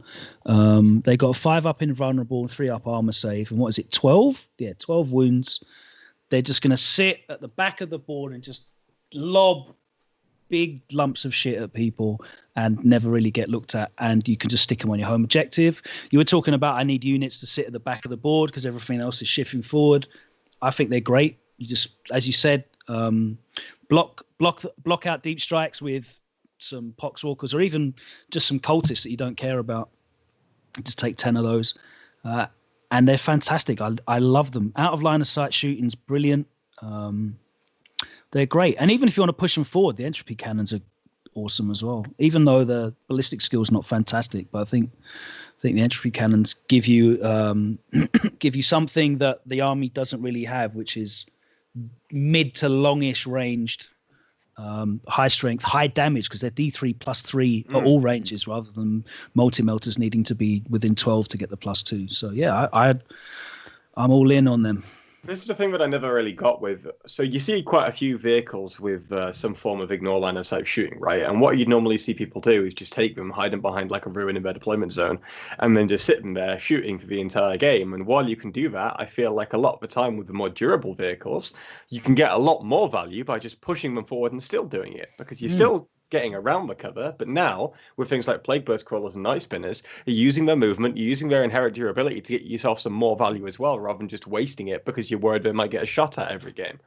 They got a 5 up invulnerable, 3 up armor save, and what is it, 12? Yeah, 12 wounds. They're just going to sit at the back of the board and just lob big lumps of shit at people and never really get looked at, and you can just stick them on your home objective. You were talking about I need units to sit at the back of the board because everything else is shifting forward. I think they're great. You just, as you said, block out deep strikes with some poxwalkers or even just some cultists that you don't care about. Just take 10 of those, and they're fantastic. I love them. Out of line of sight shooting's brilliant. They're great. And even if you want to push them forward, the entropy cannons are awesome as well. Even though the ballistic skill is not fantastic, but I think the entropy cannons give you give you something that the army doesn't really have, which is mid to longish ranged, high strength, high damage, because they're D3 plus 3 at all ranges rather than multi-melters needing to be within 12 to get the +2. So yeah, I'm all in on them. This is the thing that I never really got with. So you see quite a few vehicles with some form of ignore line of sight shooting, right? And what you'd normally see people do is just take them, hide them behind like a ruin in their deployment zone, and then just sit in there shooting for the entire game. And while you can do that, I feel like a lot of the time with the more durable vehicles, you can get a lot more value by just pushing them forward and still doing it, because you're still getting around the cover. But now with things like plague burst crawlers and night spinners, you're using their movement, you're using their inherent durability to get yourself some more value as well, rather than just wasting it because you're worried they might get a shot at every game.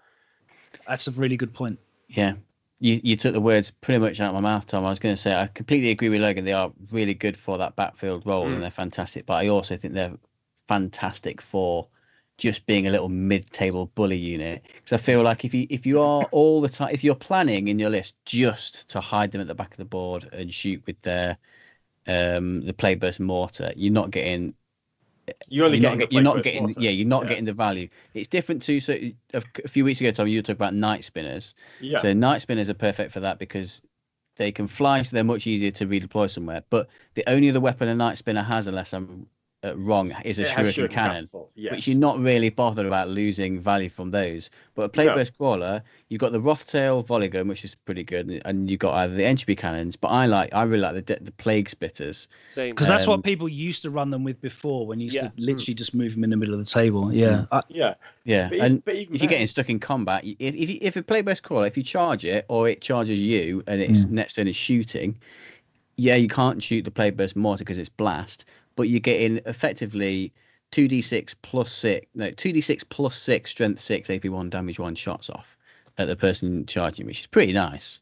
That's a really good point. Yeah, you took the words pretty much out of my mouth, Tom. I was going to say I completely agree with Logan. They are really good for that backfield role and they're fantastic, but I also think they're fantastic for just being a little mid-table bully unit, because I feel like if you are all the time, if you're planning in your list just to hide them at the back of the board and shoot with their the plague burst mortar, you're not getting getting the value. It's different too. So a few weeks ago, Tom, you were talking about night spinners. Yeah. So night spinners are perfect for that because they can fly, so they're much easier to redeploy somewhere. But the only other weapon a night spinner has, unless I'm wrong, is a shuriken cannon, which you're not really bothered about losing value from those. But a plague burst crawler, you've got the Rothtail volley gun, which is pretty good, and you've got either the entropy cannons, but I really like the plague spitters. Same, because that's what people used to run them with before, when you used to literally just move them in the middle of the table. Yeah. But if you're getting stuck in combat, if a plague burst crawler, if you charge it or it charges you and its next turn is shooting, you can't shoot the plague burst mortar because it's blast. But you're getting effectively 2d6 plus 6 strength 6 AP1 damage 1 shots off at the person charging, which is pretty nice.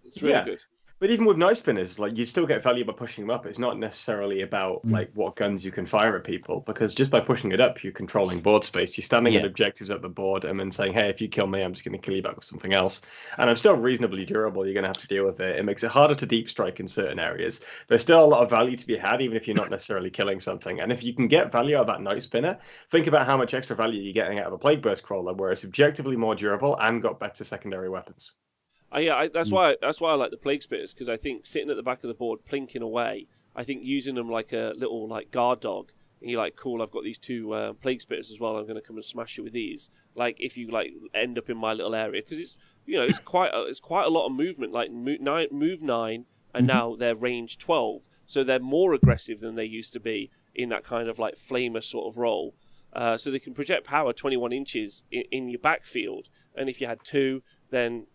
It's really good. But even with night spinners, like, you still get value by pushing them up. It's not necessarily about like what guns you can fire at people, because just by pushing it up, you're controlling board space. You're standing at objectives at the board and then saying, hey, if you kill me, I'm just going to kill you back with something else. And I'm still reasonably durable. You're going to have to deal with it. It makes it harder to deep strike in certain areas. There's still a lot of value to be had, even if you're not necessarily killing something. And if you can get value out of that night spinner, think about how much extra value you're getting out of a plague burst crawler, where it's objectively more durable and got better secondary weapons. That's why I like the plague spitters, because I think sitting at the back of the board plinking away, I think using them like a little like guard dog, and you're like, cool, I've got these 2 plague spitters as well, I'm going to come and smash it with these. Like, if you like end up in my little area, because it's it's quite a lot of movement. Like move 9, and now they're range 12, so they're more aggressive than they used to be in that kind of like flamer sort of role. So they can project power 21 inches in your backfield, and if you had 2, then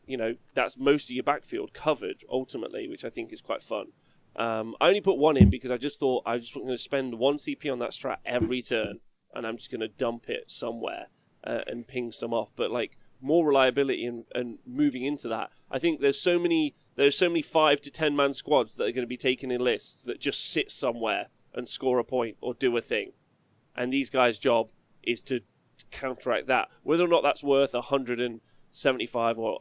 that's most of your backfield covered ultimately, which I think is quite fun. I only put 1 in because I just thought I just was going to spend 1 CP on that strat every turn, and I'm just going to dump it somewhere and ping some off. But like more reliability and moving into that, I think there's so many 5 to 10 man squads that are going to be taken in lists that just sit somewhere and score a point or do a thing, and these guys' job is to counteract that. Whether or not that's worth 175 or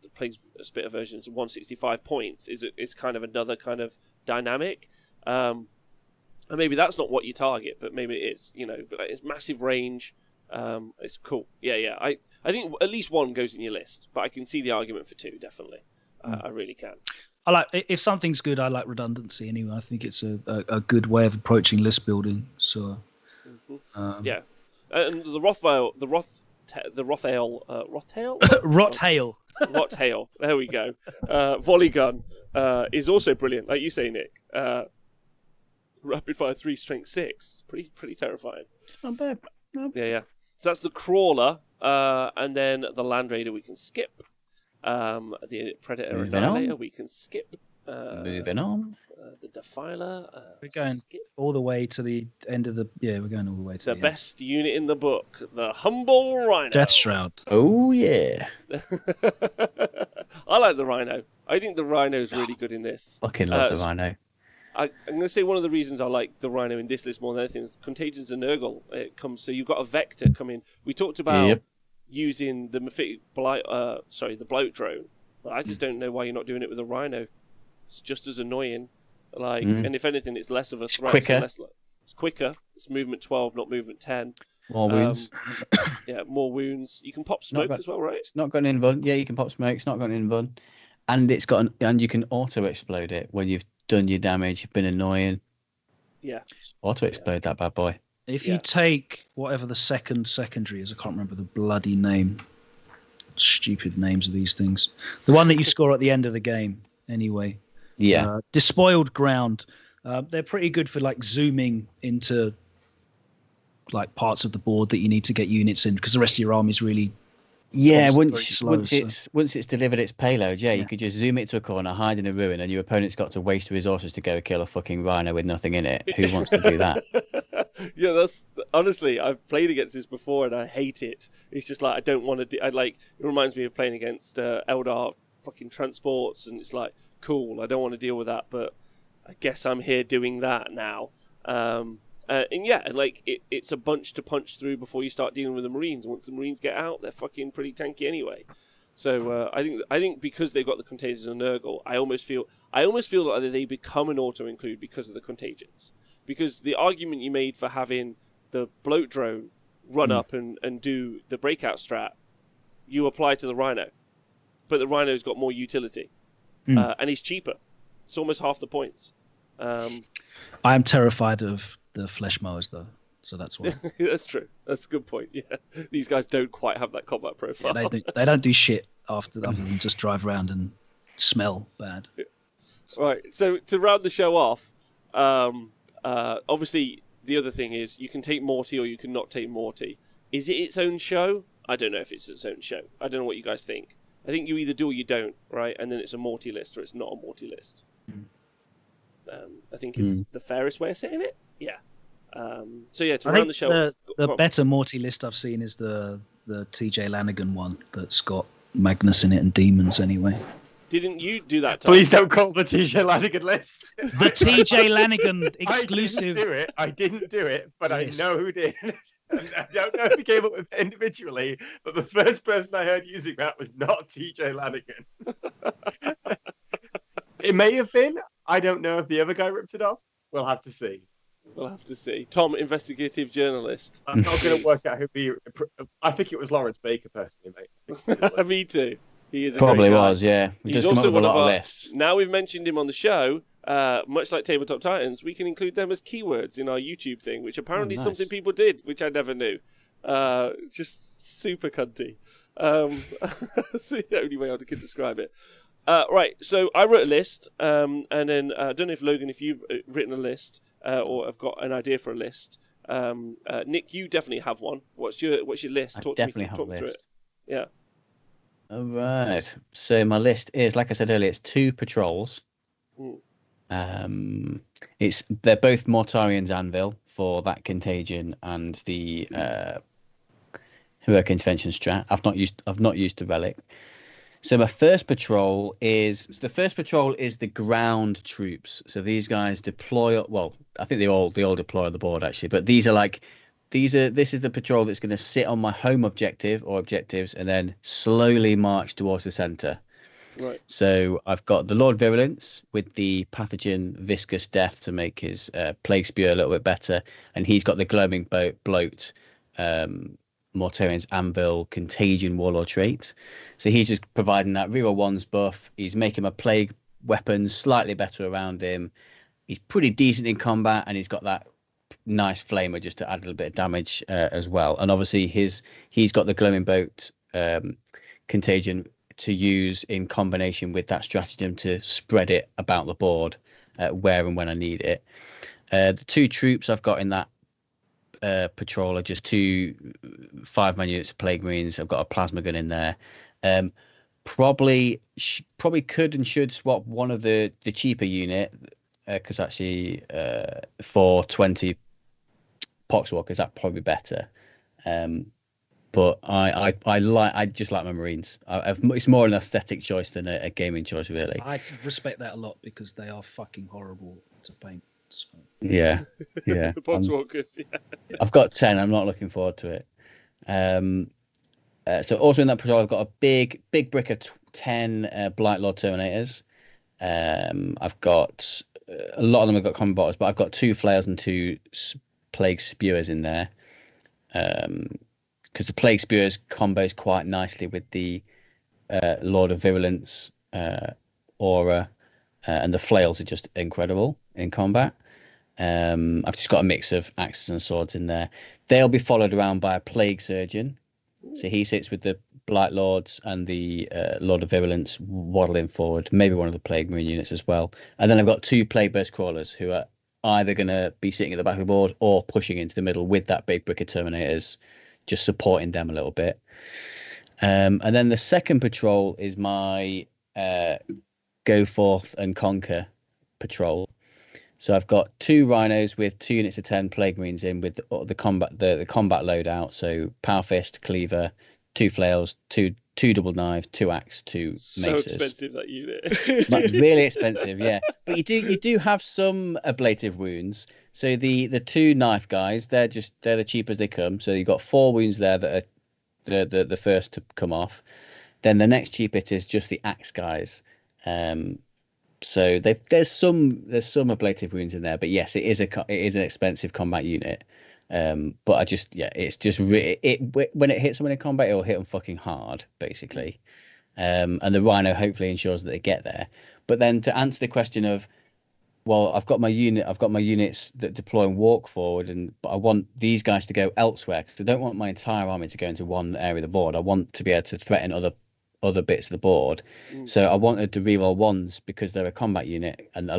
the plague spitter version's 165 points is kind of another kind of dynamic, and maybe that's not what you target, but maybe it is. But it's massive range. It's cool. I think at least 1 goes in your list, but I can see the argument for 2 definitely. I really can. I like, if something's good, I like redundancy anyway. I think it's a good way of approaching list building. So and the Roth the Rothale, Rothale? Rothale. Rothale. There we go. Volley gun is also brilliant, like you say, Nick. Rapid fire 3, strength 6. Pretty terrifying. It's not bad. No. Yeah. So that's the crawler, and then the land raider we can skip. The predator Moving annihilator on. we can skip. Moving on. The defiler. We're going skip. all the way to the end of the. Yeah, we're going all the way to The the best unit in the book, the humble Rhino. end. Death Shroud. Oh yeah. I like the Rhino. I think the Rhino's really good in this. Fucking love the Rhino. I'm going to say one of the reasons I like the Rhino in this list more than anything is Contagions and Nurgle. It comes, so you've got a vector come in. We talked about using the Mephitic Blight, the Bloat drone, but I just don't know why you're not doing it with a Rhino. It's just as annoying. And if anything, it's less of a threat. Quicker. It's quicker. It's movement 12, not movement 10. More wounds. Yeah, more wounds. You can pop smoke as well, right? It's not got an invuln. Yeah, you can pop smoke. It's not got an invuln, and it's got and you can auto explode it when you've done your damage. You've been annoying. Yeah. Auto explode that bad boy. If you take whatever the secondary is, I can't remember the bloody name. Stupid names of these things. The one that you score at the end of the game, anyway. Yeah. Despoiled ground. They're pretty good for like zooming into like parts of the board that you need to get units in, because the rest of your army is really once it's delivered its payload, you could just zoom it to a corner, hide in a ruin, and your opponent's got to waste resources to go kill a fucking Rhino with nothing in it. Who wants to do that? Yeah, that's honestly, I've played against this before and I hate it. It's just like I don't want to. It reminds me of playing against Eldar fucking transports, and it's like cool. I don't want to deal with that, but I guess I'm here doing that now. It's a bunch to punch through before you start dealing with the Marines. Once the Marines get out, they're fucking pretty tanky anyway. So I think because they've got the Contagions and Nurgle, I almost feel like they become an auto include because of the Contagions. Because the argument you made for having the Bloat drone run up and do the breakout strat, you apply to the Rhino, but the Rhino's got more utility, and he's cheaper. It's almost half the points. I am terrified of the flesh mowers, though, so that's why. That's true. That's a good point. Yeah, these guys don't quite have that combat profile. Yeah, they don't do shit other than just drive around and smell bad. Yeah. Right. So to round the show off, obviously the other thing is you can take Morty or you can not take Morty. Is it its own show? I don't know if it's its own show. I don't know what you guys think. I think you either do or you don't, right? And then it's a Morty list or it's not a Morty list. I think is the fairest way of saying it. Yeah. To round the show, the better Morty list I've seen is the TJ Lanigan one that's got Magnus in it and demons anyway. Didn't you do that, Tom? Please don't call the TJ Lanigan list. The TJ Lanigan exclusive. I didn't do it, but list. I know who did. I don't know if he came up with it individually, but the first person I heard using that was not TJ Lanigan. It may have been. I don't know if the other guy ripped it off. We'll have to see. Tom, investigative journalist. I'm not going to work out who I think it was Lawrence Baker, personally, mate. Me too. He is probably was, yeah. He's also one of our lists. Now we've mentioned him on the show. Much like Tabletop Titans, we can include them as keywords in our YouTube thing, which apparently is something people did, which I never knew. Just super cunty. That's the only way I could describe it. Right, so I wrote a list, and then I don't know if Logan, if you've written a list or have got an idea for a list. Nick, you definitely have one. What's your list? Talk me through it. Yeah. All right. So my list is, like I said earlier, it's 2 patrols. They're both Mortarian's Anvil for that Contagion and the Heroic Intervention strat. I've not used the relic. So my first patrol is the ground troops. So these guys deploy. Well, I think they all deploy on the board actually. But this is the patrol that's going to sit on my home objective or objectives and then slowly march towards the center. Right. So I've got the Lord Virulence with the pathogen viscous death to make his plague spear a little bit better, and he's got the glowing bloat. Mortarian's Anvil Contagion Warlord trait. So he's just providing that reroll 1s buff. He's making my plague weapons slightly better around him. He's pretty decent in combat, and he's got that nice flamer just to add a little bit of damage as well. And obviously he's got the glowing boat contagion to use in combination with that stratagem to spread it about the board where and when I need it. The 2 troops I've got in that patrol are just 2 5-man units of plague marines. I've got a plasma gun in there. Probably could and should swap one of the cheaper unit because actually for 20 poxwalkers that probably better. But I just like my marines. It's more an aesthetic choice than a gaming choice, really. I respect that a lot because they are fucking horrible to paint. So. Yeah. The poxwalkers. Yeah. I've got 10. I'm not looking forward to it. So also in that patrol, I've got a big brick of 10 Blight Lord Terminators. I've got a lot of them have got combat bottles, but I've got 2 flails and 2 plague spewers in there. Because the plague spewers combos quite nicely with the Lord of Virulence aura, and the flails are just incredible in combat. I've just got a mix of axes and swords in there. They'll be followed around by a plague surgeon. So he sits with the Blight Lords and the Lord of Virulence waddling forward, maybe one of the Plague Marine units as well. And then I've got 2 Plague Burst Crawlers who are either going to be sitting at the back of the board or pushing into the middle with that big brick of Terminators, just supporting them a little bit. And then the second patrol is my Go Forth and Conquer patrol. So I've got 2 Rhinos with 2 units of 10 Plague Marines in with the combat loadout. So Power Fist, Cleaver, 2 flails, 2 double knives, 2 axe, 2 maces. So expensive that unit. Like, really expensive, yeah. But you do have some ablative wounds. So the 2 knife guys, they're the cheap as they come. So you've got 4 wounds there that are the first to come off. Then the next cheapest is just the axe guys. So there's some ablative wounds in there, but yes, it is an expensive combat unit. But it's just when it hits someone in combat, it'll hit them fucking hard, basically. And the Rhino hopefully ensures that they get there. But then to answer the question of, well, I've got my units that deploy and walk forward, but I want these guys to go elsewhere because I don't want my entire army to go into one area of the board. I want to be able to threaten other bits of the board. So I wanted to reroll 1s because they're a combat unit, and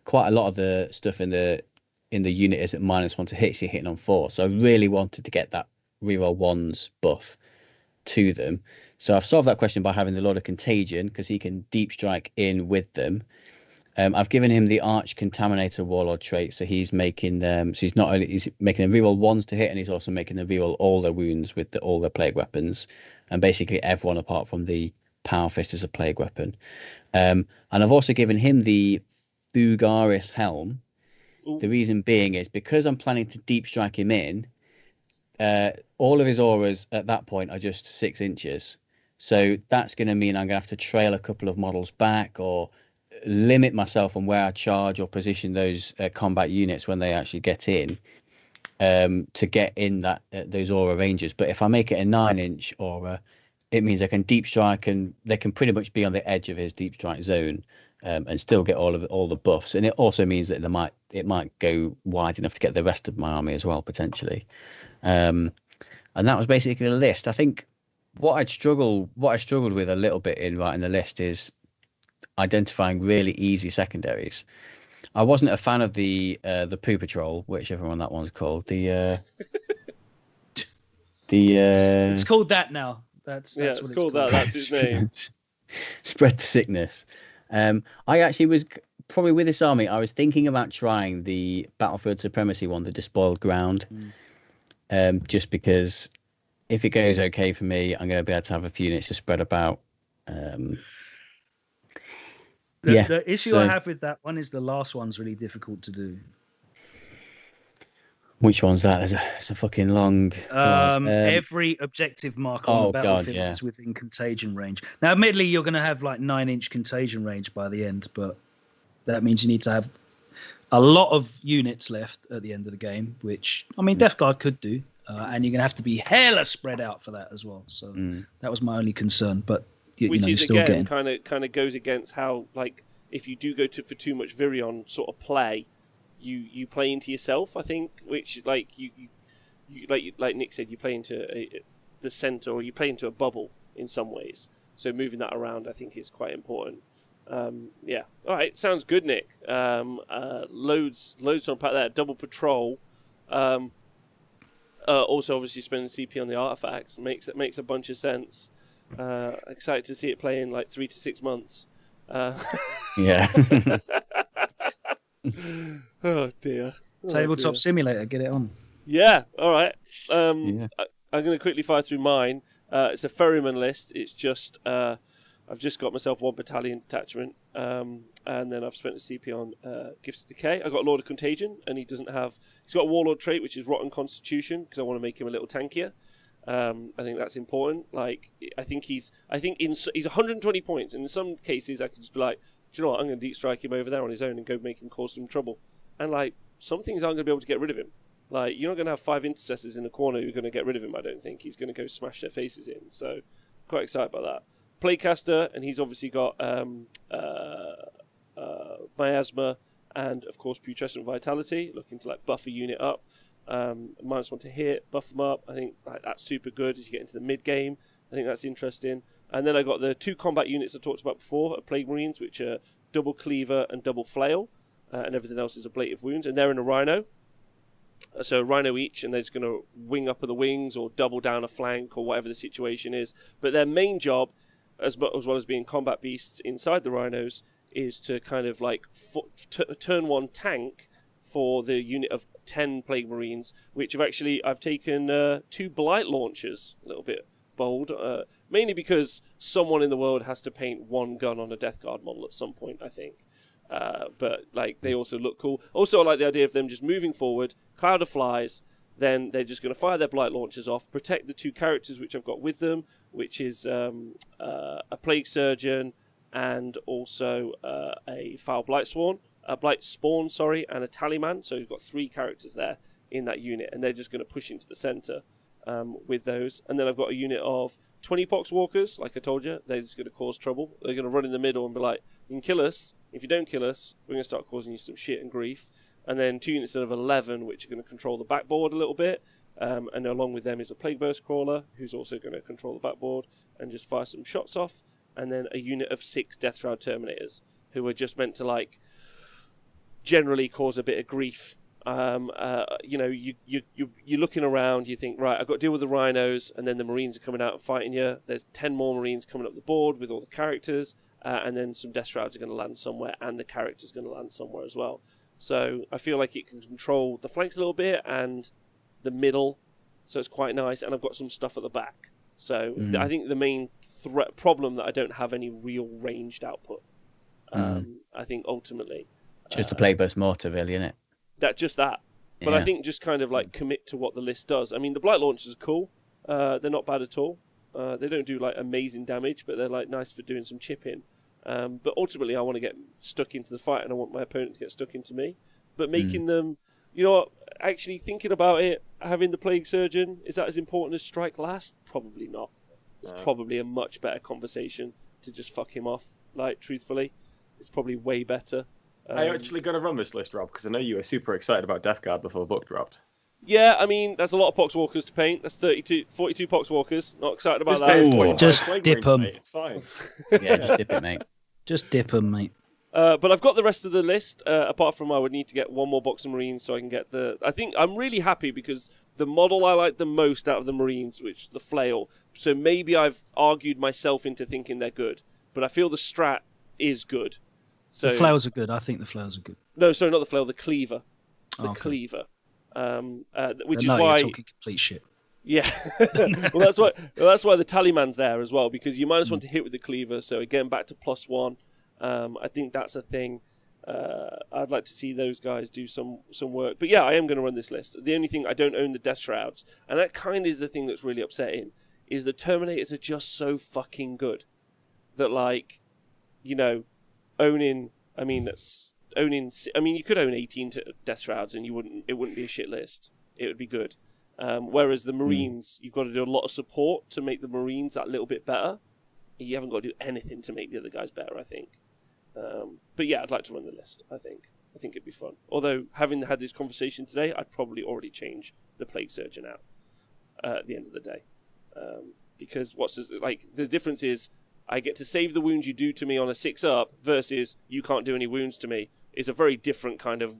quite a lot of the stuff in the unit is at -1 to hit, so you're hitting on 4. So I really wanted to get that reroll 1s buff to them. So I've solved that question by having the Lord of Contagion because he can deep strike in with them. I've given him the Arch Contaminator Warlord trait, so he's making them. So he's making them reroll 1s to hit, and he's also making them reroll all their wounds with all their plague weapons, and basically everyone apart from the Power Fist is a plague weapon. And I've also given him the Thugaris Helm. Ooh. The reason being is because I'm planning to deep strike him in. All of his auras at that point are just 6 inches, so that's going to mean I'm going to have to trail a couple of models back or limit myself on where I charge or position those combat units when they actually get in to get in those aura ranges. But if I make it a 9-inch aura, it means I can deep strike and they can pretty much be on the edge of his deep strike zone and still get all the buffs. And it also means that it might go wide enough to get the rest of my army as well potentially. And that was basically the list. I think what I struggled with a little bit in writing the list is identifying really easy secondaries. I wasn't a fan of the Poo Patrol, whichever one that one's called. It's called that now. That's it's called that. That's his name. Spread the sickness. I actually was probably with this army. I was thinking about trying the Battlefield Supremacy one, the Despoiled Ground, just because if it goes okay for me, I'm going to be able to have a few units to spread about. The issue I have with that one is the last one's really difficult to do. Which one's that? It's a fucking long. Every objective marker on the battlefield is within contagion range. Now, admittedly, you're going to have like 9-inch contagion range by the end, but that means you need to have a lot of units left at the end of the game, which I mean, Deathguard could do, and you're going to have to be hella spread out for that as well. So that was my only concern, but. Which is again kind of goes against how, like, if you do go for too much Virion sort of play, you play into yourself, I think, which like you like Nick said, you play into the center, or you play into a bubble in some ways. So moving that around, I think, is quite important. Yeah. All right. Sounds good, Nick. Loads to unpack there. Double patrol. Also, obviously, spending CP on the artifacts makes a bunch of sense. Excited to see it play in like 3 to 6 months. Yeah. Oh dear. Tabletop Simulator, get it on. Yeah. All right. Yeah. I'm going to quickly fire through mine. It's a ferryman list. It's just I've just got myself 1 battalion detachment, and then I've spent a CP on Gifts of Decay. I got Lord of Contagion, and he's got a Warlord trait, which is Rotten Constitution, because I want to make him a little tankier. I think that's important. Like, I think he's 120 points, and in some cases I could just be like, do you know what? I'm going to deep strike him over there on his own and go make him cause some trouble. And like, some things aren't going to be able to get rid of him. Like, you're not going to have 5 intercessors in the corner who are going to get rid of him. I don't think he's going to go smash their faces in. So, quite excited about that. Playcaster, and he's obviously got miasma and of course putrescent vitality, looking to like buff a unit up. -1 to hit, buff them up. I think like, that's super good as you get into the mid game. I think that's interesting. And then I got the 2 combat units I talked about before, Plague Marines, which are double cleaver and double flail, and everything else is ablative wounds, and they're in a Rhino. So a Rhino each, and they're just going to wing up of the wings or double down a flank or whatever the situation is. But their main job, as well as being combat beasts inside the Rhinos, is to kind of like turn 1 tank for the unit of 10 Plague Marines, which I've taken 2 Blight launchers, a little bit bold, mainly because someone in the world has to paint 1 gun on a Deathguard model at some point, I think. But like they also look cool. Also, I like the idea of them just moving forward, cloud of flies, then they're just going to fire their Blight launchers off, protect the 2 characters which I've got with them, which is a Plague Surgeon and also a Foul Blight Spawn, and a Tallyman. So you've got 3 characters there in that unit, and they're just going to push into the center with those. And then I've got a unit of 20 Poxwalkers, like I told you. They're just going to cause trouble. They're going to run in the middle and be like, you can kill us. If you don't kill us, we're going to start causing you some shit and grief. And then 2 units of 11, which are going to control the backboard a little bit. And along with them is a Plague Burst Crawler, who's also going to control the backboard and just fire some shots off. And then a unit of 6 Death Shroud Terminators, who are just meant to, like, generally cause a bit of grief. You know, you're looking around, you think, right, I've got to deal with the Rhinos, and then the Marines are coming out and fighting you. There's 10 more Marines coming up the board with all the characters, and then some Death Shrouds are going to land somewhere, and the character's going to land somewhere as well. So I feel like it can control the flanks a little bit and the middle, so it's quite nice. And I've got some stuff at the back. So I think the main problem that I don't have any real ranged output. I think ultimately just a Plague Burst Mortar, really, isn't it? That. But I think just kind of like commit to what the list does. I mean, the Blight launchers are cool. They're not bad at all. They don't do like amazing damage, but they're like nice for doing some chipping. But ultimately, I want to get stuck into the fight, and I want my opponent to get stuck into me. But making them, you know what, actually thinking about it, having the Plague Surgeon, is that as important as Strike Last? Probably not. It's probably a much better conversation to just fuck him off, like, truthfully. It's probably way better. I actually got to run this list, Rob, because I know you were super excited about Deathguard before the book dropped. Yeah, I mean, that's a lot of Poxwalkers to paint. That's 42 Poxwalkers. Not excited about Just dip them. It's fine. Yeah, just dip it, mate. Just dip them, mate. But I've got the rest of the list, apart from I would need to get 1 more box of Marines so I can get the... I think I'm really happy because the model I like the most out of the Marines, which is the Flail, so maybe I've argued myself into thinking they're good, but I feel the strat is good. So, the flails are good. I think the flails are good. No, sorry, not the Flail, the Cleaver. Cleaver. Which is why... you're talking complete shit. Yeah, well, that's why the Tallyman's there as well, because you -1 to hit with the Cleaver, so again, back to +1. I think that's a thing. I'd like to see those guys do some work. But yeah, I am going to run this list. The only thing, I don't own the Death Shrouds, and that kind of is the thing that's really upsetting, is the Terminators are just so fucking good that, like, you know, you could own 18 Death Shrouds and it wouldn't be a shit list. It would be good. Whereas the Marines, you've got to do a lot of support to make the Marines that little bit better. You haven't got to do anything to make the other guys better, I think. But yeah, I'd like to run the list, I think. I think it'd be fun. Although, having had this conversation today, I'd probably already change the Plague Surgeon out at the end of the day. Because the difference is, I get to save the wounds you do to me on a 6-up versus you can't do any wounds to me is a very different kind of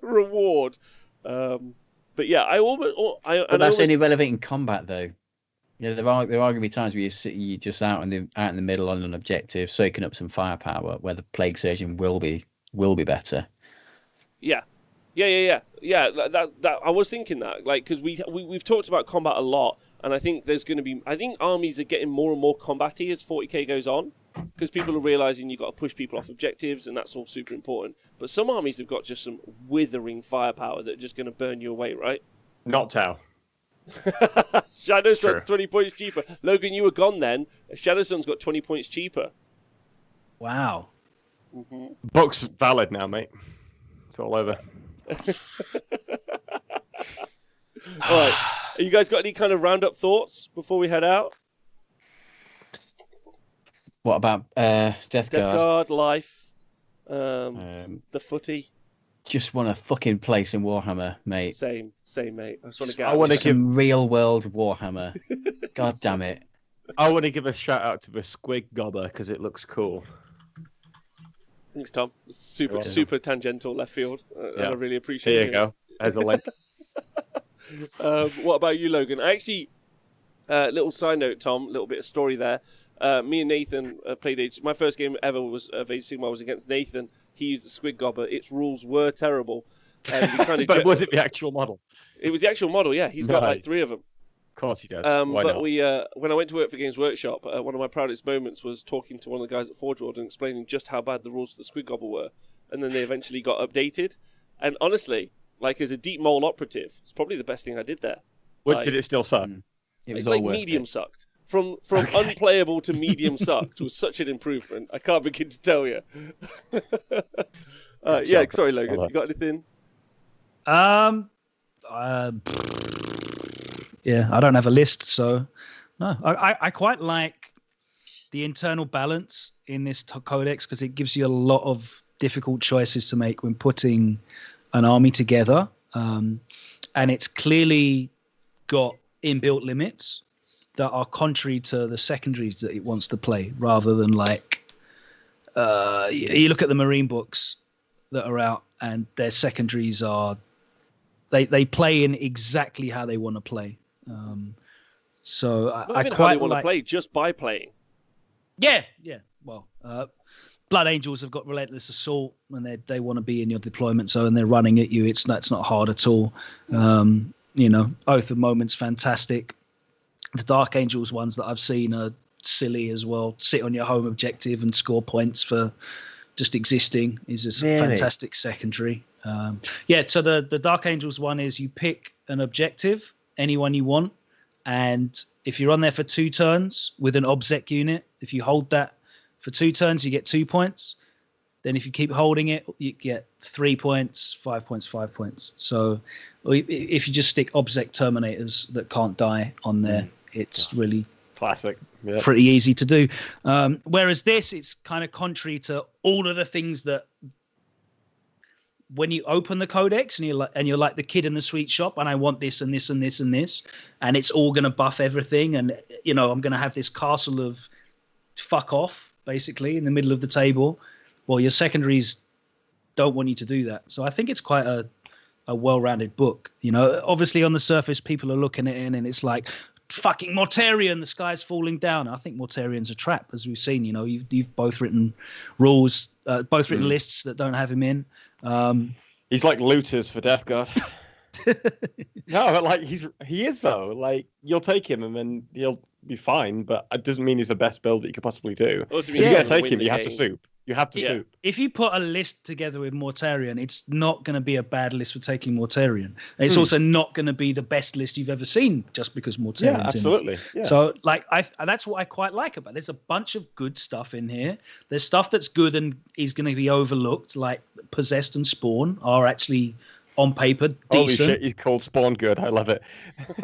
reward. But yeah, But that's only relevant in combat, though. Yeah, there are going to be times where you're just out in the middle on an objective, soaking up some firepower, where the Plague Surgeon will be better. Yeah. That I was thinking that, like, because we've talked about combat a lot, and I think armies are getting more and more combat-y as 40k goes on, because people are realizing you've got to push people off objectives, and that's all super important. But some armies have got just some withering firepower that are just going to burn you away, right? Not Tau. Shadowsun's 20 points cheaper. Logan, you were gone then. Shadowsun's got 20 points cheaper. Wow. Mm-hmm. Book's valid now, mate. It's all over. All right. You guys got any kind of roundup thoughts before we head out? What about Deathguard? Deathguard, life, the footy. Just want to fucking play some Warhammer, mate. Same, mate. I just want to get. I want to give some real world Warhammer. God damn it! I want to give a shout out to the Squig Gobber because it looks cool. Thanks, Tom. Super tangential left field. I really appreciate it. Here you go. There's a link. What about you, Logan? Actually, little side note, Tom. Little bit of story there. Me and Nathan played Age. My first game ever was of Age of Sigmar was against Nathan. He used the Squig Gobber. Its rules were terrible. But was it the actual model? It was the actual model. Yeah, he's got like 3 of them. Of course he does. Why not? When I went to work for Games Workshop, one of my proudest moments was talking to one of the guys at Forge World and explaining just how bad the rules for the Squig Gobber were, and then they eventually got updated. And honestly, like as a deep mole operative, it's probably the best thing I did there. Did it still suck? It was like medium sucked. From unplayable to medium sucked was such an improvement. I can't begin to tell you. Sorry, Logan. You got anything? Yeah, I don't have a list, so no. I quite like the internal balance in this codex because it gives you a lot of difficult choices to make when putting an army together, and it's clearly got inbuilt limits that are contrary to the secondaries that it wants to play, rather than like you look at the Marine books that are out, and their secondaries are they play in exactly how they want to play. So I quite want to play just by playing. Yeah. Well, Blood Angels have got Relentless Assault, and they want to be in your deployment zone. They're running at you. That's not hard at all. Oath of Moment's fantastic. The Dark Angels ones that I've seen are silly as well. Sit on your home objective and score points for just existing is a fantastic secondary. So the Dark Angels one is you pick an objective, anyone you want, and if you're on there for 2 turns with an obsec unit, if you hold that for 2 turns, you get 2 points. Then if you keep holding it, you get 3 points, 5 points, 5 points. So if you just stick obsec Terminators that can't die on there, it's really classic. Yeah. Pretty easy to do. Whereas this, it's kind of contrary to all of the things that when you open the codex and you're like the kid in the sweet shop, and I want this and this and this and this, and it's all going to buff everything, and I'm going to have this castle of fuck off basically in the middle of the table. Well, your secondaries don't want you to do that. So I think it's quite a well-rounded book. Obviously on the surface people are looking at it and it's like, fucking Mortarion, the sky's falling down. I think Mortarion's a trap, as we've seen. You've both written rules, both written lists that don't have him in. He's like looters for Deathguard. No, but like he is though. Like you'll take him and then he'll be fine, but it doesn't mean he's the best build that you could possibly do. If you're gonna take him, you have to soup. You have to soup. If you put a list together with Mortarion, it's not going to be a bad list for taking Mortarion. And it's also not going to be the best list you've ever seen just because Mortarion's in it. Absolutely. Yeah. So, that's what I quite like about it. There's a bunch of good stuff in here. There's stuff that's good and is going to be overlooked, like Possessed and Spawn are actually on paper decent. Holy shit, he's called Spawn good. I love it.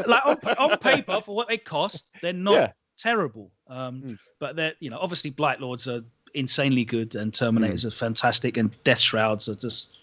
Like on paper, for what they cost, they're not terrible. But they're, obviously Blight Lords are insanely good, and Terminators are fantastic, and Death Shrouds are just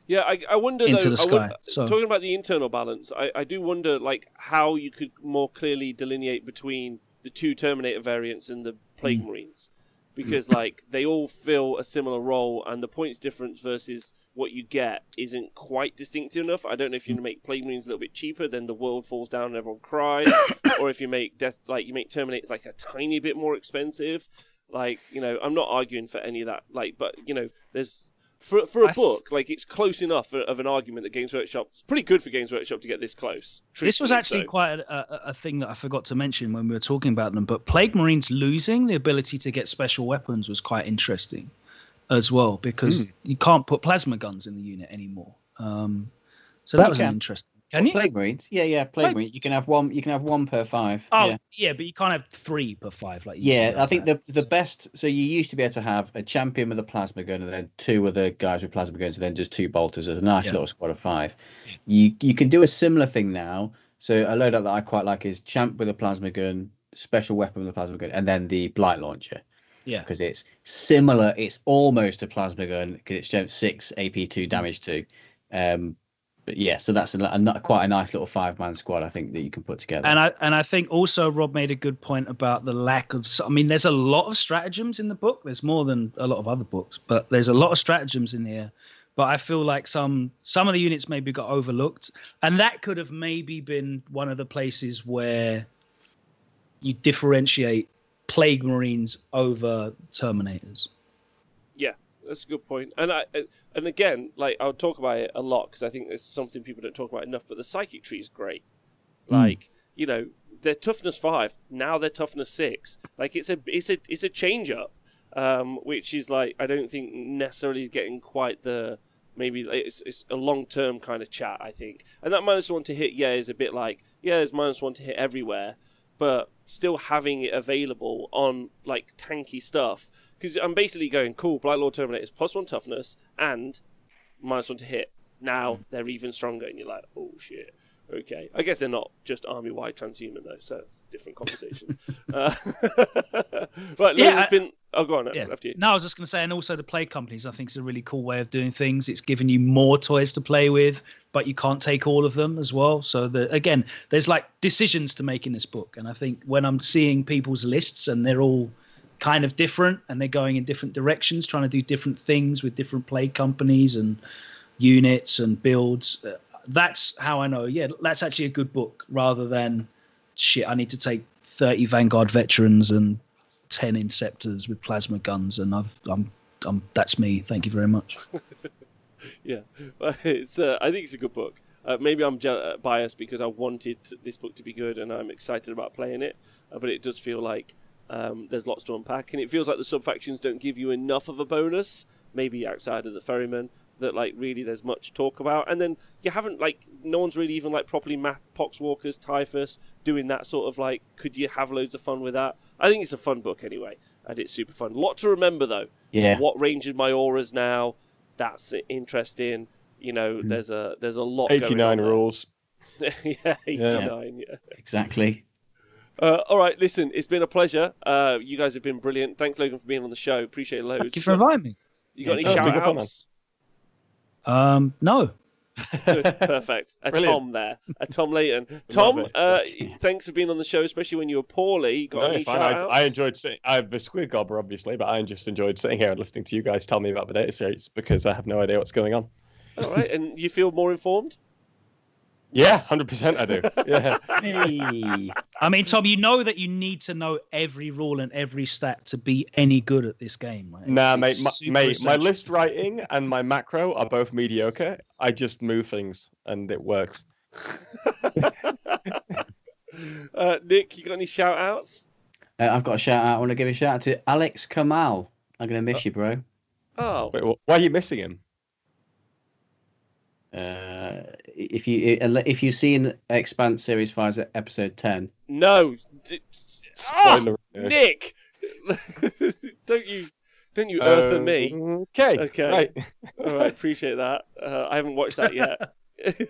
Yeah, I wonder into though. the sky. So Talking about the internal balance, I do wonder like how you could more clearly delineate between the two Terminator variants and the Plague Marines, because like they all fill a similar role, and the points difference versus what you get isn't quite distinctive enough. I don't know if you make Plague Marines a little bit cheaper, then the world falls down and everyone cries, or if you make Terminators like a tiny bit more expensive. Like, you know, I'm not arguing for any of that. Like, but you know, there's for a book, like it's close enough of an argument that Games Workshop. It's pretty good for Games Workshop to get this close. This was actually quite a thing that I forgot to mention when we were talking about them. But Plague Marines losing the ability to get special weapons was quite interesting as well, because you can't put plasma guns in the unit anymore. So that was an interesting. Can you? Plague Marines? Yeah, Plague Marines. You can have one. You can have one per 5. Oh, yeah, but you can't have 3 per 5. Like I think the best. So you used to be able to have a champion with a plasma gun, and then 2 other guys with plasma guns, and then just 2 bolters. There's a nice little squad of 5. You can do a similar thing now. So a loadout that I quite like is champ with a plasma gun, special weapon with a plasma gun, and then the Blight launcher. Yeah, because it's similar. It's almost a plasma gun because it's jump 6 AP2 damage 2. But yeah, so that's quite a nice little 5-man squad, I think, that you can put together. And I think also Rob made a good point about the lack of. I mean, there's a lot of stratagems in the book. There's more than a lot of other books, but there's a lot of stratagems in here. But I feel like some of the units maybe got overlooked, and that could have maybe been one of the places where you differentiate Plague Marines over Terminators. Yeah, that's a good point. And again, like I'll talk about it a lot because I think it's something people don't talk about enough. But the psychic tree is great. Like you know, they're toughness 5 now. They're toughness 6. Like it's a change up, which is like I don't think necessarily is getting quite the maybe it's a long term kind of chat. I think, and that -1 to hit is a bit like there's -1 to hit everywhere, but still having it available on like tanky stuff. Because I'm basically going, cool, Blight Lord Terminators +1 toughness and -1 to hit. Now they're even stronger, and you're like, oh shit. Okay. I guess they're not just army-wide transhuman, though, so it's a different conversation. Right, it's been... Oh, go on, after you. No, I was just going to say, and also the Plague Companies, I think, is a really cool way of doing things. It's giving you more toys to play with, but you can't take all of them as well. So, again, there's like decisions to make in this book. And I think when I'm seeing people's lists and they're all kind of different and they're going in different directions, trying to do different things with different Plague Companies and units and builds, that's how I know, that's actually a good book, rather than, shit, I need to take 30 Vanguard veterans and 10 Inceptors with plasma guns, and I'm that's me. Thank you very much. Yeah, it's I think it's a good book. Maybe I'm biased because I wanted this book to be good and I'm excited about playing it, but it does feel like there's lots to unpack, and it feels like the sub-factions don't give you enough of a bonus, maybe outside of the ferryman, that like really there's much to talk about. And then you haven't no one's really even like properly mapped Poxwalkers, Typhus, doing that sort of like, could you have loads of fun with that? I think it's a fun book anyway, and it's super fun. A lot to remember though. Yeah. What range is my auras now? That's interesting. You know, there's a lot. 89 rules. Yeah, 89. Yeah. Exactly. All right, listen, it's been a pleasure. You guys have been brilliant. Thanks, Logan, for being on the show. Appreciate it loads. Thank you for inviting me. You got any shout-outs? No. Good, perfect. A Tom Layton. Tom, thanks for being on the show, especially when you were poorly. Got any shout-outs? I enjoyed sitting. I'm a squid gobber, obviously, but I just enjoyed sitting here and listening to you guys tell me about the data sheets because I have no idea what's going on. All right, and you feel more informed? Yeah, 100% I do. Yeah. Hey. I mean, Tom, you know that you need to know every rule and every stat to be any good at this game, right? Nah, mate, my list writing and my macro are both mediocre. I just move things and it works. Nick, you got any shout-outs? I've got a shout-out. I want to give a shout-out to Alex Kamal. I'm going to miss you, bro. Oh. Wait, why are you missing him? If you've seen Expanse Series 5's episode 10. No. Nick! Don't you earthen me. Okay. Right. All right, appreciate that. I haven't watched that yet.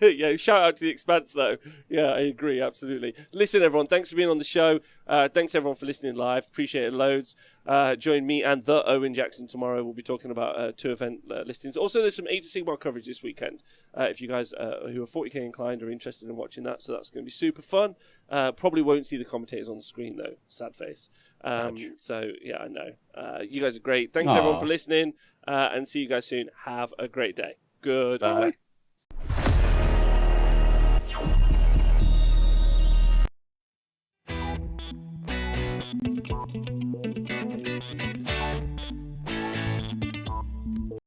Yeah, shout out to the Expanse, though. Yeah, I agree, absolutely. Listen, everyone, thanks for being on the show. Thanks, everyone, for listening live. Appreciate it loads. Join me and the Owen Jackson tomorrow. We'll be talking about 2 event listings. Also, there's some Age of Sigmar coverage this weekend. If you guys who are 40k inclined are interested in watching that, so that's going to be super fun. Probably won't see the commentators on the screen, though. Sad face. So, yeah, I know. You guys are great. Thanks, everyone, for listening. And see you guys soon. Have a great day. Goodbye.